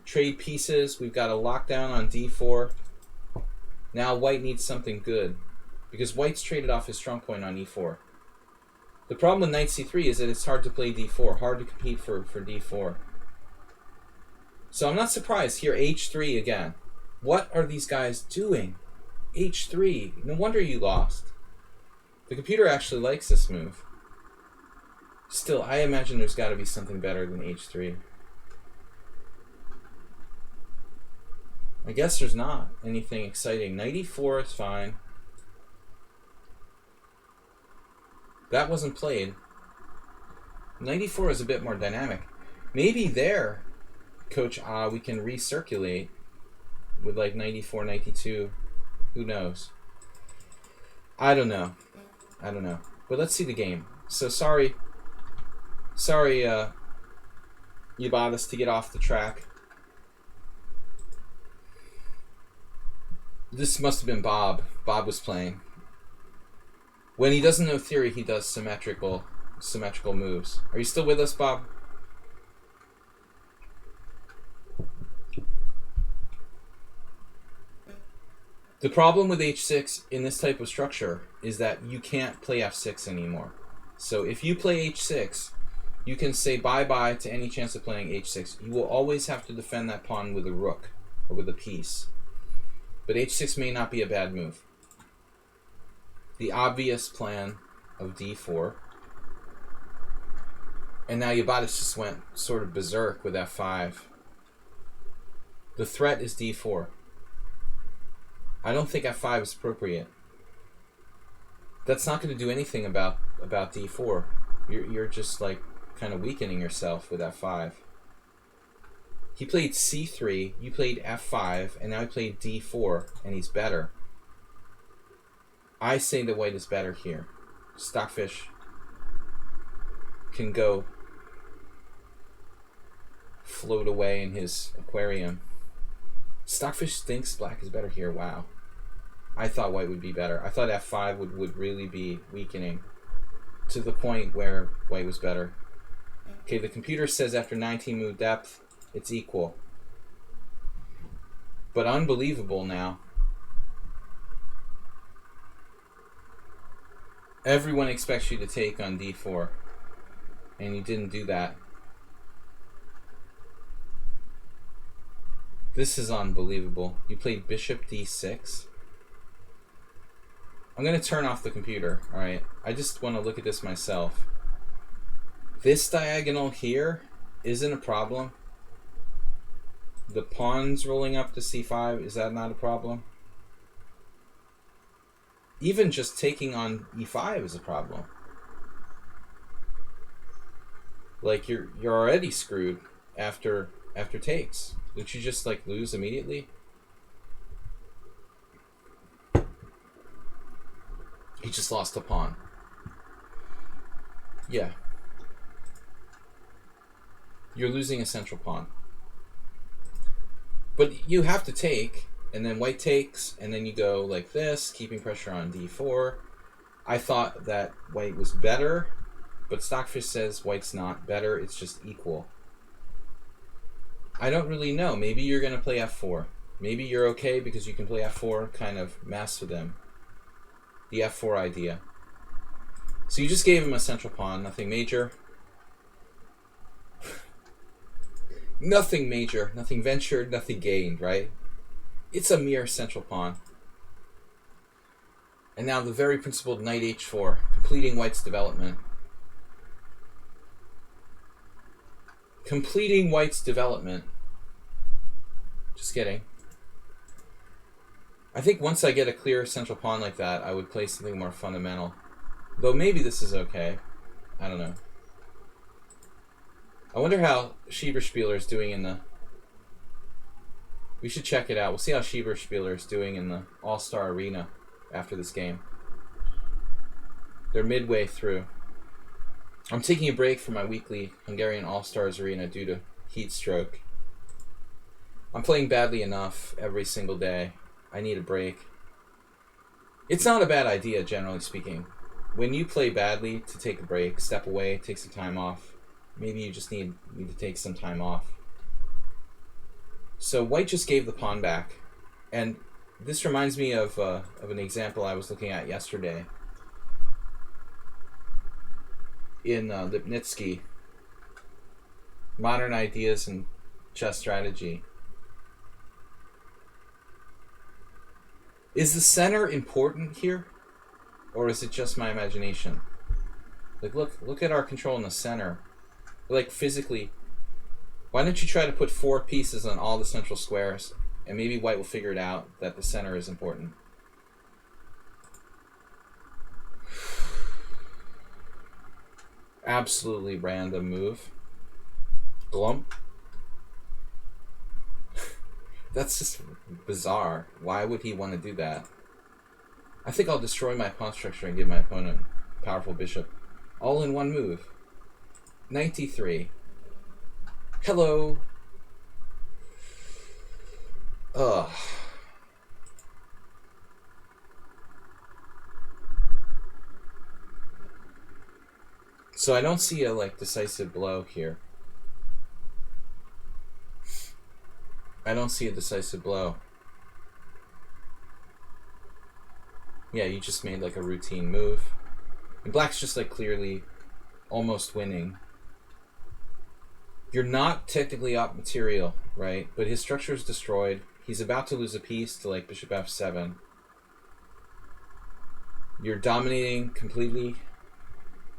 Trade pieces. We've got a lockdown on d4. Now white needs something good, because white's traded off his strong point on e4. The problem with knight c3 is that it's hard to play d4, hard to compete for d4. So I'm not surprised here, h3 again. What are these guys doing? h3. No wonder you lost. The computer actually likes this move. Still, I imagine there's got to be something better than h3. I guess there's not anything exciting. Knight e4 is fine. That wasn't played. Knight e4 is a bit more dynamic. Maybe there, Coach we can recirculate with like knight e4, knight e2. Who knows? I don't know. I don't know. But let's see the game. So sorry, Yabadas, to get off the track. This must have been Bob. Bob was playing. When he doesn't know theory, he does symmetrical moves. Are you still with us, Bob? The problem with h6 in this type of structure is that you can't play f6 anymore. So if you play h6, you can say bye-bye to any chance of playing h6. You will always have to defend that pawn with a rook or with a piece. But h6 may not be a bad move. The obvious plan of d4. And now Yabadas just went sort of berserk with f5. The threat is d4. I don't think f5 is appropriate. That's not going to do anything about d4. You're just like kind of weakening yourself with f5. He played c3, you played f5, and now he played d4, and he's better. I say that white is better here. Stockfish can go float away in his aquarium. Stockfish thinks black is better here. Wow. I thought white would be better. I thought f5 would really be weakening to the point where white was better. Okay, the computer says after 19 move depth, it's equal. But unbelievable now. Everyone expects you to take on d4, and you didn't do that. This is unbelievable. You played bishop d6. I'm going to turn off the computer, alright? I just want to look at this myself. This diagonal here isn't a problem. The pawns rolling up to c5, is that not a problem? Even just taking on e5 is a problem. Like you're already screwed after takes. Did you just like lose immediately? He just lost a pawn. Yeah. You're losing a central pawn. But you have to take, and then white takes, and then you go like this, keeping pressure on d4. I thought that white was better, but Stockfish says white's not better, it's just equal. I don't really know. Maybe you're going to play f4. Maybe you're okay because you can play f4, kind of mess with him. The f4 idea. So you just gave him a central pawn, nothing major. Nothing major, nothing ventured, nothing gained, right? It's a mere central pawn. And now the very principled knight h4, completing white's development. Completing white's development. Just kidding. I think once I get a clear central pawn like that, I would play something more fundamental. Though maybe this is okay. I don't know. I wonder how Schieberspieler is doing in the... We should check it out. We'll see how Schieberspieler is doing in the All-Star Arena after this game. They're midway through. I'm taking a break from my weekly Hungarian All-Stars Arena due to heat stroke. I'm playing badly enough every single day. I need a break. It's not a bad idea, generally speaking. When you play badly, to take a break, step away, take some time off. Maybe you just need to take some time off. So white just gave the pawn back. And this reminds me of an example I was looking at yesterday in Lipnitsky, Modern Ideas in Chess Strategy. Is the center important here? Or is it just my imagination? Like, look at our control in the center. Like, physically, why don't you try to put 4 pieces on all the central squares, and maybe white will figure it out that the center is important. Absolutely random move. Glump. That's just bizarre. Why would he want to do that? I think I'll destroy my pawn structure and give my opponent a powerful bishop. All in one move. 93. Hello. Ugh. So I don't see a decisive blow here. I don't see a decisive blow. Yeah, you just made a routine move. And black's just clearly almost winning. You're not technically up material, right? But his structure is destroyed. He's about to lose a piece to bishop f7. You're dominating completely.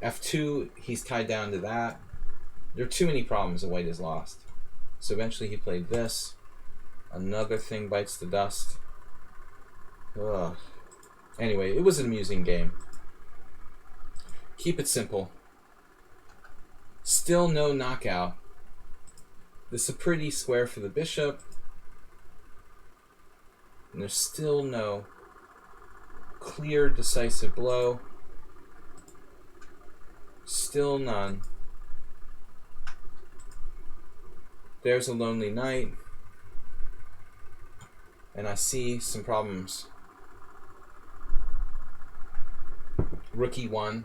f2, he's tied down to that. There are too many problems that white has lost. So eventually he played this. Another thing bites the dust. Ugh. Anyway, it was an amusing game. Keep it simple. Still no knockout. This is a pretty square for the bishop. And there's still no clear decisive blow. Still none. There's a lonely knight. And I see some problems. Rook e1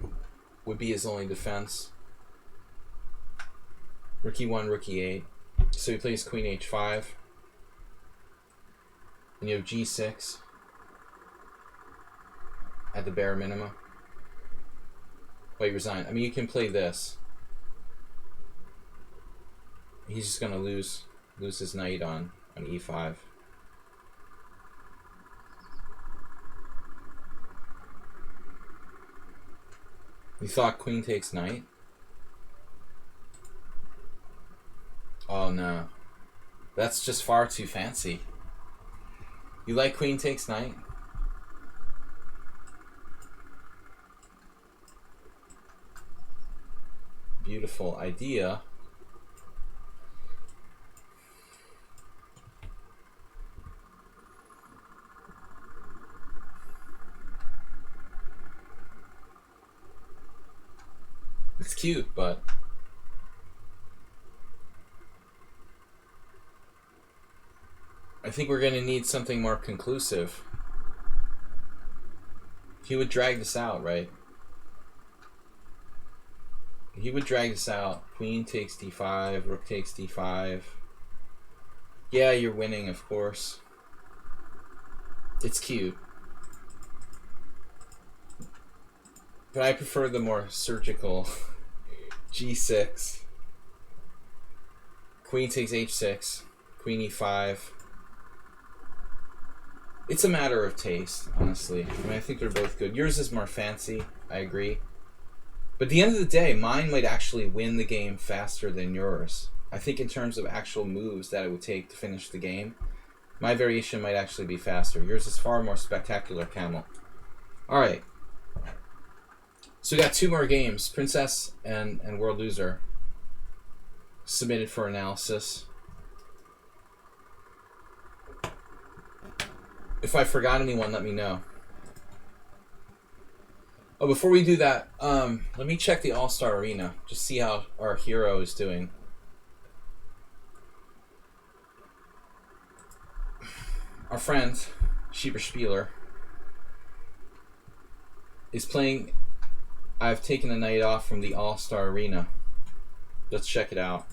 would be his only defense. Rook e1, rook e8. So he plays queen h5. And you have g6 at the bare minimum. Wait, resign. I mean, you can play this. He's just going to lose his knight on e5. You thought queen takes knight? Oh no. That's just far too fancy. You like queen takes knight? Beautiful idea. It's cute, but I think we're going to need something more conclusive. He would drag this out, right? He would drag this out. Queen takes d5, rook takes d5. Yeah, you're winning, of course. It's cute. But I prefer the more surgical g6. Queen takes h6. Queen e5. It's a matter of taste, honestly. I mean, I think they're both good. Yours is more fancy, I agree. But at the end of the day, mine might actually win the game faster than yours. I think in terms of actual moves that it would take to finish the game, my variation might actually be faster. Yours is far more spectacular, Camel. Alright. So we got 2 more games. Princess and World Loser submitted for analysis. If I forgot anyone, let me know. Oh, before we do that, let me check the All-Star Arena. Just see how our hero is doing. Our friend, Schieber Spieler, is playing... I've taken a night off from the All-Star Arena. Let's check it out.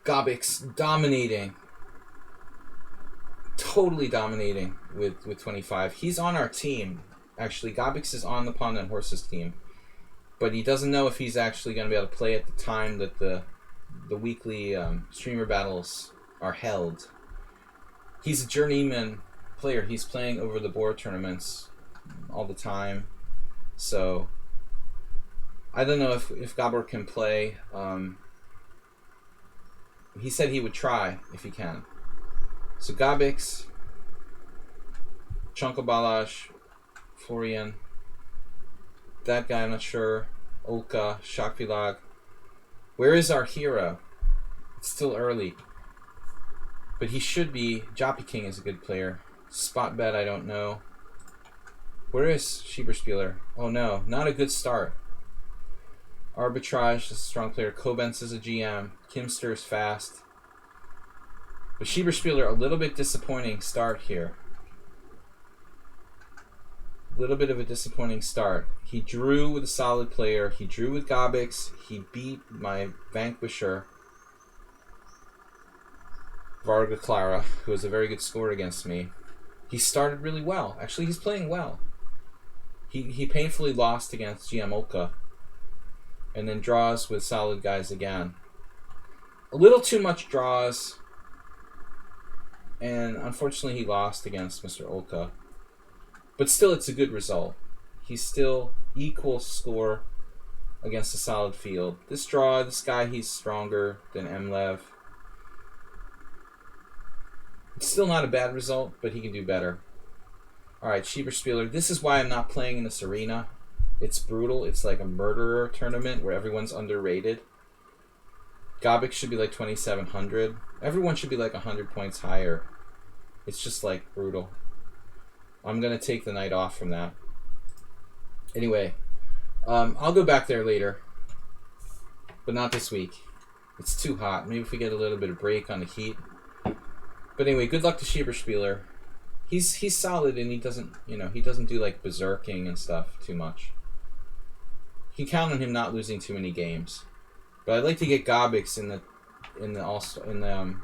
Gobix dominating. Totally dominating with 25. He's on our team. Actually, Gobix is on the Pawn and Horses team. But he doesn't know if he's actually going to be able to play at the time that the weekly streamer battles are held. He's a journeyman player. He's playing over the board tournaments all the time. So, I don't know if Gabor can play. He said he would try if he can. So Gobix, Chonko Balazs, Florian, that guy I'm not sure, Olka, Shakvilag. Where is our hero? It's still early. But he should be. Joppy King is a good player. Spot bet, I don't know. Where is Schieber Spieler? Oh no, not a good start. Arbitrage is a strong player. Koblenz is a GM. Kimster is fast. But Schieber Spieler, a little bit disappointing start here. A little bit of a disappointing start. He drew with a solid player. He drew with Gobix. He beat my vanquisher, Varga Clara, who was a very good scorer against me. He started really well. Actually, he's playing well. He painfully lost against GM Olka. And then draws with solid guys again. A little too much draws. And unfortunately he lost against Mr. Olka. But still, it's a good result. He's still equal score against a solid field. This draw, this guy, he's stronger than Mlev. It's still not a bad result, but he can do better. Alright, Schieber Spieler. This is why I'm not playing in this arena. It's brutal. It's like a murderer tournament where everyone's underrated. Gobix should be like 2,700. Everyone should be like 100 points higher. It's just like brutal. I'm going to take the night off from that. Anyway, I'll go back there later. But not this week. It's too hot. Maybe if we get a little bit of break on the heat. But anyway, good luck to Schieber Spieler. He's solid and he doesn't, he doesn't do like berserking and stuff too much. You can count on him not losing too many games. But I'd like to get Gobix in the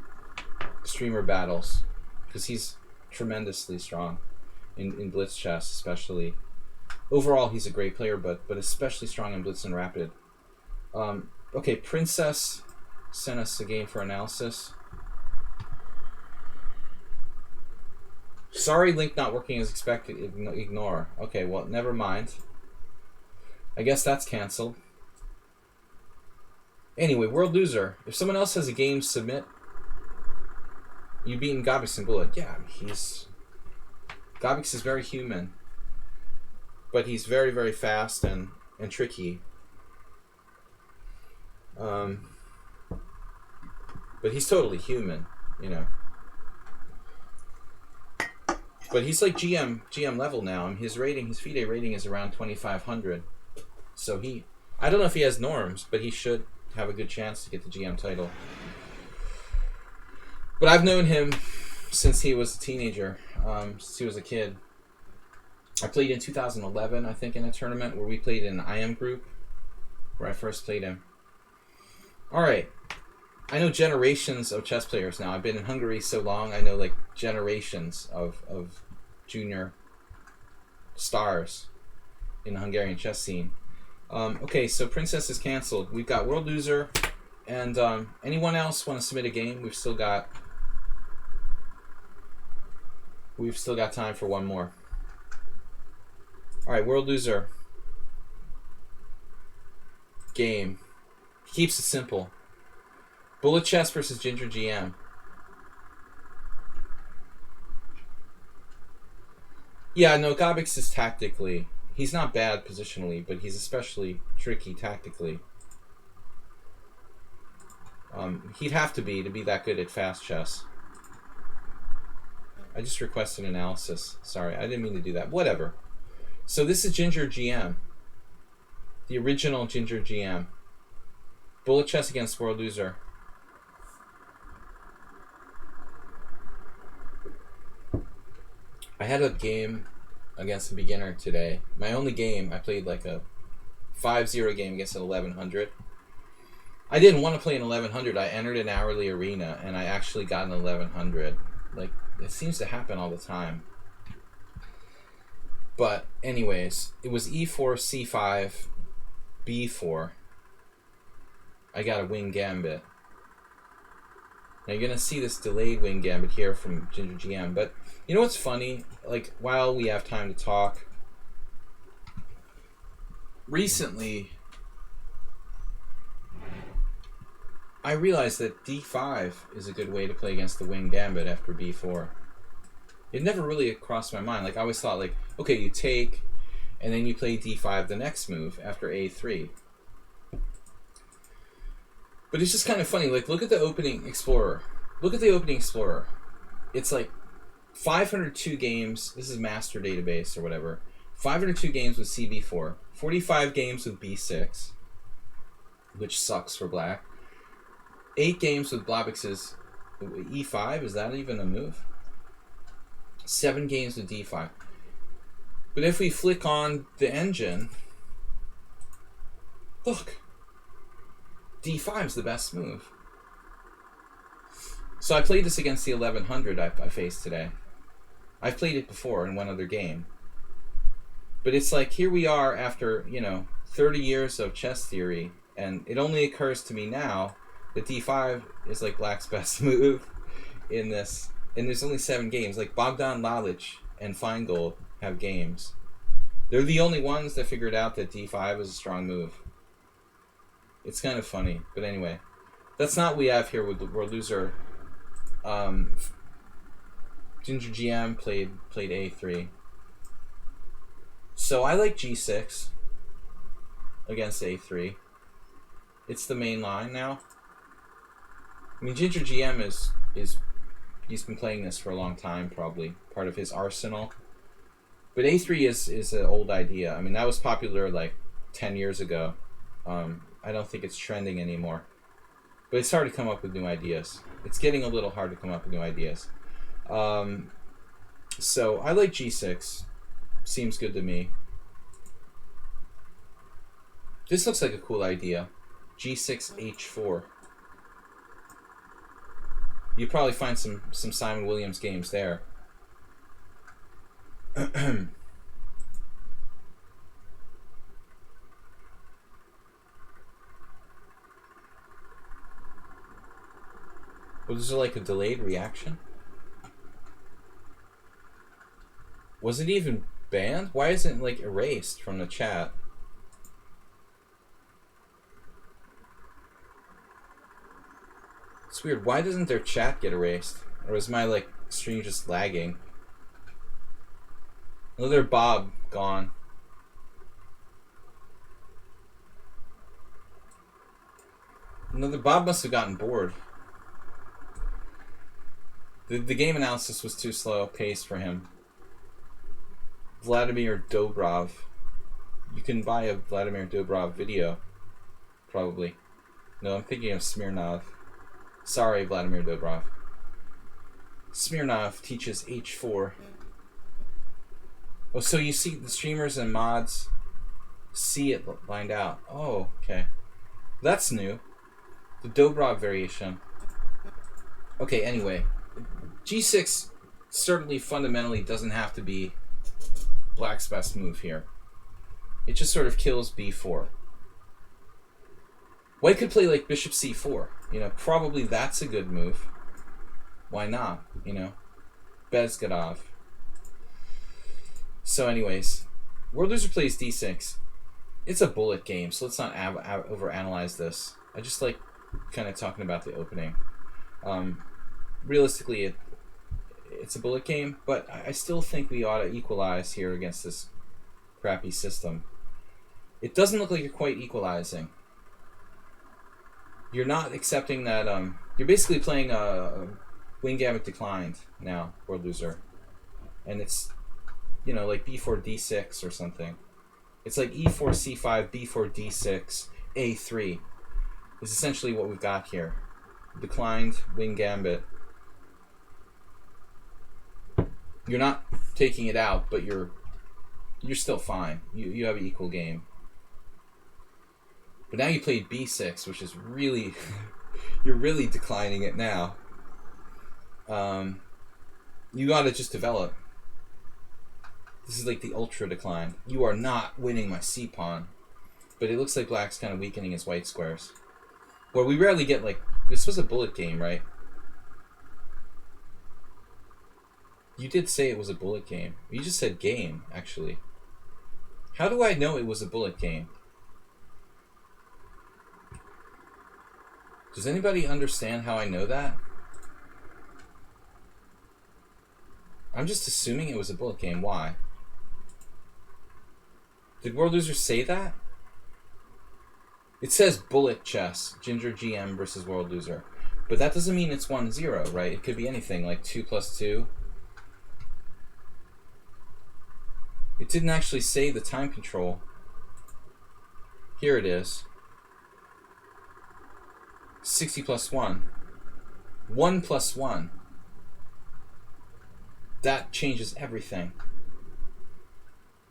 streamer battles because he's tremendously strong in blitz chess, especially. Overall, he's a great player, but especially strong in blitz and rapid. Okay, Princess sent us a game for analysis. Sorry, link not working as expected. Ignore. Okay, well, never mind. I guess that's canceled. Anyway, World Loser. If someone else has a game, submit. You've beaten Gobix in Bullet. Yeah, Gobix is very human. But he's very, very fast and tricky. But he's totally human, But he's like GM level now, and his FIDE rating is around 2,500. So I don't know if he has norms, but he should have a good chance to get the GM title. But I've known him since he was a teenager, since he was a kid. I played in 2011, I think, in a tournament where we played in an IM group, where I first played him. Alright. I know generations of chess players now. I've been in Hungary so long, I know like generations of junior stars in the Hungarian chess scene. Okay, so Princess is canceled. We've got World Loser, and anyone else want to submit a game? We've still got time for one more. Alright, World Loser. Game. He keeps it simple. Bullet Chess versus Ginger GM. Yeah, no, Gobix is tactically. He's not bad positionally, but he's especially tricky tactically. He'd have to be that good at fast chess. I just requested analysis. Sorry, I didn't mean to do that. Whatever. So this is Ginger GM. The original Ginger GM. Bullet Chess against World Loser. I had a game against a beginner today. My only game, I played like a 5-0 game against an 1100. I didn't want to play an 1100. I entered an hourly arena and I actually got an 1100. Like, it seems to happen all the time. But anyways, it was e4, c5, b4. I got a wing gambit. Now you're going to see this delayed wing gambit here from Ginger GM. But you know what's funny? Like, while we have time to talk, recently I realized that d5 is a good way to play against the wing gambit after b4. It never really crossed my mind. Like, I always thought, like, okay, you take, and then you play d5 the next move after a3. But it's just kind of funny. Like, look at the opening Explorer. Look at the opening Explorer. It's like 502 games. This is master database or whatever. 502 games with cb4. 45 games with b6, which sucks for black. 8 games with Blabix's e5. Is that even a move? 7 games with d5. But if we flick on the engine, look. d5 is the best move. So I played this against the 1100 I faced today. I've played it before in one other game. But it's like, here we are after, 30 years of chess theory, and it only occurs to me now that d5 is like black's best move in this. And there's only 7 games. Like, Bogdan Lalich and Feingold have games. They're the only ones that figured out that d5 is a strong move. It's kind of funny, but anyway, that's not what we have here with the World Loser. Ginger GM played a3. So I like g6 against a3. It's the main line now. I mean, Ginger GM is he's been playing this for a long time, probably part of his arsenal. But a3 is an old idea. I mean, that was popular like 10 years ago. I don't think it's trending anymore. But it's hard to come up with new ideas. It's getting a little hard to come up with new ideas. So I like g6. Seems good to me. This looks like a cool idea. g6, h4. You'd probably find some Simon Williams games there. Was there like a delayed reaction? Was it even banned? Why isn't it like erased from the chat? It's weird. Why doesn't their chat get erased? Or is my like stream just lagging? Another Bob gone. Another Bob must have gotten bored. The game analysis was too slow paced for him. Vladimir Dobrov. You can buy a Vladimir Dobrov video, probably. No, I'm thinking of Smirnov. Sorry, Vladimir Dobrov. Smirnov teaches H4. Oh, so you see the streamers and mods see it lined out. Oh, okay. That's new. The Dobrov variation. Okay, anyway. G6 certainly fundamentally doesn't have to be Black's best move here. It just sort of kills b4. White could play like bishop c4. You know, probably that's a good move. Why not? You know, Bezgadov. So anyways, World Loser plays d6. It's a bullet game, so let's not overanalyze this. I just like kind of talking about the opening. Realistically, it's a bullet game, but I still think we ought to equalize here against this crappy system. It doesn't look like you're quite equalizing. You're not accepting that. You're basically playing a wing gambit declined now, World Loser, and it's, you know, like b4 d6 or something. It's like e4 c5 b4 d6 a3. Is essentially what we've got here. Declined wing gambit. You're not taking it out, but you're still fine. You have an equal game. But now you played b6, which is really you're really declining it now. You gotta just develop. This is like the ultra decline. You are not winning my c pawn, but it looks like Black's kind of weakening his white squares. Well, we rarely get like this was a bullet game, right? You did say it was a bullet game. You just said game, actually. How do I know it was a bullet game? Does anybody understand how I know that? I'm just assuming it was a bullet game. Why? Did World Loser say that? It says bullet chess, Ginger GM versus World Loser. But that doesn't mean it's 1-0, right? It could be anything, like 2 + 2. It didn't actually say the time control. Here it is. 60 + 1. 1 + 1. That changes everything.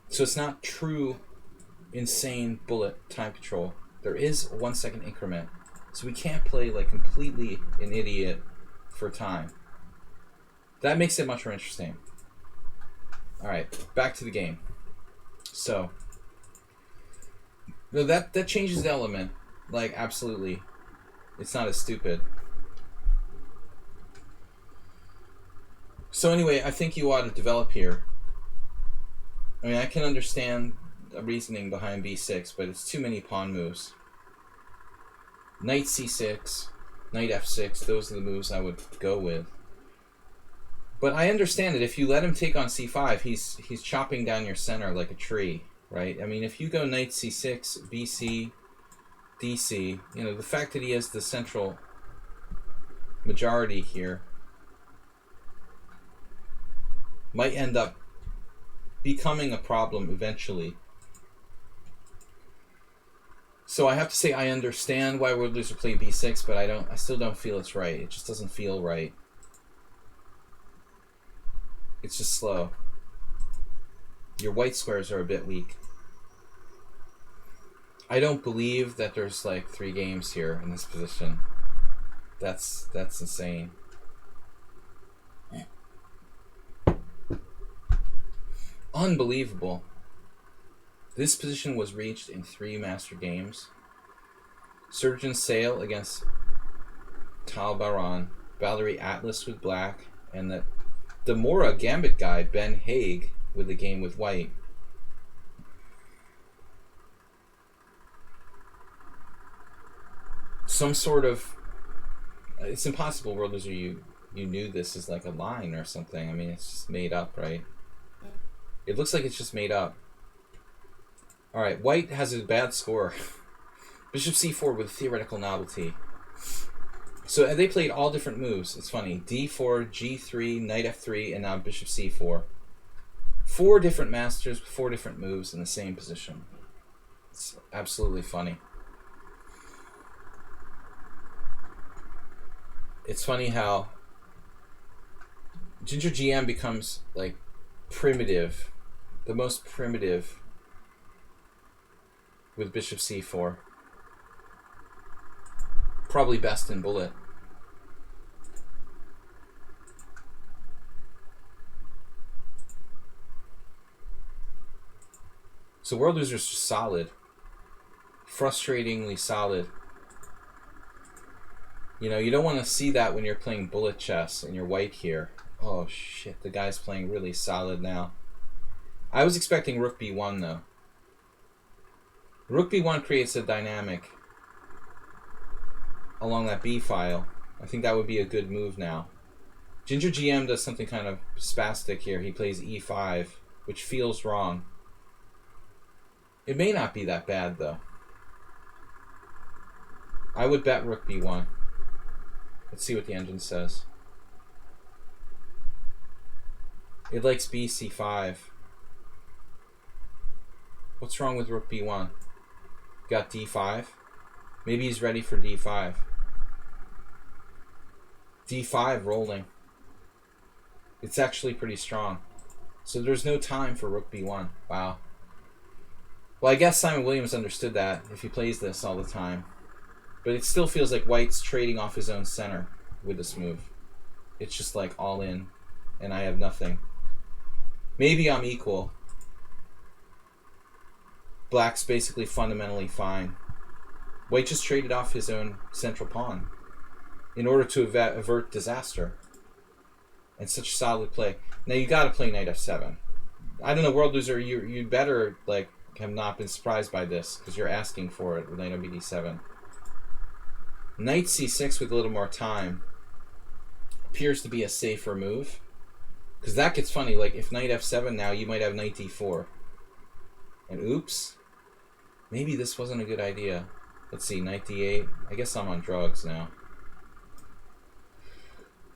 So it's not true, insane bullet time control. There is a 1 second increment. So we can't play like completely an idiot for time. That makes it much more interesting. Alright, back to the game. So, no, that changes the element. Like, absolutely. It's not as stupid. So anyway, I think you ought to develop here. I mean, I can understand the reasoning behind b6, but it's too many pawn moves. Knight c6, knight f6, those are the moves I would go with. But I understand it. If you let him take on c5, he's chopping down your center like a tree, right? I mean, if you go knight c6, bc, dc, you know, the fact that he has the central majority here might end up becoming a problem eventually. So I have to say I understand why World Loser played b6, but I still don't feel it's right. It just doesn't feel right. It's just slow. Your white squares are a bit weak. I don't believe that there's like 3 games here in this position. That's insane. Unbelievable. This position was reached in 3 master games. Surgeon Sale against Tal Baron, Valerie Atlas with black, and the Demora Gambit guy, Ben Haig, with the game with white. Some sort of... It's impossible, World Loser, you knew this is like a line or something. I mean, it's just made up, right? It looks like it's just made up. Alright, white has a bad score. Bishop c4 with theoretical novelty. So they played all different moves. It's funny. d4, g3, knight f3, and now bishop c4. 4 different masters with 4 different moves in the same position. It's absolutely funny. It's funny how Ginger GM becomes like primitive, the most primitive with bishop c4. Probably best in bullet. So World Loser's just solid. Frustratingly solid. You know, you don't want to see that when you're playing bullet chess and you're white here. Oh shit, the guy's playing really solid now. I was expecting rook b1 though. Rook b1 creates a dynamic along that b file. I think that would be a good move now. Ginger GM does something kind of spastic here. He plays e5, which feels wrong. It may not be that bad though. I would bet rook b1. Let's see what the engine says. It likes bc5. What's wrong with rook b1? Got d5. Maybe he's ready for d5. d5 rolling. It's actually pretty strong. So there's no time for rook b1. Wow. Well, I guess Simon Williams understood that if he plays this all the time. But it still feels like white's trading off his own center with this move. It's just like all in, and I have nothing. Maybe I'm equal. Black's basically fundamentally fine. White just traded off his own central pawn in order to avert disaster. And such solid play. Now you got to play knight f7. I don't know, World Loser, you better like have not been surprised by this because you're asking for it with knight on bd7. Knight c6 with a little more time appears to be a safer move. Because that gets funny. Like, if knight f7 now, you might have knight d4. And oops. Maybe this wasn't a good idea. Let's see, knight d8. I guess I'm on drugs now.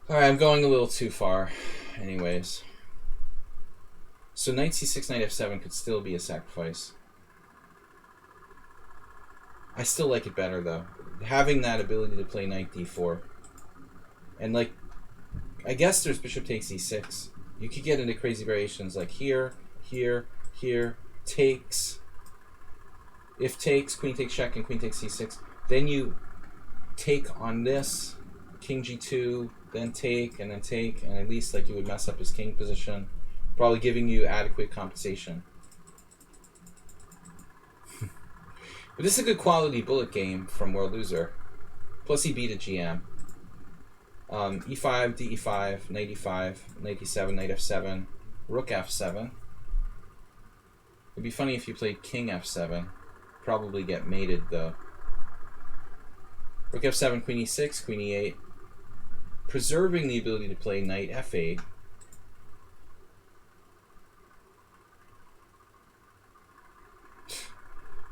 Alright, I'm going a little too far. Anyways. So knight c6, knight f7 could still be a sacrifice. I still like it better, though. Having that ability to play knight d4. And, like, I guess there's bishop takes e6. You could get into crazy variations like here, here, here, takes. If takes, queen takes check, and queen takes c6. Then you take on this, king g2, then take, and at least like you would mess up his king position, probably giving you adequate compensation. But this is a good quality bullet game from World Loser. Plus he beat a GM. E5, DE5, knight E5, knight E7, knight F7, rook F7. It'd be funny if you played king F7. Probably get mated though. Rook F7, queen E6, queen E8. Preserving the ability to play knight F8.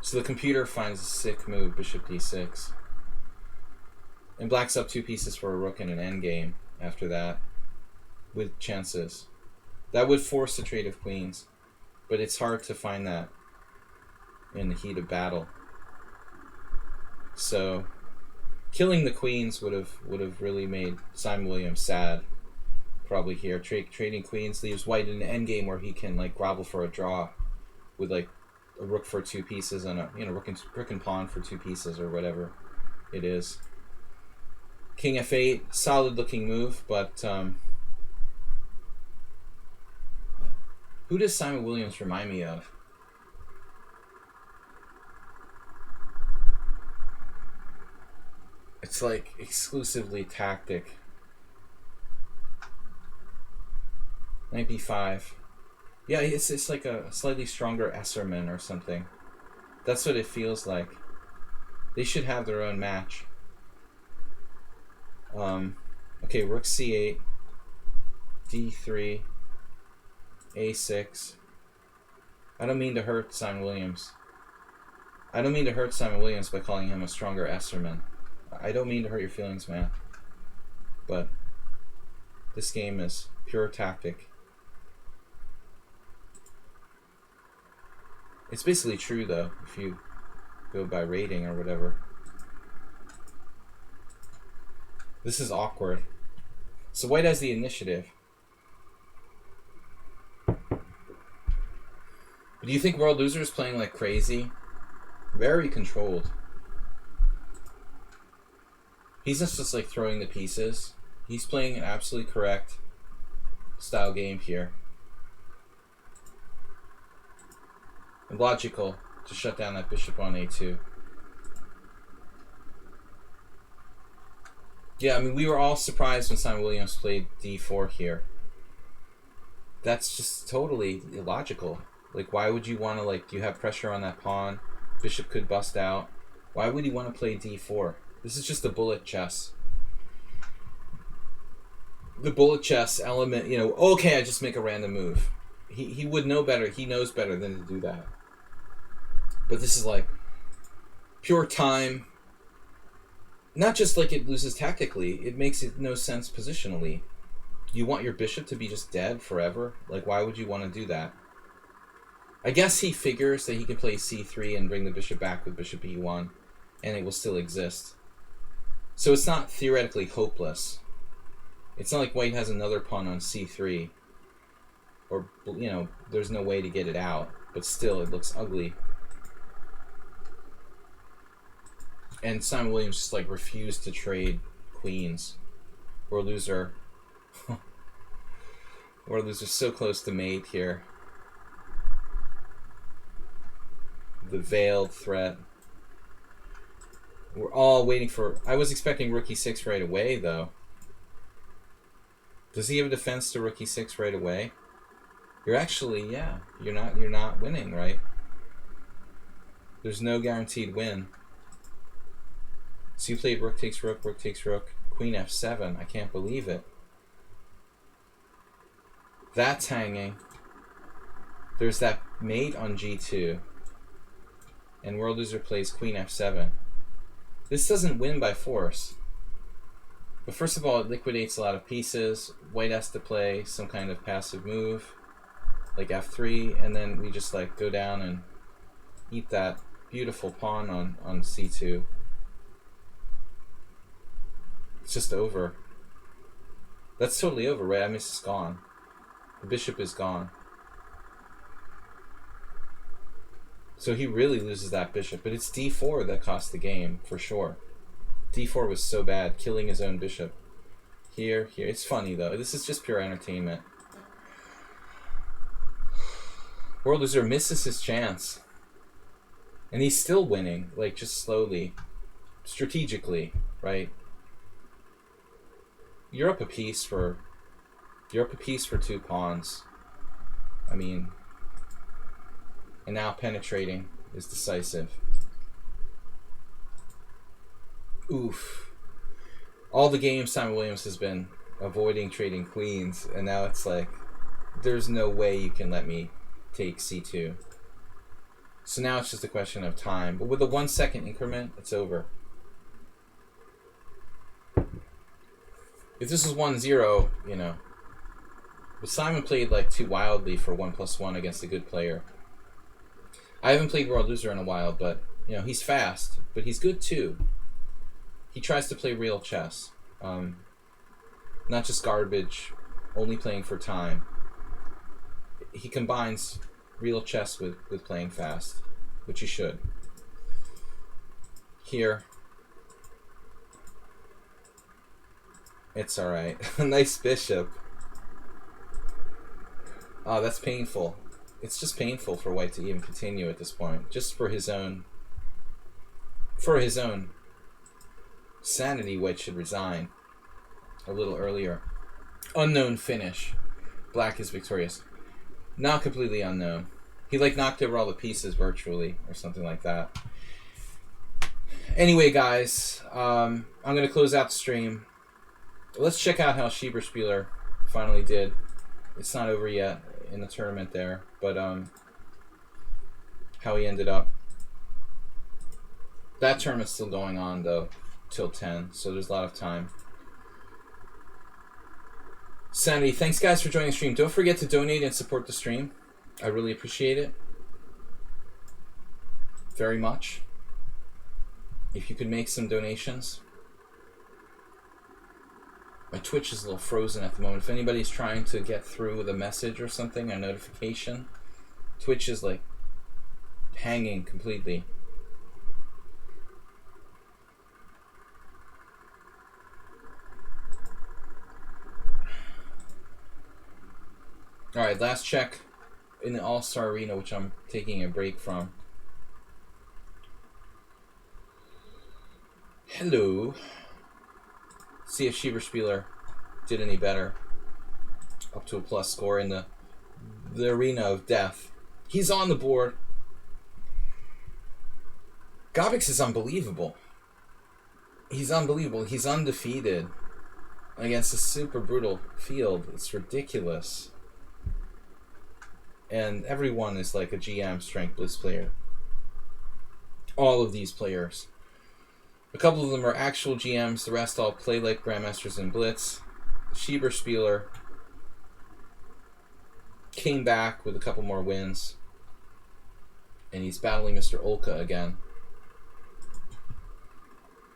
So the computer finds a sick move, bishop D6. And black's up 2 pieces for a rook in an endgame after that, with chances. That would force a trade of queens, but it's hard to find that in the heat of battle. So killing the queens would have really made Simon Williams sad. Probably here, trading queens leaves white in an endgame where he can like grovel for a draw, with like a rook for 2 pieces and a rook and pawn for 2 pieces or whatever it is. King f8, solid looking move, but who does Simon Williams remind me of? It's like exclusively tactic. Knight b5. Yeah, it's like a slightly stronger Esserman or something. That's what it feels like. They should have their own match. Okay, rook c8, d3, a6. I don't mean to hurt Simon Williams. I don't mean to hurt Simon Williams by calling him a stronger Esserman. I don't mean to hurt your feelings, man. But this game is pure tactic. It's basically true, though. If you go by rating or whatever. This is awkward. So white has the initiative. But do you think World Loser is playing like crazy? Very controlled. He's just like throwing the pieces. He's playing an absolutely correct style game here. And logical to shut down that bishop on a2. Yeah, I mean, we were all surprised when Simon Williams played d4 here. That's just totally illogical. Like, why would you want to, like, you have pressure on that pawn, bishop could bust out. Why would he want to play d4? This is just a bullet chess. The bullet chess element, you know, okay, I just make a random move. He would know better. He knows better than to do that. But this is like pure time. Not just like it loses tactically, it makes it no sense positionally. You want your bishop to be just dead forever? Like, why would you want to do that? I guess he figures that he can play c3 and bring the bishop back with bishop e1, and it will still exist. So it's not theoretically hopeless. It's not like white has another pawn on c3, or, you know, there's no way to get it out, but still it looks ugly. And Simon Williams just like refused to trade queens. World Loser. World Loser so close to mate here. The veiled threat. We're all waiting for... I was expecting rook e6 right away, though. Does he have a defense to rook e6 right away? You're actually, yeah. You're not winning, right? There's no guaranteed win. So you played rook takes rook, queen f7. I can't believe it. That's hanging. There's that mate on g2. And World Loser plays queen f7. This doesn't win by force. But first of all, it liquidates a lot of pieces. White has to play some kind of passive move, like f3, and then we just like go down and eat that beautiful pawn on c2. It's just over. That's totally over, right? I mean, it's gone. The bishop is gone. So he really loses that bishop. But it's d4 that cost the game, for sure. d4 was so bad, killing his own bishop. Here. It's funny, though. This is just pure entertainment. World Loser misses his chance. And he's still winning, like, just slowly. Strategically, right? You're up a piece for 2 pawns. I mean, and now penetrating is decisive. Oof. All the games Simon Williams has been avoiding trading queens, and now it's like, there's no way you can let me take c2. So now it's just a question of time. But with a 1 second increment, it's over. If this was 1-0, you know. But Simon played like too wildly for 1+1 against a good player. I haven't played World Loser in a while, but you know, he's fast, but he's good too. He tries to play real chess. Not just garbage, only playing for time. He combines real chess with playing fast, which he should. Here. It's alright. Nice bishop. Oh, that's painful. It's just painful for white to even continue at this point. Just for his own sanity, white should resign a little earlier. Unknown finish. Black is victorious. Not completely unknown. He like knocked over all the pieces virtually or something like that. Anyway, guys, I'm going to close out the stream. Let's check out how Schieberspieler finally did. It's not over yet in the tournament there, but how he ended up. That tournament's still going on, though, till 10, so there's a lot of time. Sanity, thanks, guys, for joining the stream. Don't forget to donate and support the stream. I really appreciate it. Very much. If you could make some donations. My Twitch is a little frozen at the moment. If anybody's trying to get through with a message or something, a notification, Twitch is like hanging completely. Alright, last check in the All-Star Arena, which I'm taking a break from. Hello. See if Schieberspieler did any better. Up to a plus score in the arena of death. He's on the board. Gobix is unbelievable. He's unbelievable. He's undefeated against a super brutal field. It's ridiculous. And everyone is like a GM Strength Blitz player. All of these players. A couple of them are actual GMs. The rest all play like Grandmasters in Blitz. Schieberspieler came back with a couple more wins. And he's battling Mr. Olka again.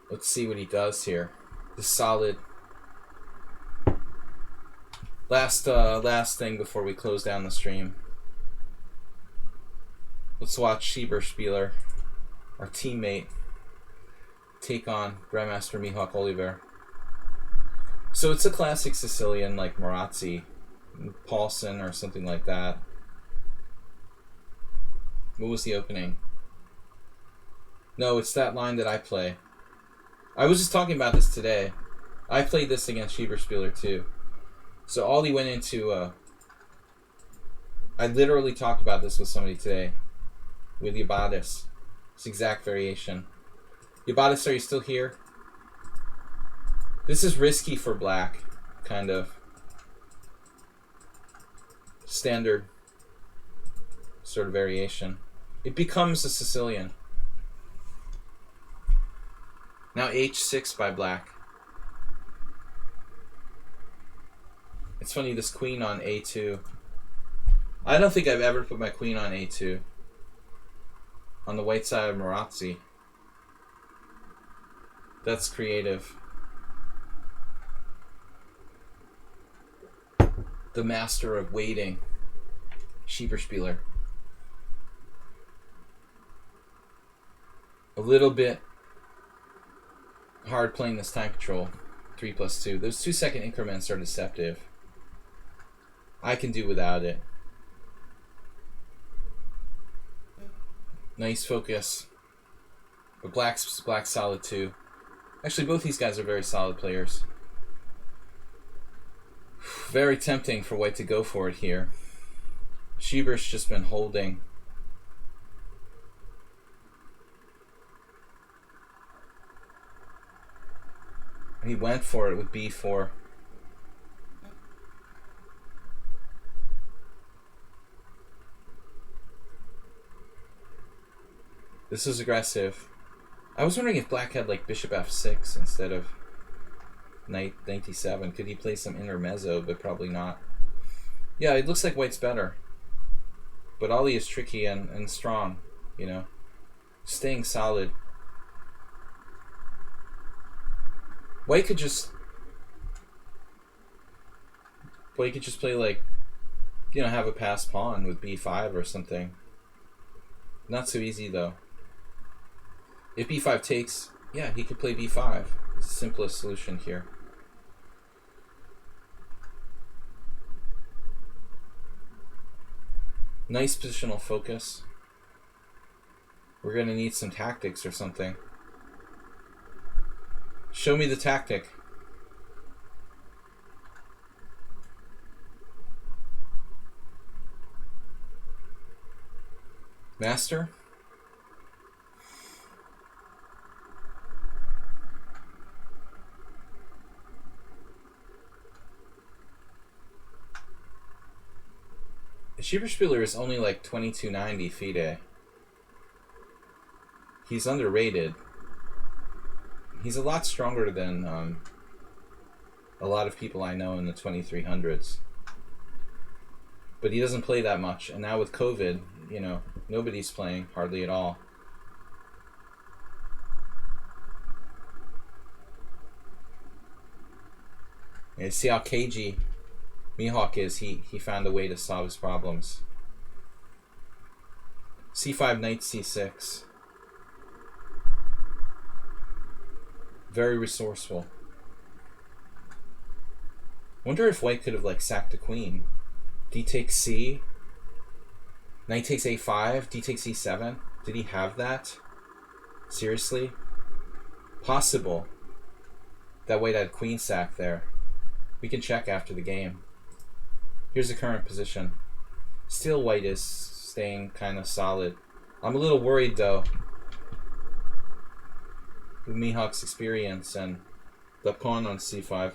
Let's see what he does here. The solid. Last thing before we close down the stream. Let's watch Schieberspieler, our teammate, take on Grandmaster Mihawk Oliver. So it's a classic Sicilian like Marazzi, Paulson, or something like that. What was the opening? No, it's that line that I play. I was just talking about this today. I played this against Schieberspieler too. So Ollie went into... I literally talked about this with somebody today. With Yabadis. This exact variation. Yabadis, are you still here? This is risky for black, kind of. Standard sort of variation. It becomes a Sicilian. Now h6 by black. It's funny, this queen on a2. I don't think I've ever put my queen on a2. On the white side of Marazzi. That's creative. The master of waiting. Schieberspieler. A little bit hard playing this time control. 3+2. Those 2-second increments are deceptive. I can do without it. Nice focus. But black's solid too. Actually, both these guys are very solid players. Very tempting for white to go for it here. Schieber's just been holding. He went for it with b4. This is aggressive. I was wondering if black had like bishop f6 instead of knight 97. Could he play some intermezzo, but probably not. Yeah, it looks like white's better. But Ollie is tricky and strong, you know. Staying solid. White could just play like, you know, have a passed pawn with b5 or something. Not so easy though. If b5 takes, yeah, he could play b5. It's the simplest solution here. Nice positional focus. We're going to need some tactics or something. Show me the tactic. Master? Schieberspieler is only like 2290 FIDE. He's underrated. He's a lot stronger than a lot of people I know in the 2300s. But he doesn't play that much, and now with COVID, you know, nobody's playing hardly at all. And see how cagey Mihawk is. He found a way to solve his problems. C5, knight c6. Very resourceful. Wonder if white could have like sacked the queen. D takes c. Knight takes a5. D takes e7. Did he have that? Seriously? Possible. That white had queen sack there. We can check after the game. Here's the current position. Still white is staying kind of solid. I'm a little worried though with Mihawk's experience and the pawn on c5.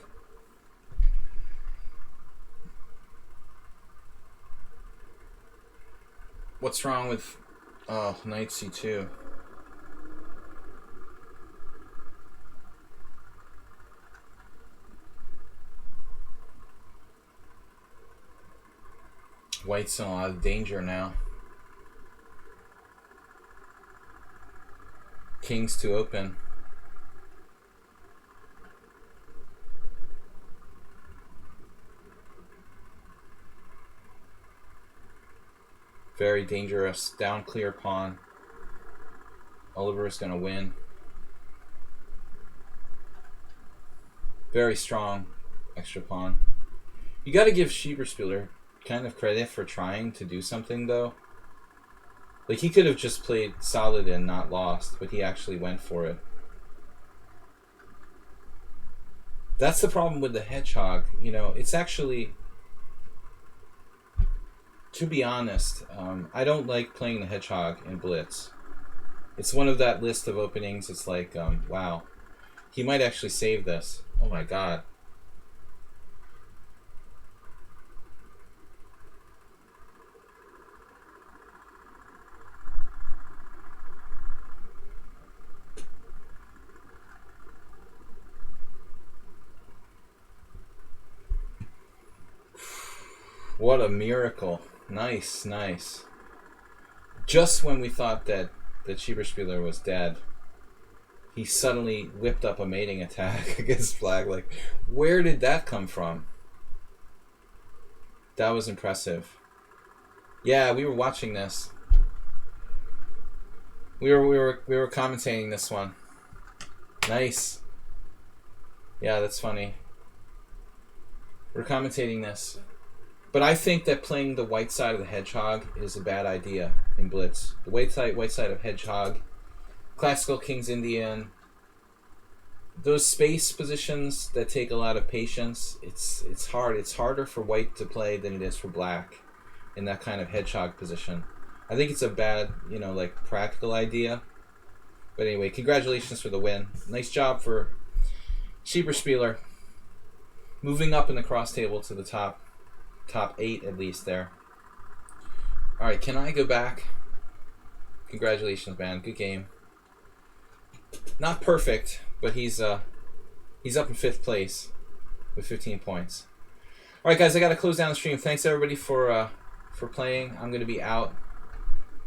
What's wrong with knight c2? White's in a lot of danger now. King's too open. Very dangerous. Down clear pawn. Oliver's gonna win. Very strong extra pawn. You gotta give Schieberspieler kind of credit for trying to do something though. Like he could have just played solid and not lost, but he actually went for it. That's the problem with the hedgehog. You know, it's actually, to be honest, I don't like playing the hedgehog in Blitz. It's one of that list of openings. It's like, wow, he might actually save this. Oh my god. What a miracle. Nice, nice. Just when we thought that Schieberspieler was dead, he suddenly whipped up a mating attack against Flag. Like, where did that come from? That was impressive. Yeah, we were watching this. We were commentating this one. Nice. Yeah, that's funny. We're commentating this. But I think that playing the white side of the hedgehog is a bad idea in Blitz. The white side of hedgehog, classical King's Indian, those space positions that take a lot of patience, it's hard. It's harder for white to play than it is for black in that kind of hedgehog position. I think it's a bad, you know, like practical idea. But anyway, congratulations for the win. Nice job for Schieberspieler. Moving up in the cross table to the top 8 at least there. Alright, can I go back? Congratulations, man. Good game. Not perfect, but he's up in 5th place with 15 points. Alright guys, I gotta close down the stream. Thanks everybody for playing. I'm gonna be out.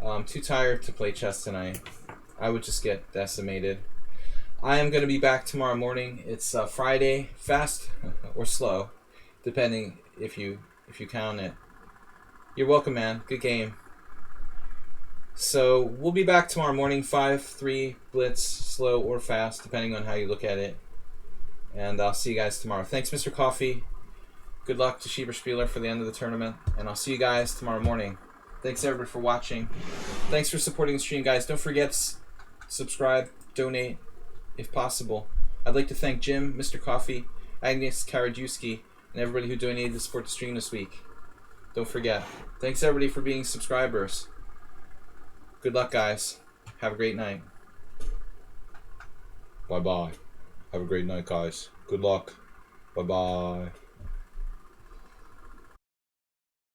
I'm too tired to play chess tonight. I would just get decimated. I am gonna be back tomorrow morning. It's Friday, fast or slow, depending if you count it. You're welcome, man. Good game. So we'll be back tomorrow morning, 5-3 Blitz, slow or fast, depending on how you look at it. And I'll see you guys tomorrow. Thanks, Mr. Coffee. Good luck to Schieberspieler for the end of the tournament. And I'll see you guys tomorrow morning. Thanks, everybody, for watching. Thanks for supporting the stream, guys. Don't forget, subscribe, donate, if possible. I'd like to thank Jim, Mr. Coffee, Agnes Karajewski, and everybody who donated to support the stream this week. Don't forget. Thanks, everybody, for being subscribers. Good luck, guys. Have a great night. Bye-bye. Have a great night, guys. Good luck. Bye-bye.